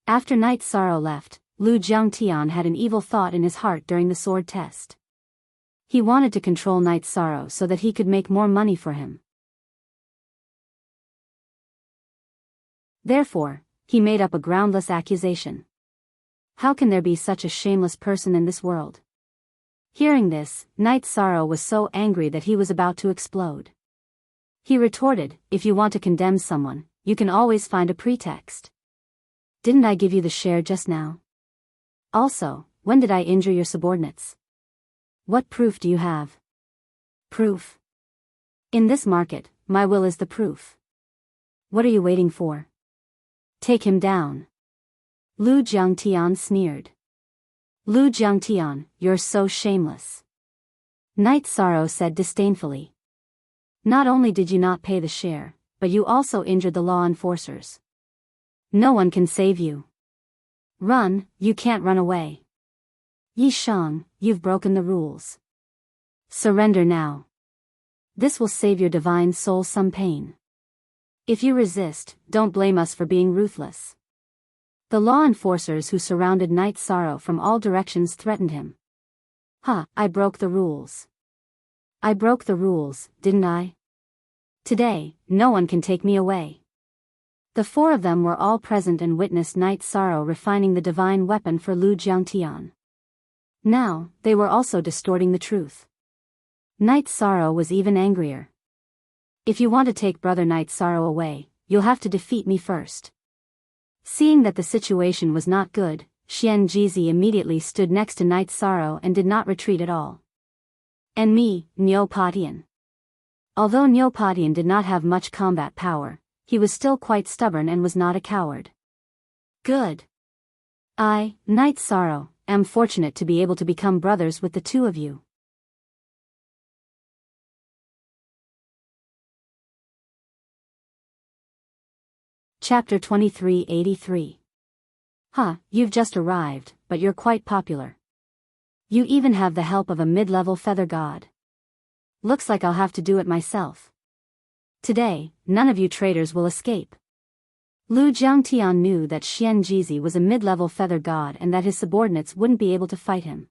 After Night Sorrow left, Lu Jiangtian had an evil thought in his heart during the sword test. He wanted to control Night Sorrow so that he could make more money for him. Therefore, he made up a groundless accusation. How can there be such a shameless person in this world? Hearing this, Night Sorrow was so angry that he was about to explode. He retorted, "If you want to condemn someone, you can always find a pretext. Didn't I give you the share just now? Also, when did I injure your subordinates? What proof do you have?" "Proof? In this market, my will is the proof. What are you waiting for? Take him down." Lu Jiangtian sneered. "Lu Jiangtian, you're so shameless." Night Sorrow said disdainfully. "Not only did you not pay the share, but you also injured the law enforcers. No one can save you. Run, you can't run away. Yi Shang, you've broken the rules. Surrender now. This will save your divine soul some pain. If you resist, don't blame us for being ruthless." The law enforcers who surrounded Night Sorrow from all directions threatened him. I broke the rules. I broke the rules, didn't I? Today, no one can take me away." The 4 of them were all present and witnessed Night Sorrow refining the divine weapon for Lu Jiangtian. Now, they were also distorting the truth. Night Sorrow was even angrier. "If you want to take Brother Night Sorrow away, you'll have to defeat me first." Seeing that the situation was not good, Xianjizi immediately stood next to Night Sorrow and did not retreat at all. And me, Niu Patian. Although Niu Patian did not have much combat power, he was still quite stubborn and was not a coward. Good. I, Night Sorrow, am fortunate to be able to become brothers with the two of you. Chapter 2383. You've just arrived, but you're quite popular. You even have the help of a mid-level feather god. Looks like I'll have to do it myself. Today, none of you traitors will escape. Lu Jiangtian knew that Xianjizi was a mid-level feather god and that his subordinates wouldn't be able to fight him.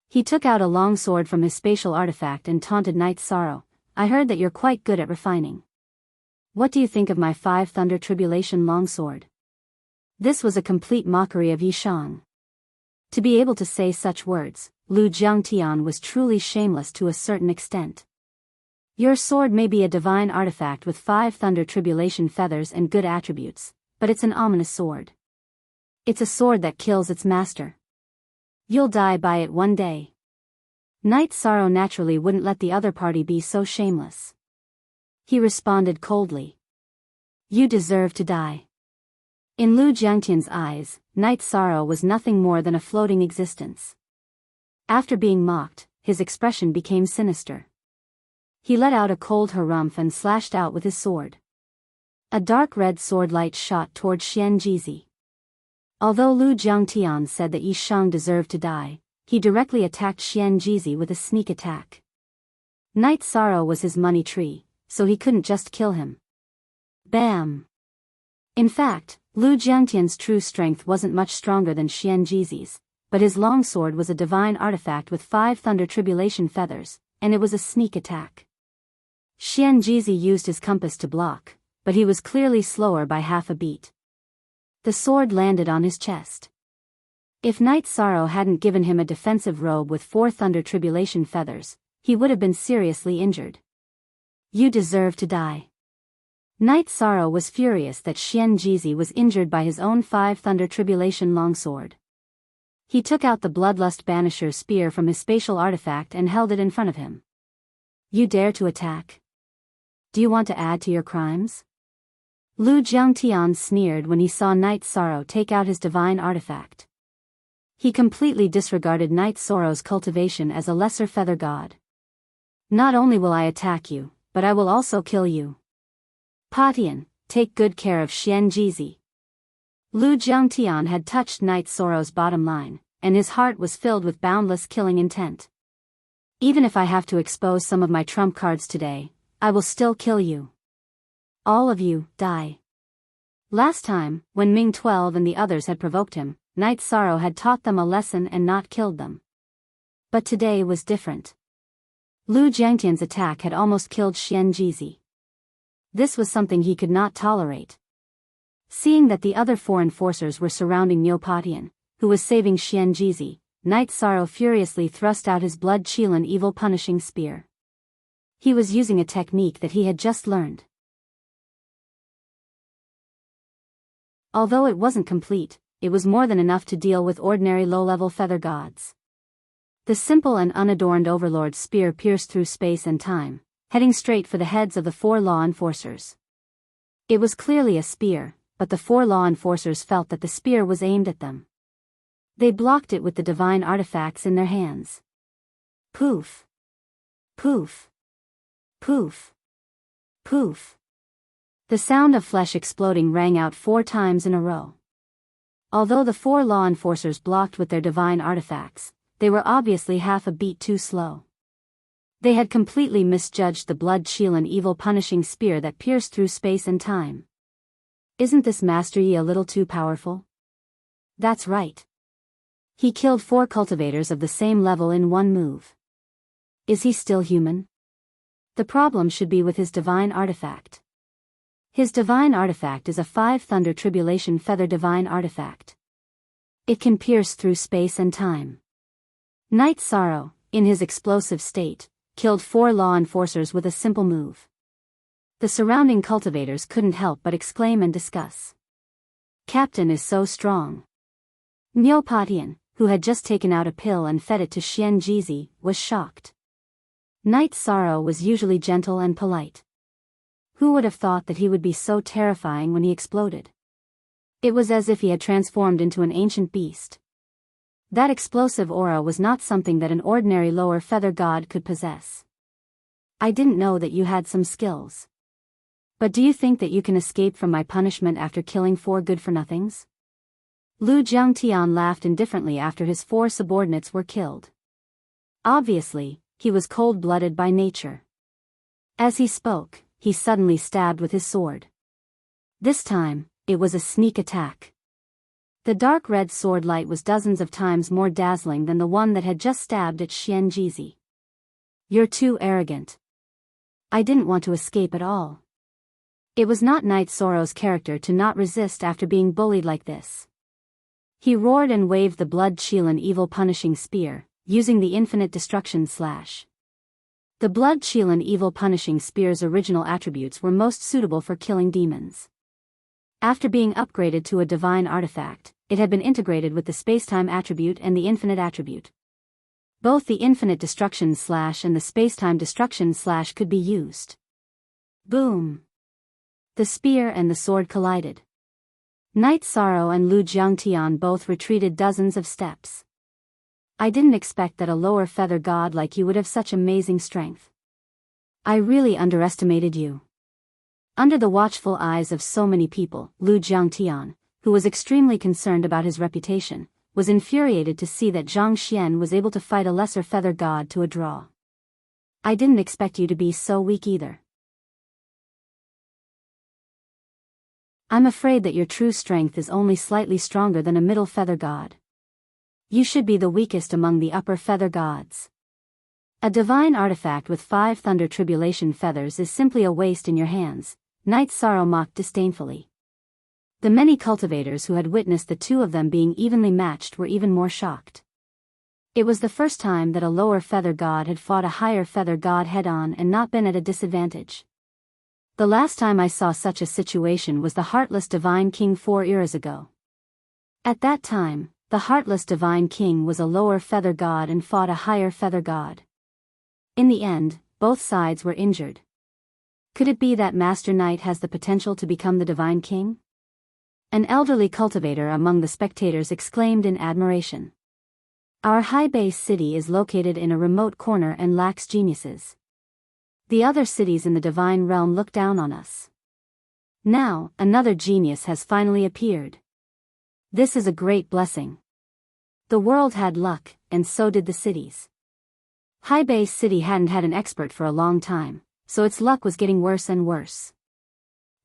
He took out a long sword from his spatial artifact and taunted Night Sorrow. I heard that you're quite good at refining. What do you think of my 5 Thunder Tribulation longsword? This was a complete mockery of Yishang. To be able to say such words, Lu Jiangtian was truly shameless to a certain extent. Your sword may be a divine artifact with 5 Thunder Tribulation feathers and good attributes, but it's an ominous sword. It's a sword that kills its master. You'll die by it one day. Night Sorrow naturally wouldn't let the other party be so shameless. He responded coldly. You deserve to die. In Lu Jiangtian's eyes, Night Sorrow was nothing more than a floating existence. After being mocked, his expression became sinister. He let out a cold harumph and slashed out with his sword. A dark red sword light shot toward Xianjizi. Although Lu Jiangtian said that Yishang deserved to die, he directly attacked Xianjizi with a sneak attack. Night Sorrow was his money tree, so he couldn't just kill him. Bam! In fact, Lu Jiangtian's true strength wasn't much stronger than Xianjizi's, but his longsword was a divine artifact with 5 Thunder Tribulation feathers, and it was a sneak attack. Xianjizi used his compass to block, but he was clearly slower by half a beat. The sword landed on his chest. If Night Sorrow hadn't given him a defensive robe with 4 Thunder Tribulation feathers, he would have been seriously injured. You deserve to die. Night Sorrow was furious that Xianjizi was injured by his own 5 Thunder Tribulation longsword. He took out the Bloodlust Banisher spear from his spatial artifact and held it in front of him. You dare to attack? Do you want to add to your crimes? Lu Jiangtian sneered when he saw Night Sorrow take out his divine artifact. He completely disregarded Night Sorrow's cultivation as a lesser feather god. Not only will I attack you, but I will also kill you. Patian, take good care of Xianjizi. Lu Jiangtian had touched Night Sorrow's bottom line, and his heart was filled with boundless killing intent. Even if I have to expose some of my trump cards today, I will still kill you. All of you, die. Last time, when Ming 12 and the others had provoked him, Night Sorrow had taught them a lesson and not killed them. But today was different. Lu Jiangtian's attack had almost killed Xianjizi. This was something he could not tolerate. Seeing that the other 4 enforcers were surrounding Niu Patian, who was saving Xianjizi, Night Sorrow furiously thrust out his blood-Qilin evil punishing spear. He was using a technique that he had just learned. Although it wasn't complete, it was more than enough to deal with ordinary low-level feather gods. The simple and unadorned Overlord's spear pierced through space and time, heading straight for the heads of the 4 law enforcers. It was clearly a spear, but the 4 law enforcers felt that the spear was aimed at them. They blocked it with the divine artifacts in their hands. Poof! Poof! Poof! Poof! The sound of flesh exploding rang out 4 times in a row. Although the 4 law enforcers blocked with their divine artifacts, they were obviously half a beat too slow. They had completely misjudged the blood-Qilin evil punishing spear that pierced through space and time. Isn't this Master Yi a little too powerful? That's right. He killed 4 cultivators of the same level in one move. Is he still human? The problem should be with his divine artifact. His divine artifact is a 5 Thunder Tribulation Feather divine artifact. It can pierce through space and time. Night Sorrow, in his explosive state, killed 4 law enforcers with a simple move. The surrounding cultivators couldn't help but exclaim and discuss. Captain is so strong. Neopatian, who had just taken out a pill and fed it to Xian Jizi, was shocked. Night Sorrow was usually gentle and polite. Who would have thought that he would be so terrifying when he exploded? It was as if he had transformed into an ancient beast. That explosive aura was not something that an ordinary lower feather god could possess. I didn't know that you had some skills. But do you think that you can escape from my punishment after killing 4 good-for-nothings? Lu Jiangtian laughed indifferently after his 4 subordinates were killed. Obviously, he was cold-blooded by nature. As he spoke, he suddenly stabbed with his sword. This time, it was a sneak attack. The dark red sword light was dozens of times more dazzling than the one that had just stabbed at Xian Jizi. You're too arrogant. I didn't want to escape at all. It was not Night Sorrow's character to not resist after being bullied like this. He roared and waved the blood Qilin evil punishing spear, using the infinite destruction slash. The blood Qilin evil punishing spear's original attributes were most suitable for killing demons. After being upgraded to a divine artifact, it had been integrated with the spacetime attribute and the infinite attribute. Both the infinite destruction slash and the spacetime destruction slash could be used. Boom! The spear and the sword collided. Night Sorrow and Lu Jiangtian both retreated dozens of steps. I didn't expect that a lower feather god like you would have such amazing strength. I really underestimated you. Under the watchful eyes of so many people, Lu Jiangtian, who was extremely concerned about his reputation, was infuriated to see that Zhang Xian was able to fight a lesser feather god to a draw. I didn't expect you to be so weak either. I'm afraid that your true strength is only slightly stronger than a middle feather god. You should be the weakest among the upper feather gods. A divine artifact with 5 thunder tribulation feathers is simply a waste in your hands, Night Sorrow mocked disdainfully. The many cultivators who had witnessed the 2 of them being evenly matched were even more shocked. It was the first time that a lower feather god had fought a higher feather god head-on and not been at a disadvantage. The last time I saw such a situation was the Heartless Divine King 4 eras ago. At that time, the Heartless Divine King was a lower feather god and fought a higher feather god. In the end, both sides were injured. Could it be that Master Knight has the potential to become the Divine King? An elderly cultivator among the spectators exclaimed in admiration. Our high base city is located in a remote corner and lacks geniuses. The other cities in the divine realm look down on us. Now, another genius has finally appeared. This is a great blessing. The world had luck, and so did the cities. High Base City hadn't had an expert for a long time, so its luck was getting worse and worse.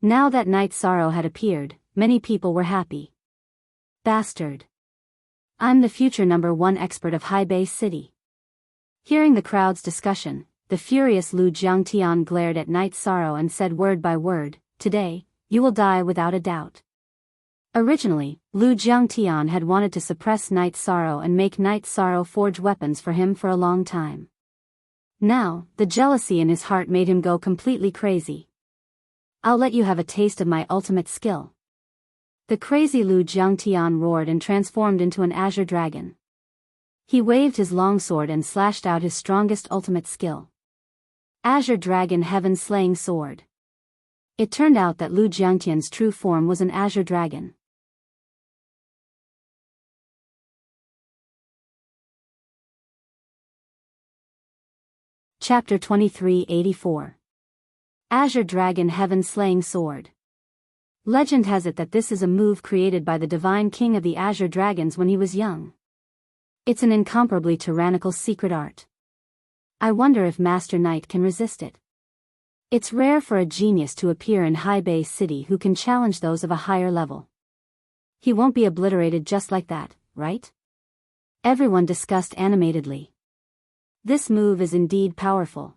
Now that Night Sorrow had appeared, many people were happy. Bastard. I'm the future #1 expert of High Base City. Hearing the crowd's discussion, the furious Lu Jiangtian glared at Night Sorrow and said word by word, "Today, you will die without a doubt." Originally, Lu Jiangtian had wanted to suppress Night Sorrow and make Night Sorrow forge weapons for him for a long time. Now, the jealousy in his heart made him go completely crazy. I'll let you have a taste of my ultimate skill. The crazy Lu Jiangtian roared and transformed into an azure dragon. He waved his longsword and slashed out his strongest ultimate skill. Azure Dragon Heaven Slaying Sword. It turned out that Lu Jiangtian's true form was an azure dragon. Chapter 2384. Azure Dragon Heaven Slaying Sword. Legend has it that this is a move created by the divine king of the Azure Dragons when he was young. It's an incomparably tyrannical secret art. I wonder if Master Knight can resist it. It's rare for a genius to appear in High Base City who can challenge those of a higher level. He won't be obliterated just like that, right? Everyone discussed animatedly. This move is indeed powerful.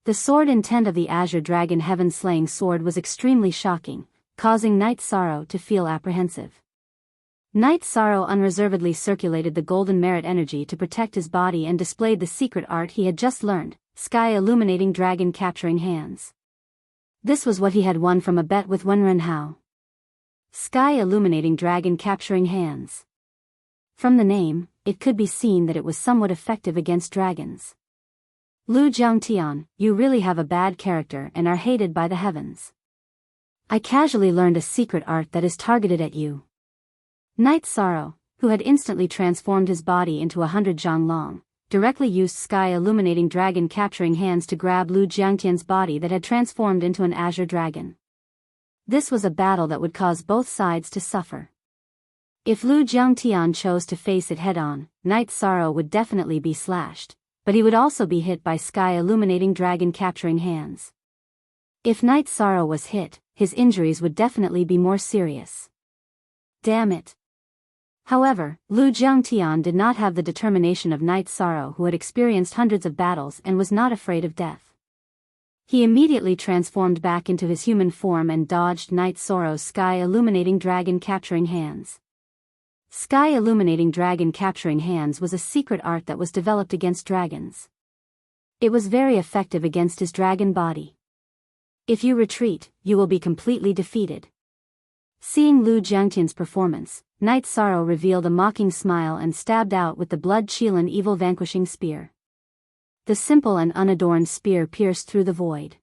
The sword intent of the Azure Dragon Heaven Slaying Sword was extremely shocking, causing Night Sorrow to feel apprehensive. Night Sorrow unreservedly circulated the golden merit energy to protect his body and displayed the secret art he had just learned, Sky Illuminating Dragon Capturing Hands. This was what he had won from a bet with Wenren Hao. Sky Illuminating Dragon Capturing Hands. From the name, it could be seen that it was somewhat effective against dragons. Lu Jiangtian, you really have a bad character and are hated by the heavens. I casually learned a secret art that is targeted at you. Night Sorrow, who had instantly transformed his body into 100 Zhanglong, directly used sky-illuminating dragon capturing hands to grab Lu Jiangtian's body that had transformed into an azure dragon. This was a battle that would cause both sides to suffer. If Lu Jiangtian chose to face it head-on, Night Sorrow would definitely be slashed, but he would also be hit by sky-illuminating dragon capturing hands. If Night Sorrow was hit, his injuries would definitely be more serious. Damn it. However, Lu Jiangtian did not have the determination of Night Sorrow, who had experienced hundreds of battles and was not afraid of death. He immediately transformed back into his human form and dodged Night Sorrow's sky-illuminating dragon capturing hands. Sky-illuminating dragon capturing hands was a secret art that was developed against dragons. It was very effective against his dragon body. If you retreat, you will be completely defeated. Seeing Lu Jiangtian's performance, Night Sorrow revealed a mocking smile and stabbed out with the blood-Qilin evil vanquishing spear. The simple and unadorned spear pierced through the void.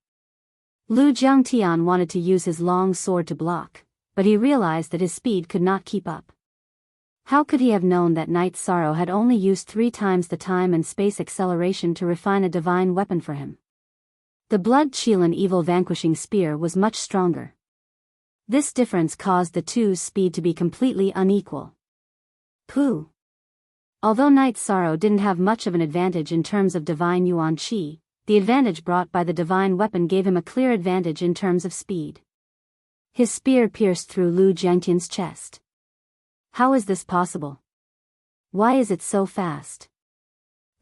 Lu Jiangtian wanted to use his long sword to block, but he realized that his speed could not keep up. How could he have known that Night Sorrow had only used 3 times the time and space acceleration to refine a divine weapon for him? The blood-Qilin evil vanquishing spear was much stronger. This difference caused the two's speed to be completely unequal. Pooh. Although Night Sorrow didn't have much of an advantage in terms of divine yuan qi, the advantage brought by the divine weapon gave him a clear advantage in terms of speed. His spear pierced through Lu Jiangtian's chest. How is this possible? Why is it so fast?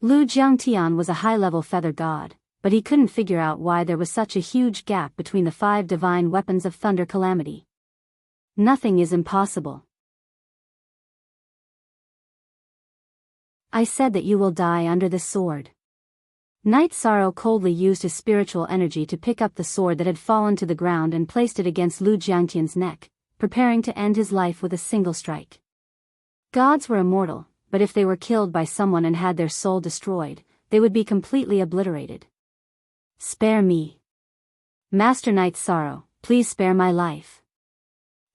Lu Jiangtian was a high-level feather god, but he couldn't figure out why there was such a huge gap between the 5 divine weapons of Thunder Calamity. Nothing is impossible. I said that you will die under this sword. Night Sorrow coldly used his spiritual energy to pick up the sword that had fallen to the ground and placed it against Lu Jiangtian's neck, preparing to end his life with a single strike. Gods were immortal, but if they were killed by someone and had their soul destroyed, they would be completely obliterated. Spare me. Master Night Sorrow, please spare my life.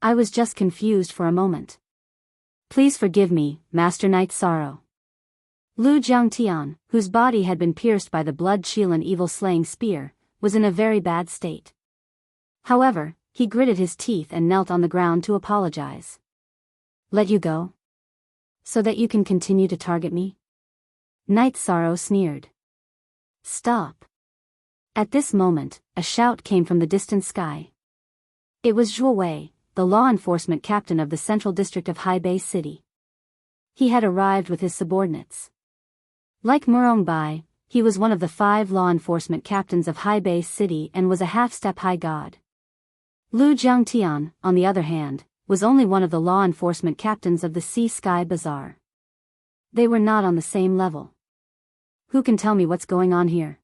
I was just confused for a moment. Please forgive me, Master Night Sorrow. Lu Jiangtian, whose body had been pierced by the blood-Qilin evil-slaying spear, was in a very bad state. However, he gritted his teeth and knelt on the ground to apologize. Let you go? So that you can continue to target me? Night Sorrow sneered. Stop. At this moment, a shout came from the distant sky. It was Zhuo Wei, the law enforcement captain of the Central District of Haibei City. He had arrived with his subordinates. Like Murongbai, he was one of the 5 law enforcement captains of Haibei City and was a half-step high god. Lu Jiangtian, on the other hand, was only one of the law enforcement captains of the Sea Sky Bazaar. They were not on the same level. Who can tell me what's going on here?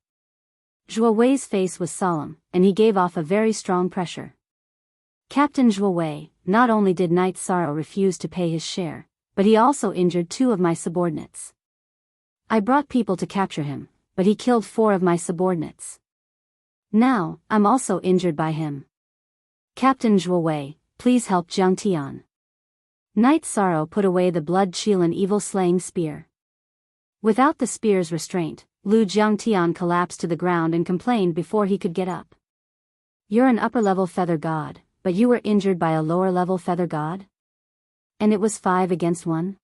Zhuo Wei's face was solemn, and he gave off a very strong pressure. Captain Zhuo Wei, not only did Night Sorrow refuse to pay his share, but he also injured 2 of my subordinates. I brought people to capture him, but he killed 4 of my subordinates. Now, I'm also injured by him. Captain Zhuo Wei, please help Jiangtian. Night Sorrow put away the blood-Qilin evil-slaying spear. Without the spear's restraint, Lu Jiangtian collapsed to the ground and complained before he could get up. You're an upper-level feather god, but you were injured by a lower-level feather god? And it was 5 against 1?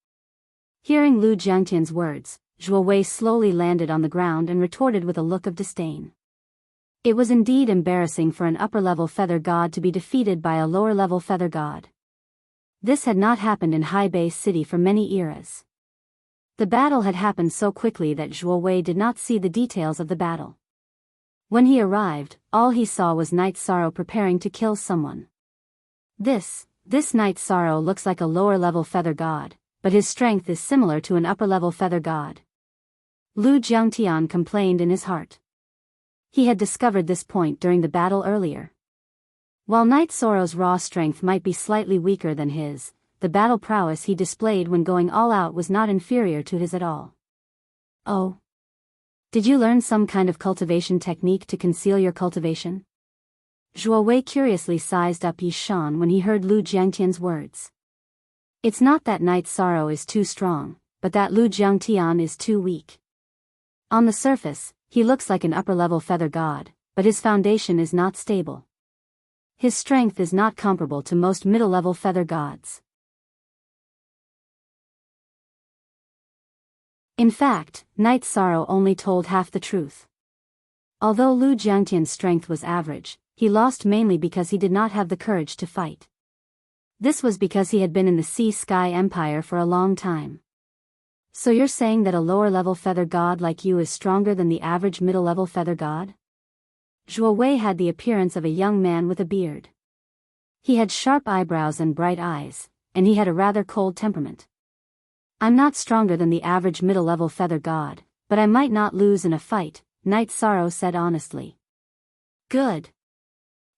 Hearing Lu Jiangtian's words, Zhuo Wei slowly landed on the ground and retorted with a look of disdain. It was indeed embarrassing for an upper-level feather god to be defeated by a lower-level feather god. This had not happened in Haibei City for many eras. The battle had happened so quickly that Zhuo Wei did not see the details of the battle. When he arrived, all he saw was Night Sorrow preparing to kill someone. This Night Sorrow looks like a lower-level feather god, but his strength is similar to an upper-level feather god. Lu Jiangtian complained in his heart. He had discovered this point during the battle earlier. While Night Sorrow's raw strength might be slightly weaker than his, the battle prowess he displayed when going all out was not inferior to his at all. Oh. Did you learn some kind of cultivation technique to conceal your cultivation? Zhuo Wei curiously sized up Yi Shan when he heard Lu Jiangtian's words. It's not that Night's Sorrow is too strong, but that Lu Jiangtian is too weak. On the surface, he looks like an upper-level feather god, but his foundation is not stable. His strength is not comparable to most middle-level feather gods. In fact, Night's Sorrow only told half the truth. Although Lu Jiangtian's strength was average, he lost mainly because he did not have the courage to fight. This was because he had been in the Sea-Sky Empire for a long time. So you're saying that a lower-level feather god like you is stronger than the average middle-level feather god? Zhuo Wei had the appearance of a young man with a beard. He had sharp eyebrows and bright eyes, and he had a rather cold temperament. I'm not stronger than the average middle-level feather god, but I might not lose in a fight, Night's Sorrow said honestly. Good.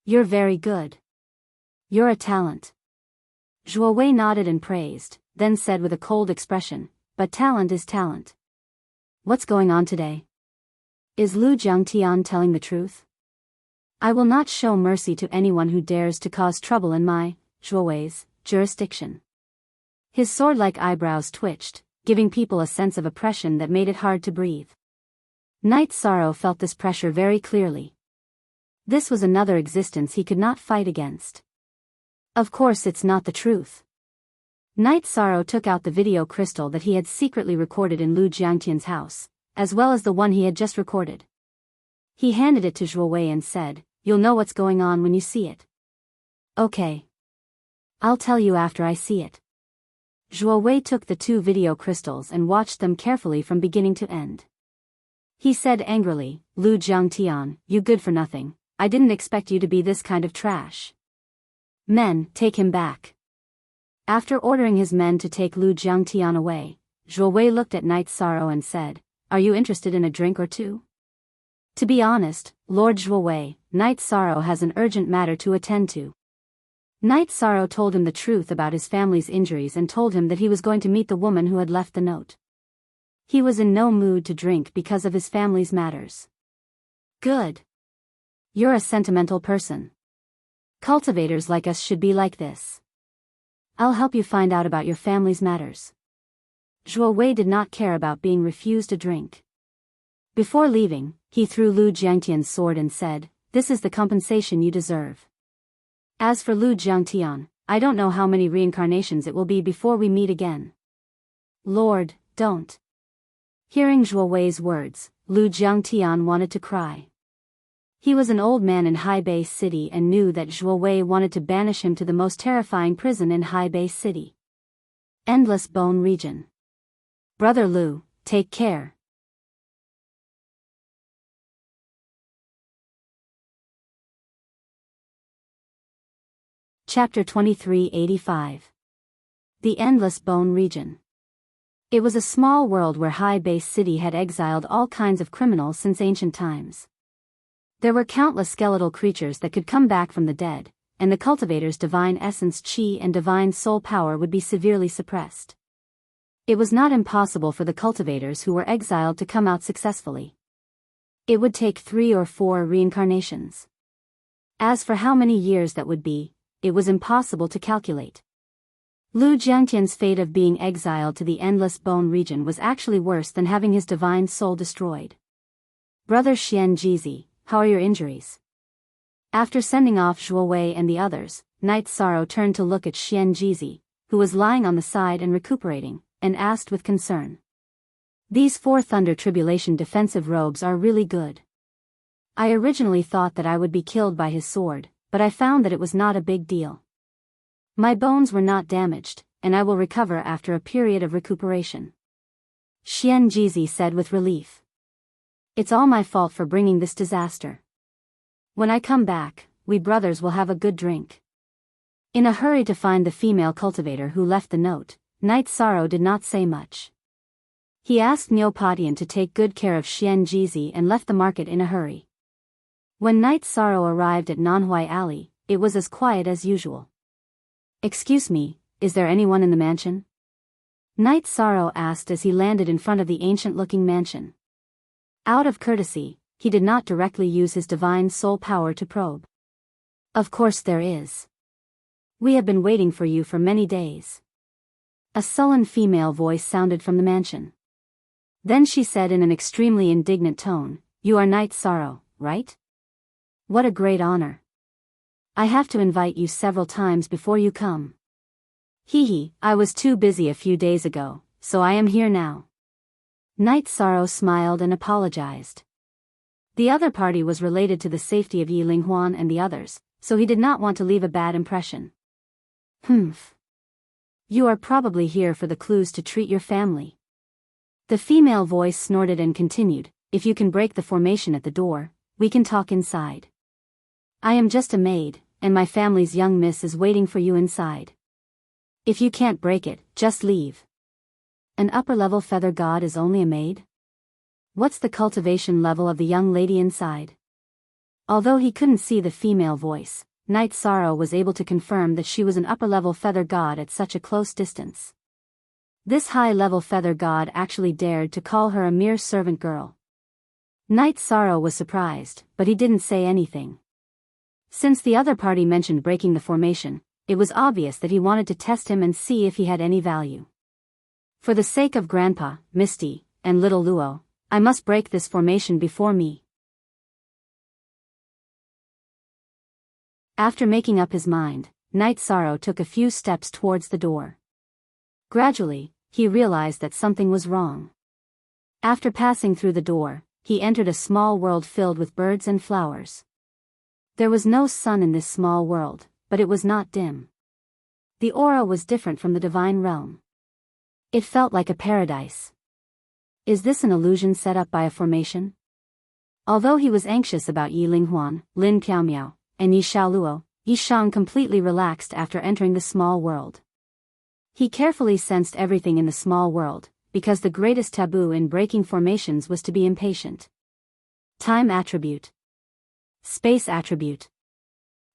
You're very good. You're a talent. Zhuo Wei nodded and praised, then said with a cold expression, but talent is talent. What's going on today? Is Lu Jiangtian telling the truth? I will not show mercy to anyone who dares to cause trouble in my, Zhuo Wei's, jurisdiction. His sword-like eyebrows twitched, giving people a sense of oppression that made it hard to breathe. Night's Sorrow felt this pressure very clearly. This was another existence he could not fight against. Of course it's not the truth. Night's Sorrow took out the video crystal that he had secretly recorded in Lu Jiangtian's house, as well as the one he had just recorded. He handed it to Zhuo Wei and said, "You'll know what's going on when you see it." Okay. I'll tell you after I see it. Zhuo Wei took the two video crystals and watched them carefully from beginning to end. He said angrily, "Lu Jiangtian, you good for nothing, I didn't expect you to be this kind of trash. Men, take him back." After ordering his men to take Lu Jiangtian away, Zhuo Wei looked at Night's Sorrow and said, "Are you interested in a drink or two?" To be honest, Lord Zhuo Wei, Night's Sorrow has an urgent matter to attend to. Night's Sorrow told him the truth about his family's injuries and told him that he was going to meet the woman who had left the note. He was in no mood to drink because of his family's matters. Good. You're a sentimental person. Cultivators like us should be like this. I'll help you find out about your family's matters. Zhuo Wei did not care about being refused a drink. Before leaving, he threw Lu Jiangtian's sword and said, "This is the compensation you deserve. As for Lu Jiangtian, I don't know how many reincarnations it will be before we meet again." Lord, don't. Hearing Zhuo Wei's words, Lu Jiangtian wanted to cry. He was an old man in Haibei City and knew that Zhuo Wei wanted to banish him to the most terrifying prison in Haibei City. Endless Bone Region. Brother Lu, take care. Chapter 2385. The Endless Bone Region. It was a small world where Haibei City had exiled all kinds of criminals since ancient times. There were countless skeletal creatures that could come back from the dead, and the cultivator's divine essence chi and divine soul power would be severely suppressed. It was not impossible for the cultivators who were exiled to come out successfully. It would take 3 or 4 reincarnations. As for how many years that would be, it was impossible to calculate. Lu Jiangtian's fate of being exiled to the Endless Bone Region was actually worse than having his divine soul destroyed. Brother Xian Jizi, how are your injuries? After sending off Zhuo Wei and the others, Night's Sorrow turned to look at Xian Jizi, who was lying on the side and recuperating, and asked with concern. These 4 Thunder Tribulation defensive robes are really good. I originally thought that I would be killed by his sword, but I found that it was not a big deal. My bones were not damaged, and I will recover after a period of recuperation. Xian Jizi said with relief. It's all my fault for bringing this disaster. When I come back, we brothers will have a good drink. In a hurry to find the female cultivator who left the note, Night's Sorrow did not say much. He asked Niu Patian to take good care of Xian Jizi and left the market in a hurry. When Night's Sorrow arrived at Nanhuai Alley, it was as quiet as usual. Excuse me, "Is there anyone in the mansion?" Night Sorrow asked as he landed in front of the ancient-looking mansion. Out of courtesy, he did not directly use his divine soul power to probe. "Of course there is. We have been waiting for you for many days." A sullen female voice sounded from the mansion. Then she said in an extremely indignant tone, "You are Night Sorrow, right? What a great honor. I have to invite you several times before you come." "Hee, I was too busy a few days ago, so I am here now." Night Sorrow smiled and apologized. The other party was related to the safety of Yi Linghuan and the others, so he did not want to leave a bad impression. "Humph. You are probably here for the clues to treat your family." The female voice snorted and continued, "If you can break the formation at the door, we can talk inside. I am just a maid, and my family's young miss is waiting for you inside. If you can't break it, just leave." An upper-level feather god is only a maid? What's the cultivation level of the young lady inside? Although he couldn't see the female voice, Night Sorrow was able to confirm that she was an upper-level feather god at such a close distance. This high-level feather god actually dared to call her a mere servant girl. Night Sorrow was surprised, but he didn't say anything. Since the other party mentioned breaking the formation, it was obvious that he wanted to test him and see if he had any value. "For the sake of Grandpa, Misty, and little Luo, I must break this formation before me." After making up his mind, Night Sorrow took a few steps towards the door. Gradually, he realized that something was wrong. After passing through the door, he entered a small world filled with birds and flowers. There was no sun in this small world, but it was not dim. The aura was different from the divine realm. It felt like a paradise. Is this an illusion set up by a formation? Although he was anxious about Yi Linghuan, Lin Qiaomiao, and Yi Xiaoluo, Yi Shang completely relaxed after entering the small world. He carefully sensed everything in the small world, because the greatest taboo in breaking formations was to be impatient. Time attribute. Space attribute.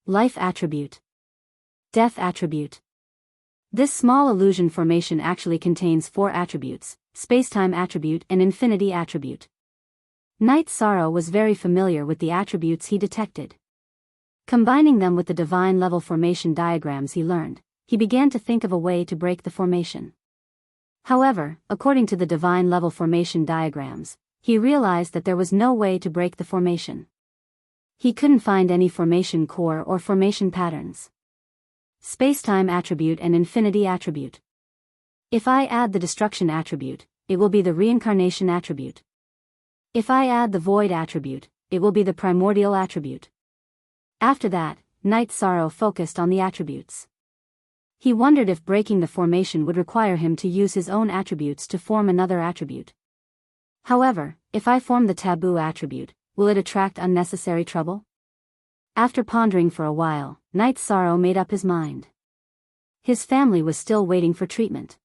Life attribute. Death attribute. This small illusion formation actually contains 4 attributes: space-time attribute and infinity attribute. Night Sorrow was very familiar with the attributes he detected. Combining them with the divine level formation diagrams he learned, he began to think of a way to break the formation. However, according to the divine level formation diagrams, he realized that there was no way to break the formation. He couldn't find any formation core or formation patterns. Space-time attribute and infinity attribute. If I add the destruction attribute, it will be the reincarnation attribute. If I add the void attribute, it will be the primordial attribute. After that, Night Sorrow focused on the attributes. He wondered if breaking the formation would require him to use his own attributes to form another attribute. However, if I form the taboo attribute, will it attract unnecessary trouble? After pondering for a while, Night Sorrow made up his mind. His family was still waiting for treatment.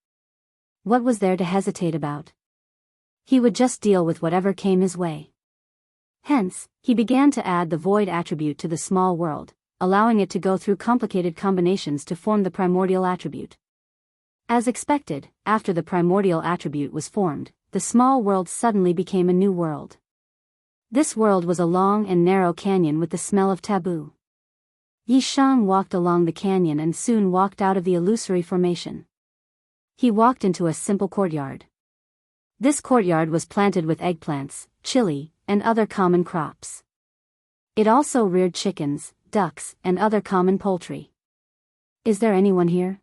What was there to hesitate about? He would just deal with whatever came his way. Hence, he began to add the void attribute to the small world, allowing it to go through complicated combinations to form the primordial attribute. As expected, after the primordial attribute was formed, the small world suddenly became a new world. This world was a long and narrow canyon with the smell of taboo. Yi Shang walked along the canyon and soon walked out of the illusory formation. He walked into a simple courtyard. This courtyard was planted with eggplants, chili, and other common crops. It also reared chickens, ducks, and other common poultry. "Is there anyone here?"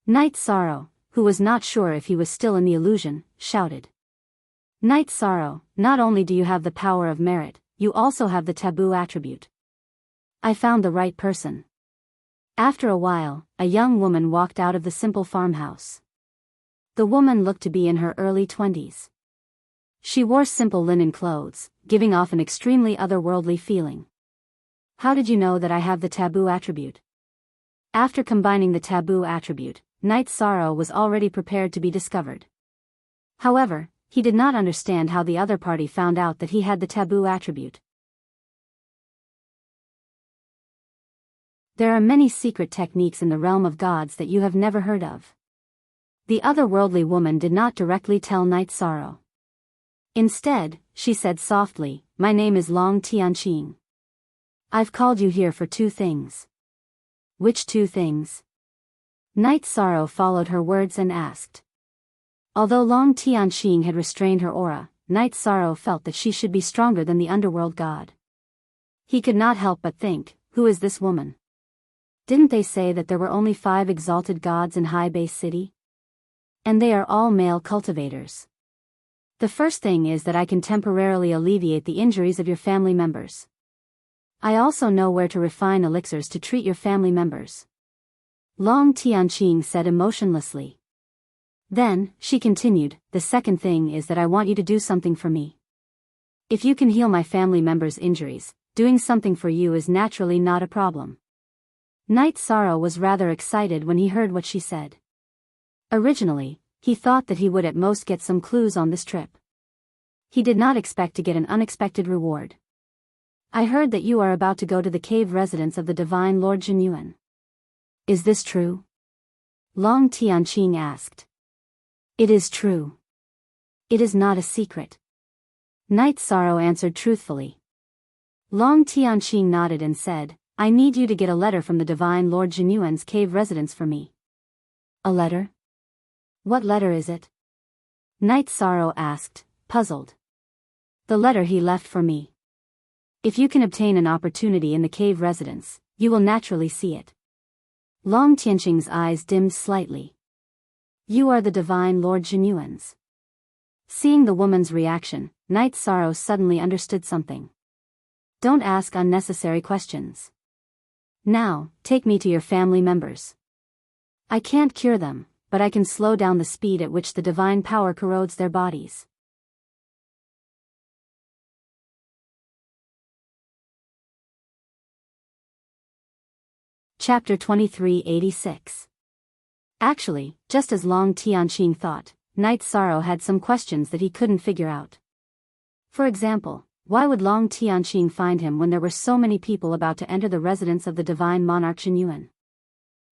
Night Sorrow, who was not sure if he was still in the illusion, shouted. "Night Sorrow, not only do you have the power of merit, you also have the taboo attribute. I found the right person." After a while, a young woman walked out of the simple farmhouse. The woman looked to be in her early 20s. She wore simple linen clothes, giving off an extremely otherworldly feeling. "How did you know that I have the taboo attribute?" After combining the taboo attribute, Night Sorrow was already prepared to be discovered. However, he did not understand how the other party found out that he had the taboo attribute. There are many secret techniques in the realm of gods that you have never heard of. The otherworldly woman did not directly tell Night Sorrow. Instead, she said softly, "My name is Long Tianqing. I've called you here for two things." "Which two things?" Night Sorrow followed her words and asked. Although Long Tianqing had restrained her aura, Night Sorrow felt that she should be stronger than the underworld god. He could not help but think, who is this woman? Didn't they say that there were only 5 exalted gods in High Base City? And they are all male cultivators. The first thing is that I can temporarily alleviate the injuries of your family members. I also know where to refine elixirs to treat your family members. Long Tianqing said emotionlessly. Then, she continued, the second thing is that I want you to do something for me. If you can heal my family members' injuries, doing something for you is naturally not a problem. Night Sorrow was rather excited when he heard what she said. Originally, he thought that he would at most get some clues on this trip. He did not expect to get an unexpected reward. I heard that you are about to go to the cave residence of the Divine Lord Jinyuan. Is this true? Long Tianqing asked. It is true. It is not a secret. Night Sorrow answered truthfully. Long Tianqing nodded and said, I need you to get a letter from the Divine Lord Jinyuan's cave residence for me. A letter? What letter is it? Night Sorrow asked, puzzled. The letter he left for me. If you can obtain an opportunity in the cave residence, you will naturally see it. Long Tianqing's eyes dimmed slightly. You are the Divine Lord Jinyuan's. Seeing the woman's reaction, Night Sorrow suddenly understood something. Don't ask unnecessary questions. Now, take me to your family members. I can't cure them, but I can slow down the speed at which the divine power corrodes their bodies. Chapter 2386. Actually, just as Long Tianqing thought, Night Sorrow had some questions that he couldn't figure out. For example, why would Long Tianqing find him when there were so many people about to enter the residence of the divine monarch Jinyuan?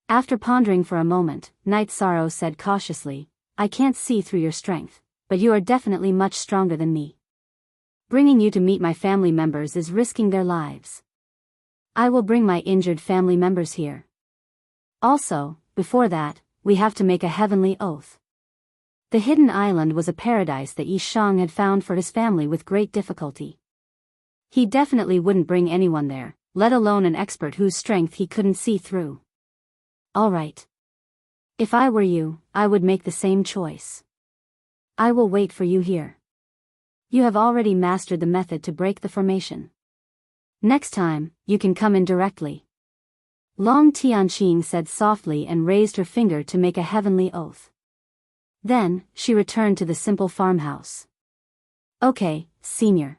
After pondering for a moment, Night Sorrow said cautiously, I can't see through your strength, but you are definitely much stronger than me. Bringing you to meet my family members is risking their lives. I will bring my injured family members here. Also, before that, we have to make a heavenly oath. The hidden island was a paradise that Yi Shang had found for his family with great difficulty. He definitely wouldn't bring anyone there, let alone an expert whose strength he couldn't see through. All right. If I were you, I would make the same choice. I will wait for you here. You have already mastered the method to break the formation. Next time, you can come in directly. Long Tianqing said softly and raised her finger to make a heavenly oath. Then, she returned to the simple farmhouse. Okay, senior.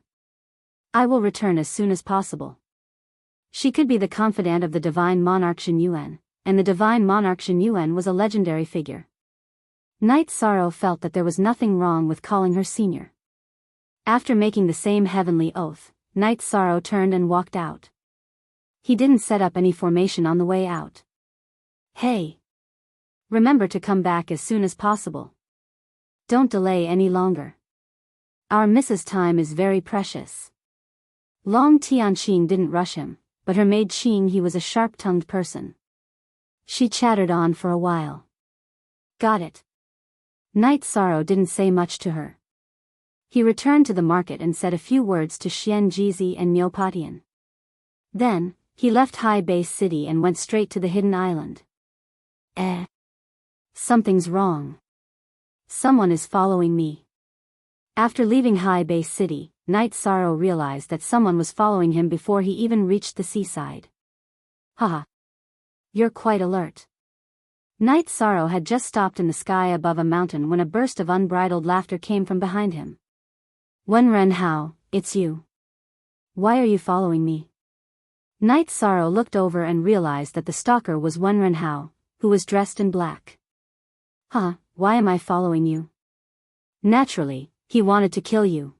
I will return as soon as possible. She could be the confidant of the divine monarch Jinyuan, and the divine monarch Jinyuan was a legendary figure. Night Sorrow felt that there was nothing wrong with calling her senior. After making the same heavenly oath, Night Sorrow turned and walked out. He didn't set up any formation on the way out. Hey! Remember to come back as soon as possible. Don't delay any longer. Our Mrs. Time is very precious. Long Tianqing didn't rush him, but her maid Qing he was a sharp-tongued person. She chattered on for a while. Got it. Night Sorrow didn't say much to her. He returned to the market and said a few words to Xian Jizi and Neopatian. Then, he left High Base City and went straight to the hidden island. Something's wrong. Someone is following me. After leaving High Base City, Night Sorrow realized that someone was following him before he even reached the seaside. Haha. You're quite alert. Night Sorrow had just stopped in the sky above a mountain when a burst of unbridled laughter came from behind him. Wenren Hao, it's you. Why are you following me? Night Sorrow looked over and realized that the stalker was Wenren Hao, who was dressed in black. Why am I following you? Naturally, he wanted to kill you.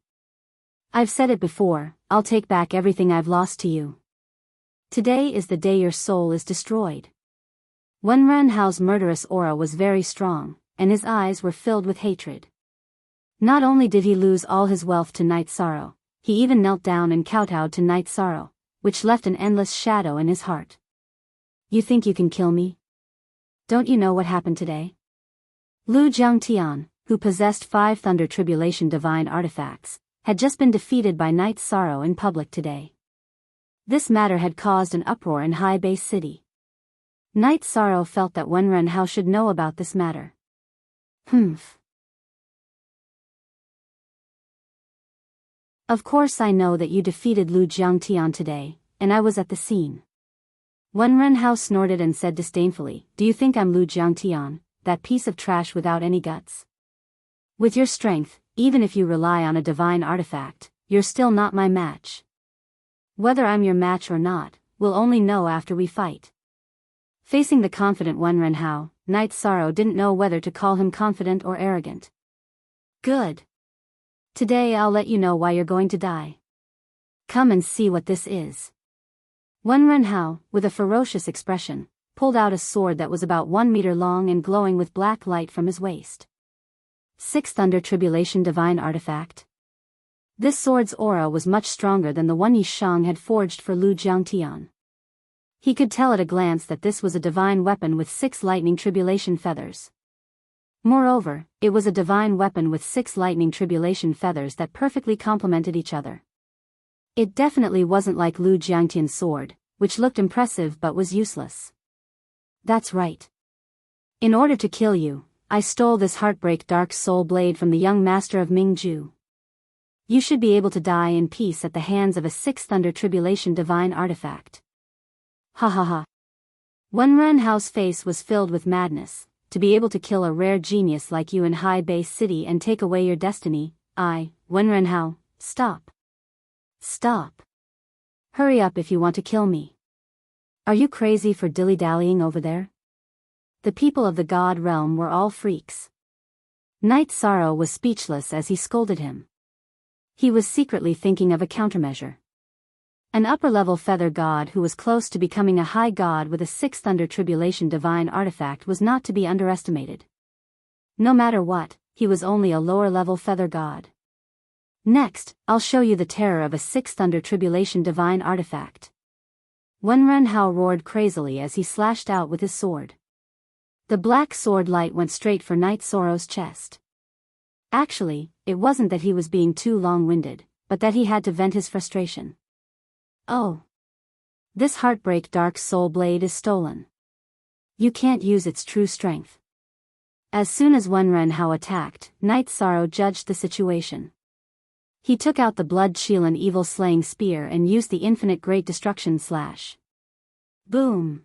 I've said it before, I'll take back everything I've lost to you. Today is the day your soul is destroyed. Wenren Hao's murderous aura was very strong, and his eyes were filled with hatred. Not only did he lose all his wealth to Night Sorrow, he even knelt down and kowtowed to Night Sorrow, which left an endless shadow in his heart. You think you can kill me? Don't you know what happened today? Lu Jiangtian, who possessed 5 Thunder Tribulation divine artifacts, had just been defeated by Night Sorrow in public today. This matter had caused an uproar in High Base City. Night Sorrow felt that Wenren Hao should know about this matter. Of course I know that you defeated Lu Jiangtian today, and I was at the scene. Wenren Hao snorted and said disdainfully, do you think I'm Lu Jiangtian, that piece of trash without any guts? With your strength, even if you rely on a divine artifact, you're still not my match. Whether I'm your match or not, we'll only know after we fight. Facing the confident Wenren Hao, Night Sorrow didn't know whether to call him confident or arrogant. Good. Today I'll let you know why you're going to die. Come and see what this is. Wenren Hao, with a ferocious expression, pulled out a sword that was about 1 meter long and glowing with black light from his waist. 6 Thunder Tribulation divine artifact. This sword's aura was much stronger than the one Yi Shang had forged for Lu Jiangtian. He could tell at a glance that this was a divine weapon with 6 lightning tribulation feathers. Moreover, it was a divine weapon with 6 lightning tribulation feathers that perfectly complemented each other. It definitely wasn't like Lu Jiangtian's sword, which looked impressive but was useless. That's right. In order to kill you, I stole this Heartbreak Dark Soul Blade from the young master of Mingju. You should be able to die in peace at the hands of a 6 Thunder Tribulation divine artifact. Ha ha ha. Wenren Hao's face was filled with madness. To be able to kill a rare genius like you in High Base City and take away your destiny, Wenren Hao, stop. Stop. Hurry up if you want to kill me. Are you crazy for dilly-dallying over there? The people of the God realm were all freaks. Night Sorrow was speechless as he scolded him. He was secretly thinking of a countermeasure. An upper-level feather god who was close to becoming a high god with a 6 Thunder Tribulation divine artifact was not to be underestimated. No matter what, he was only a lower-level feather god. Next, I'll show you the terror of a 6 Thunder Tribulation divine artifact. Wenren Hao roared crazily as he slashed out with his sword. The black sword light went straight for Night Sorrow's chest. Actually, it wasn't that he was being too long-winded, but that he had to vent his frustration. Oh. This Heartbreak Dark Soul Blade is stolen. You can't use its true strength. As soon as Wenren Hao attacked, Night Sorrow judged the situation. He took out the Blood Shielan Evil Slaying Spear and used the Infinite Great Destruction Slash. Boom!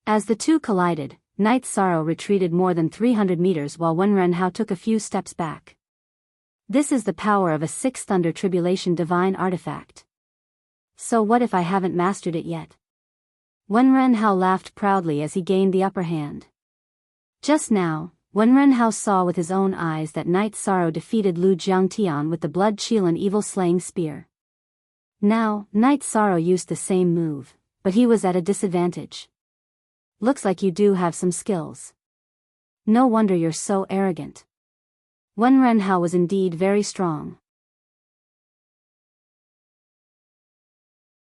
As the two collided, Night Sorrow retreated more than 300 meters while Wenren Hao took a few steps back. This is the power of a 6 Thunder Tribulation divine artifact. So what if I haven't mastered it yet? Wenren Hao laughed proudly as he gained the upper hand. Just now, Wenren Hao saw with his own eyes that Night Sorrow defeated Lu Jiangtian with the Blood Shielan Evil Slaying Spear. Now, Night Sorrow used the same move, but he was at a disadvantage. Looks like you do have some skills. No wonder you're so arrogant. Wenren Hao was indeed very strong.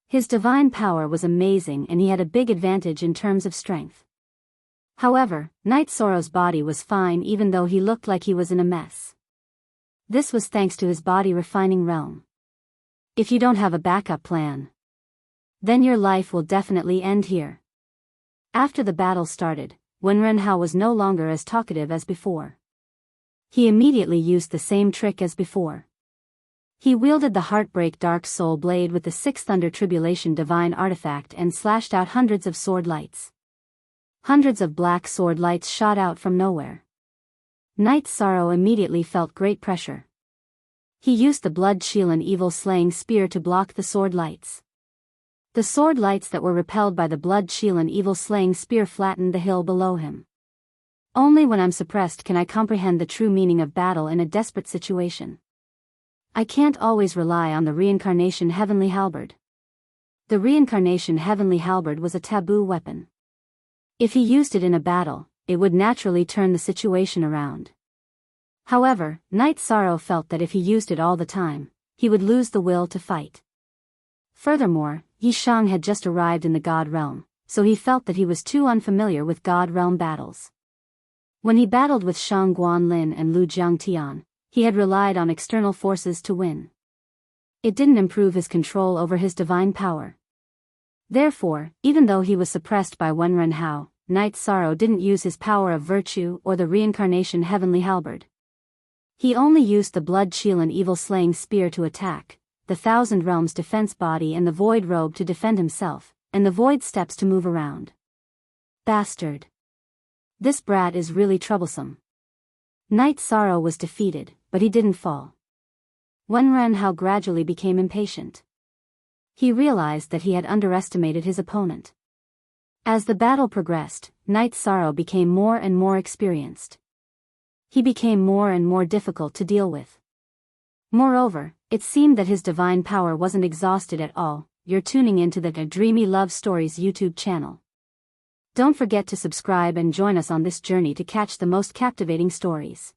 His divine power was amazing and he had a big advantage in terms of strength. However, Night Sorrow's body was fine even though he looked like he was in a mess. This was thanks to his body refining realm. If you don't have a backup plan, then your life will definitely end here. After the battle started, Wenren Hao was no longer as talkative as before. He immediately used the same trick as before. He wielded the Heartbreak Dark Soul Blade with the 6 Thunder Tribulation divine artifact and slashed out hundreds of sword lights. Hundreds of black sword lights shot out from nowhere. Night Sorrow immediately felt great pressure. He used the Blood Shielan Evil Slaying Spear to block the sword lights. The sword lights that were repelled by the Blood Shielan Evil Slaying Spear flattened the hill below him. Only when I'm suppressed can I comprehend the true meaning of battle in a desperate situation. I can't always rely on the reincarnation heavenly halberd. The reincarnation heavenly halberd was a taboo weapon. If he used it in a battle, it would naturally turn the situation around. However, Knight Sorrow felt that if he used it all the time, he would lose the will to fight. Furthermore, Yi Shang had just arrived in the God Realm, so he felt that he was too unfamiliar with God Realm battles. When he battled with Shang Guanlin and Lu Jiangtian, he had relied on external forces to win. It didn't improve his control over his divine power. Therefore, even though he was suppressed by Wenren Hao, Knight Sorrow didn't use his power of virtue or the reincarnation heavenly halberd. He only used the blood shield and evil-slaying spear to attack, the Thousand Realms defense body and the void robe to defend himself, and the void steps to move around. Bastard. This brat is really troublesome. Knight Sorrow was defeated, but he didn't fall. Wenren Hao gradually became impatient. He realized that he had underestimated his opponent. As the battle progressed, Knight Sorrow became more and more experienced. He became more and more difficult to deal with. Moreover, it seemed that his divine power wasn't exhausted at all. You're tuning into the Dreamy Love Stories YouTube channel. Don't forget to subscribe and join us on this journey to catch the most captivating stories.